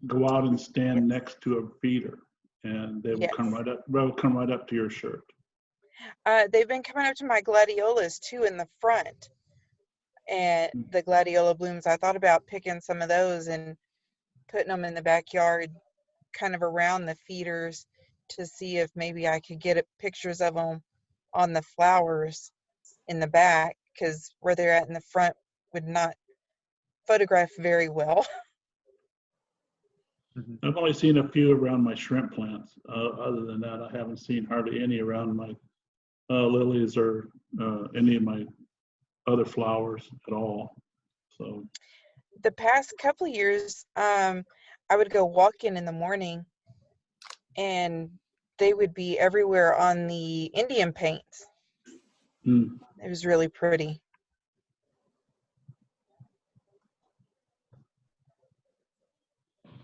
go out and stand next to a feeder, and they will come right up. They'll come right up to your shirt. They've been coming up to my gladiolas too in the front, and the gladiola blooms. I thought about picking some of those and putting them in the backyard, kind of around the feeders, to see if maybe I could get pictures of them on the flowers in the back, because where they're at in the front would not photograph very well. I've only seen a few around my shrimp plants. Other than that, I haven't seen hardly any around my lilies or any of my other flowers at all. So the past couple of years, I would go walking in the morning, and they would be everywhere on the Indian paints. It was really pretty.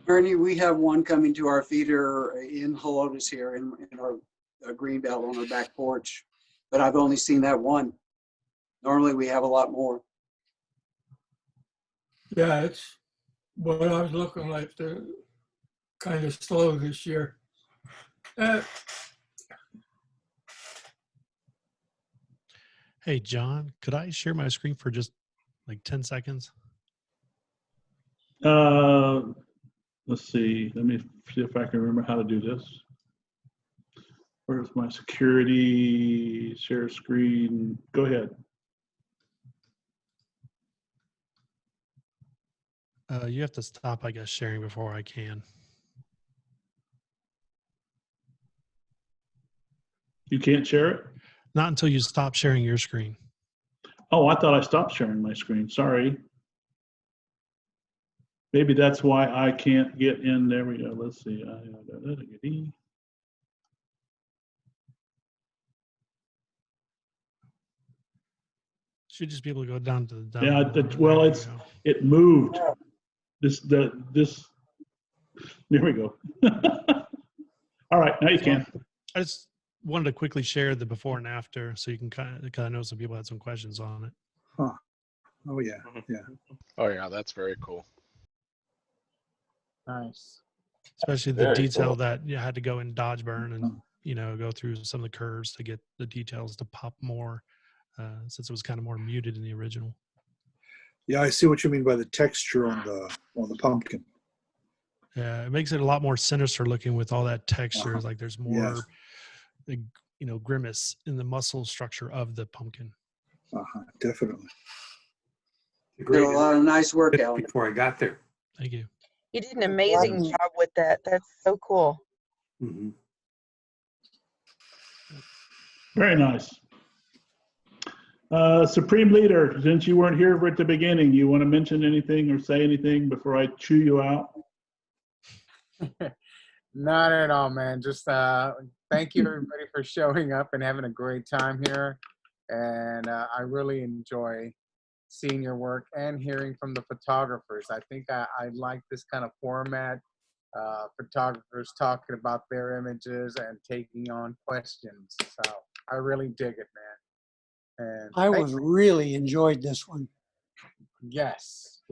Ernie, we have one coming to our feeder in Helotes here in our green belt on our back porch, but I've only seen that one. Normally we have a lot more. Yeah, it's what I was looking like. They're kind of slow this year. Hey, John, could I share my screen for just like 10 seconds? Let's see. Let me see if I can remember how to do this. Where's my security? Share screen. Go ahead. You have to stop, I guess, sharing before I can. You can't share it? Not until you stop sharing your screen. Oh, I thought I stopped sharing my screen. Sorry. Maybe that's why I can't get in. There we go. Let's see. Should just be able to go down to the demo. Yeah, well, it moved. This. There we go. All right, now you can. I just wanted to quickly share the before and after, so you can kind of know some people had some questions on it. Huh. Oh yeah, yeah. Oh yeah, that's very cool. Nice. Especially the Very detail cool. that you had to go in Dodge Burn and go through some of the curves to get the details to pop more, since it was kind of more muted in the original. Yeah, I see what you mean by the texture on the pumpkin. Yeah, it makes it a lot more sinister looking with all that texture. Like there's more, grimace in the muscle structure of the pumpkin. Definitely. Did a lot of nice work, Alan. Before I got there. Thank you. You did an amazing job with that. That's so cool. Mm-hmm. Very nice. Supreme Leader, since you weren't here at the beginning, you want to mention anything or say anything before I chew you out? Not at all, man. Just thank you everybody for showing up and having a great time here. And I really enjoy seeing your work and hearing from the photographers. I think I like this kind of format. Photographers talking about their images and taking on questions. So I really dig it, man. And I really enjoyed this one. Yes.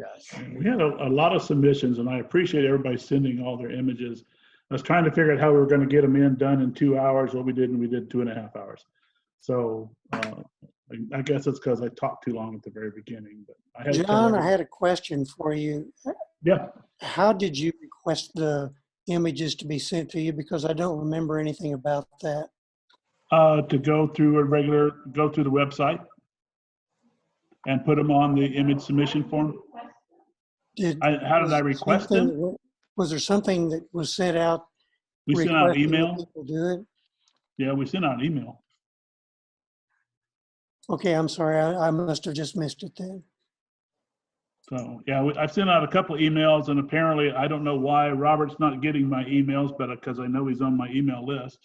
We had a lot of submissions, and I appreciate everybody sending all their images. I was trying to figure out how we were going to get them done in 2 hours. What we did 2.5 hours. So I guess it's because I talked too long at the very beginning. But I had John, I had a question for you. Yeah. How did you request the images to be sent to you? Because I don't remember anything about that. To go through go through the website and put them on the image submission form. How did I request them? Was there something that was sent out? We sent out requesting that email. people do it? Yeah, we sent out email. Okay, I'm sorry. I must have just missed it then. So yeah, I've sent out a couple of emails, and apparently I don't know why Robert's not getting my emails, but because I know he's on my email list.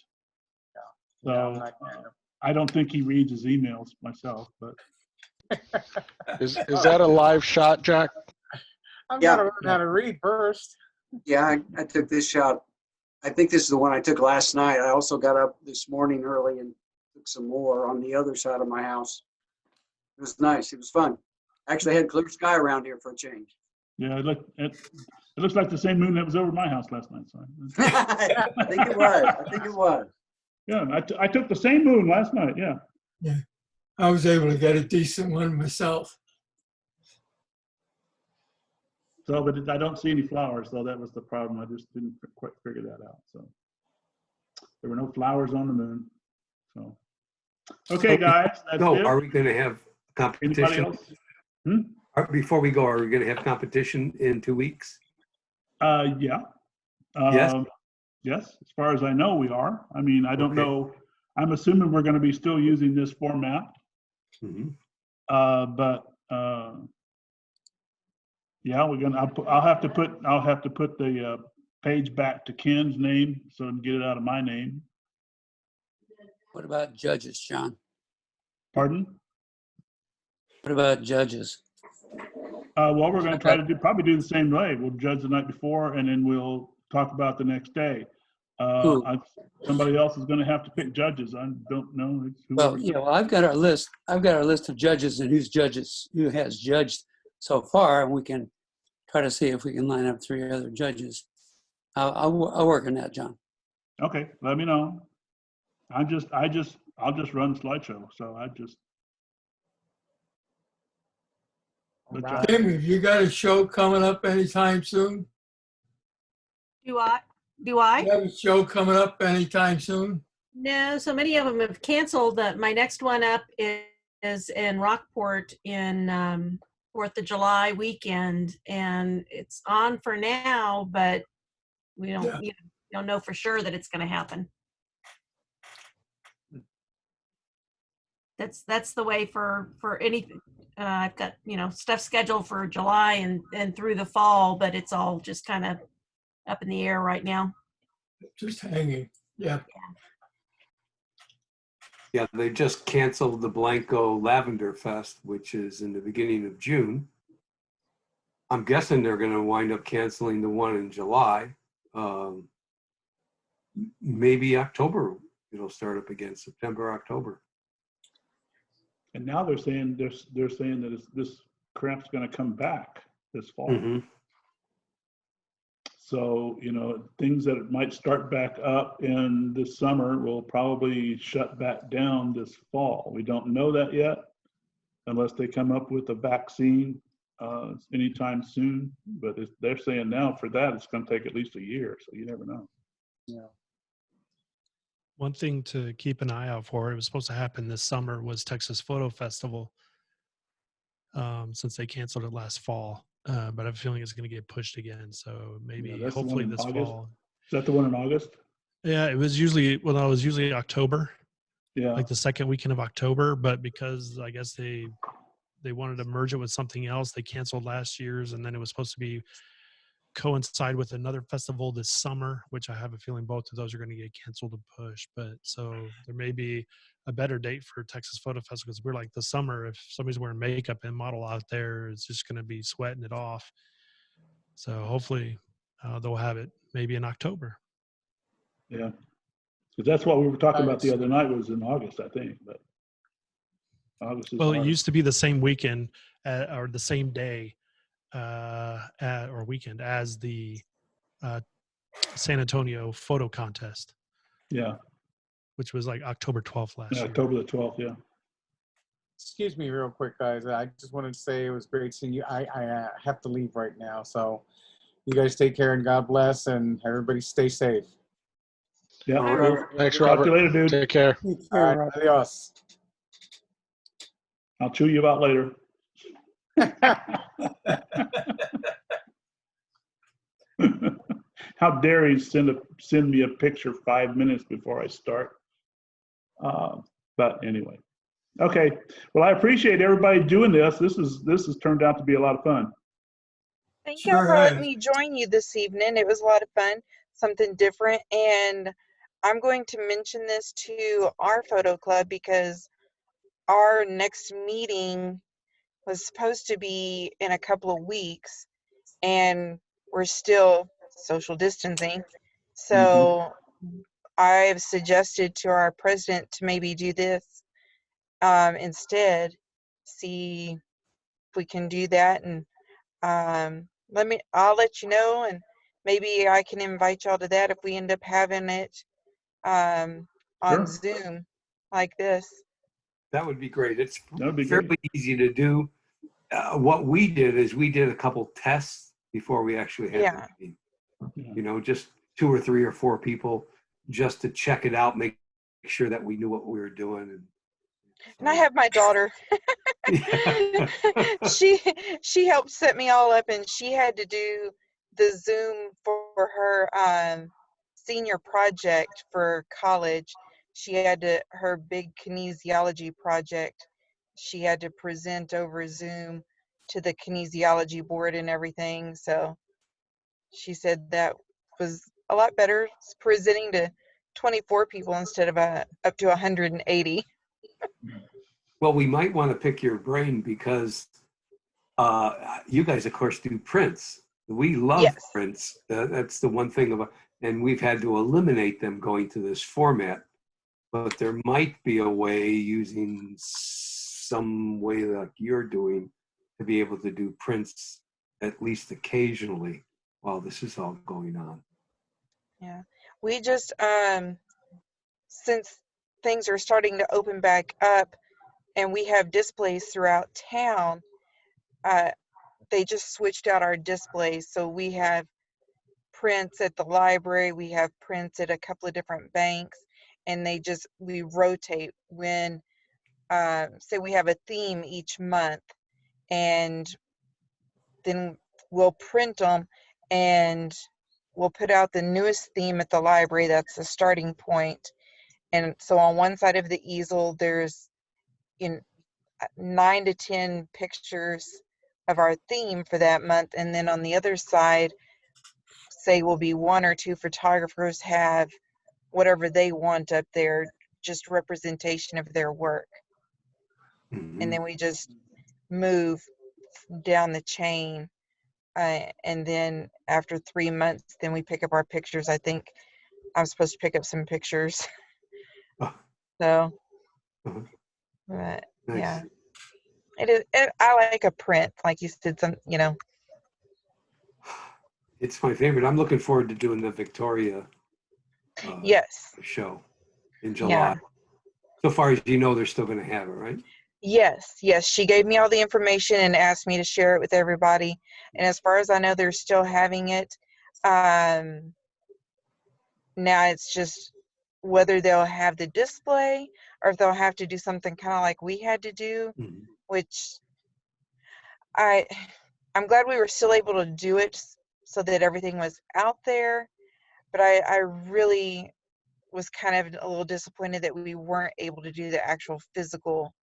So I don't think he reads his emails myself, but. Is that a live shot, Jack? I'm gonna learn how to read first. Yeah, I took this shot. I think this is the one I took last night. I also got up this morning early and took some more on the other side of my house. It was nice. It was fun. Actually, I had clear sky around here for a change. Yeah, it looks like the same moon that was over my house last night. So. I think it was. I think it was. Yeah, I took the same moon last night. Yeah. Yeah, I was able to get a decent one myself. So, but I don't see any flowers, though. That was the problem. I just didn't quite figure that out. So there were no flowers on the moon. So, okay, guys. That's it. Are we going to have competition? Anybody else? Before we go, are we going to have competition in 2 weeks? Yeah. Yes. Yes, as far as I know, we are. I mean, I don't know. I'm assuming we're going to be still using this format. Mm-hmm. But yeah, we're gonna. I'll have to put the page back to Ken's name so I can get it out of my name. What about judges, John? Pardon? What about judges? Well, we're going to try to probably do the same way. We'll judge the night before, and then we'll talk about the next day. Somebody else is going to have to pick judges. I don't know. Well, I've got our list. I've got our list of judges and who has judged so far, and we can try to see if we can line up 3 other judges. I'll work on that, John. Okay, let me know. I'll just run slideshow. So Tim, have you got a show coming up anytime soon? Do I? You have a show coming up anytime soon? No, so many of them have canceled. My next one up is in Rockport in 4th of July weekend, and it's on for now, but we don't know for sure that it's going to happen. That's the way for anything. I've got stuff scheduled for July and through the fall, but it's all just kind of up in the air right now. Just hanging. Yeah. Yeah, they just canceled the Blanco Lavender Fest, which is in the beginning of June. I'm guessing they're going to wind up canceling the one in July. Maybe October it'll start up again, September, October. And now they're saying that this craft's going to come back this fall. Mm-hmm. So, things that might start back up in this summer will probably shut back down this fall. We don't know that yet, unless they come up with a vaccine anytime soon. But they're saying now for that, it's going to take at least a year. So you never know. Yeah. One thing to keep an eye out for, it was supposed to happen this summer, was Texas Photo Festival, since they canceled it last fall. But I have a feeling it's going to get pushed again. So maybe, hopefully this fall. Is that the one in August? Yeah, it was usually October. Yeah. Like the second weekend of October. But because I guess they wanted to merge it with something else, they canceled last year's, and then it was supposed to coincide with another festival this summer, which I have a feeling both of those are going to get canceled and pushed. But so there may be a better date for Texas Photo Festival, because we're like the summer, if somebody's wearing makeup and model out there, it's just going to be sweating it off. So hopefully they'll have it maybe in October. Yeah, because that's what we were talking about the other night, was in August, I think. But August is it used to be the same weekend or the same day or weekend as the San Antonio photo contest. Yeah. Which was like October 12th last year. October the 12th, yeah. Excuse me real quick, guys. I just wanted to say it was great seeing you. I have to leave right now. So you guys take care and God bless, and everybody stay safe. Yeah. All right. Thanks, Talk Robert. to you later, dude. Take care. Take All care, right. Robert. Adios. I'll chew you out later. How dare he send me a picture 5 minutes before I start? But anyway, okay. Well, I appreciate everybody doing this. This has turned out to be a lot of fun. Thank y'all Sure for letting has. me join you this evening. It was a lot of fun, something different. And I'm going to mention this to our photo club because our next meeting was supposed to be in a couple of weeks, and we're still social distancing. So I've suggested to our president to maybe do this instead, see if we can do that. And I'll let you know, and maybe I can invite y'all to that if we end up having it on Sure. Zoom like this. That would be great. It's That would be fairly great. easy to do. What we did is we did a couple tests before we actually had Yeah. the meeting. You know, just 2 or 3 or 4 people just to check it out, make sure that we knew what we were doing. And I have my daughter. she helped set me all up, and she had to do the Zoom for her senior project for college. She had her big kinesiology project. She had to present over Zoom to the kinesiology board and everything. So she said that was a lot better presenting to 24 people instead of up to 180. Well, we might want to pick your brain because you guys, of course, do prints. We love Yes. prints. That's the one thing about, and we've had to eliminate them going to this format. But there might be a way using some way like you're doing to be able to do prints at least occasionally while this is all going on. Yeah, we just since things are starting to open back up and we have displays throughout town, they just switched out our displays. So we have prints at the library, we have prints at a couple of different banks, and we rotate when say we have a theme each month, and then we'll print them and we'll put out the newest theme at the library. That's the starting point. And so on one side of the easel, there's 9 to 10 pictures of our theme for that month. And then on the other side, say will be 1 or 2 photographers have whatever they want up there, just representation of their work. And then we just move down the chain. And then after 3 months, then we pick up our pictures. I think I'm supposed to pick up some pictures. So, but yeah, it is. I like a print, like you said. It's my favorite. I'm looking forward to doing the Victoria yes, show in July. yeah, So far as you know, they're still going to have it, right? yes. She gave me all the information and asked me to share it with everybody. And as far as I know, they're still having it. Now it's just whether they'll have the display or if they'll have to do something kind of like we had to do, which I'm glad we were still able to do it so that everything was out there. But I really was kind of a little disappointed that we weren't able to do the actual physical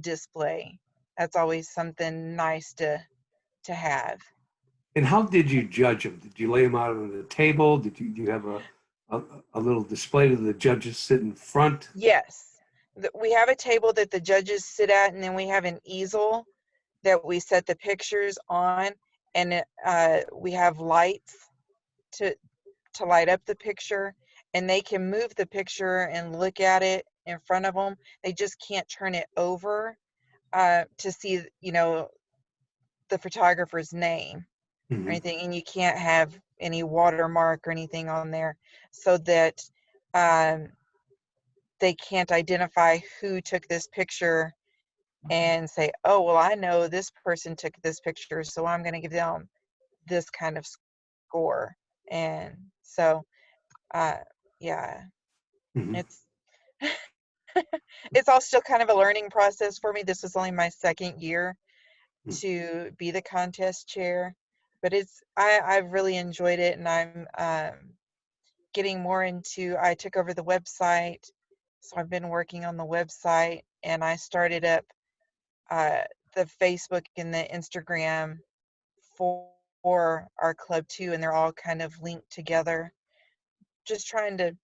display. That's always something nice to have. And how did you judge them? Did you lay them out on the table? Do you have a little display that the judges sit in front? Yes. We have a table that the judges sit at, and then we have an easel that we set the pictures on, and we have lights to light up the picture, and they can move the picture and look at it in front of them. They just can't turn it over to see, the photographer's name or anything, and you can't have any watermark or anything on there so that they can't identify who took this picture and say, oh, well, I know this person took this picture, so I'm going to give them this kind of score. And so, yeah, Mhm. It's all still kind of a learning process for me. This was only my second year to be the contest chair, but I've really enjoyed it, and I'm getting more into. I took over the website, so I've been working on the website, and I started up the Facebook and the Instagram for our club too, and they're all kind of linked together. Just trying to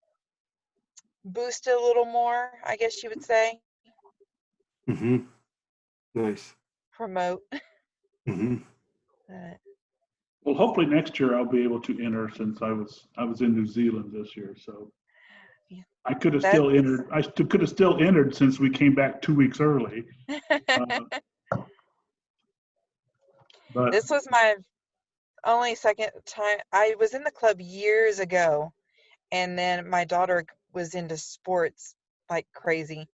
boost it a little more, I guess you would say. Mm-hmm. Nice. Promote. Mm-hmm. Well, hopefully next year I'll be able to enter, since I was in New Zealand this year, so I could have still entered. I could have still entered since we came back 2 weeks early. But This was my only second time. I was in the club years ago, and then my daughter was into sports like crazy,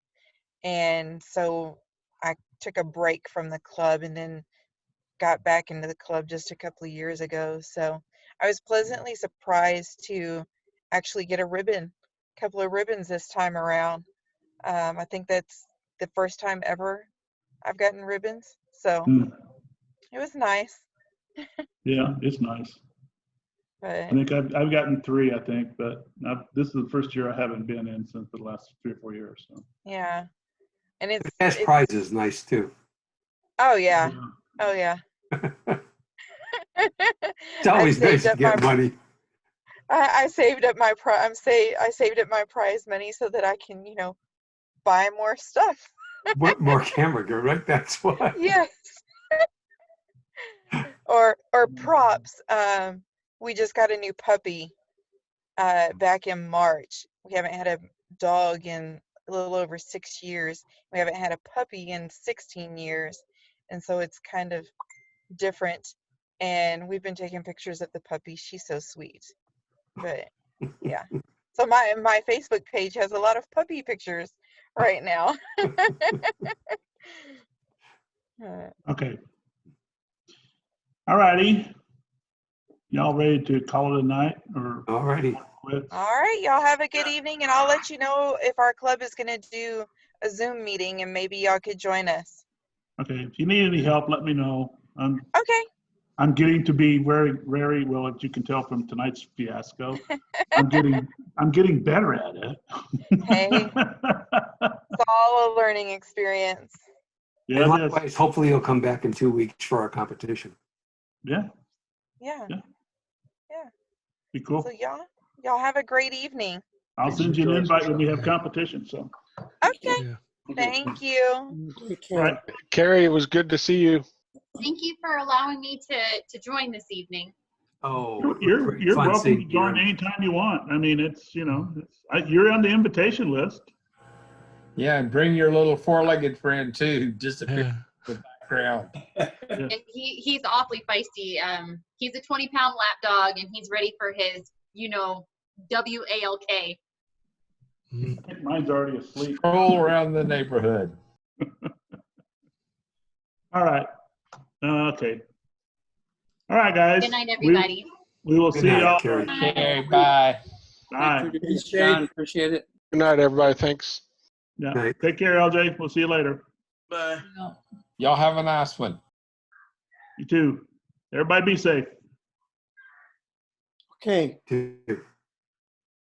and so I took a break from the club and then got back into the club just a couple of years ago. So I was pleasantly surprised to actually get a couple of ribbons this time around. I think that's the first time ever I've gotten ribbons, so it was nice. yeah, it's nice. But I think I've gotten 3, I think, but this is the first year I haven't been in since the last 3 or 4 years. So yeah, and The cash prize is nice too. oh yeah, oh yeah. It's always nice to get money. I saved up my I saved up my prize money so that I can, buy more stuff. More camera gear, right? That's why. Yes. or props. We just got a new puppy back in March. We haven't had a dog in a little over 6 years. We haven't had a puppy in 16 years. And so it's kind of different. And we've been taking pictures of the puppy. She's so sweet. But yeah. So my Facebook page has a lot of puppy pictures right now. okay. All righty. Y'all ready to call it a night, or? All righty. All right, y'all have a good evening, and I'll let you know if our club is going to do a Zoom meeting, and maybe y'all could join us. Okay. If you need any help, let me know. Okay. I'm getting to be very, very well, as you can tell from tonight's fiasco. I'm getting better at it. Hey, it's all a learning experience. Yeah, and it is. likewise, hopefully you'll come back in 2 weeks for our competition. Yeah. Yeah. Be cool. So y'all have a great evening. I'll send you an invite when we have competition. So. Okay. Thank you. All right. Carrie, it was good to see you. Thank you for allowing me to join this evening. Oh, You're fun welcome seeing to join you. anytime you want. I mean, you're on the invitation list. Yeah, and bring your little four-legged friend too, who disappeared in the background. And he's awfully feisty. He's a 20-pound lap dog, and he's ready for his, WALK. I think mine's already asleep. Stroll around the neighborhood. All right. Okay. All right, guys. Good night, everybody. We will Good see night, y'all. Carrie. Okay, bye. Bye. John, appreciate it. Good night, everybody. Thanks. Yeah. Night. Take care, LJ. We'll see you later. Bye. Y'all have a nice one. You too. Everybody be safe. Okay. Two.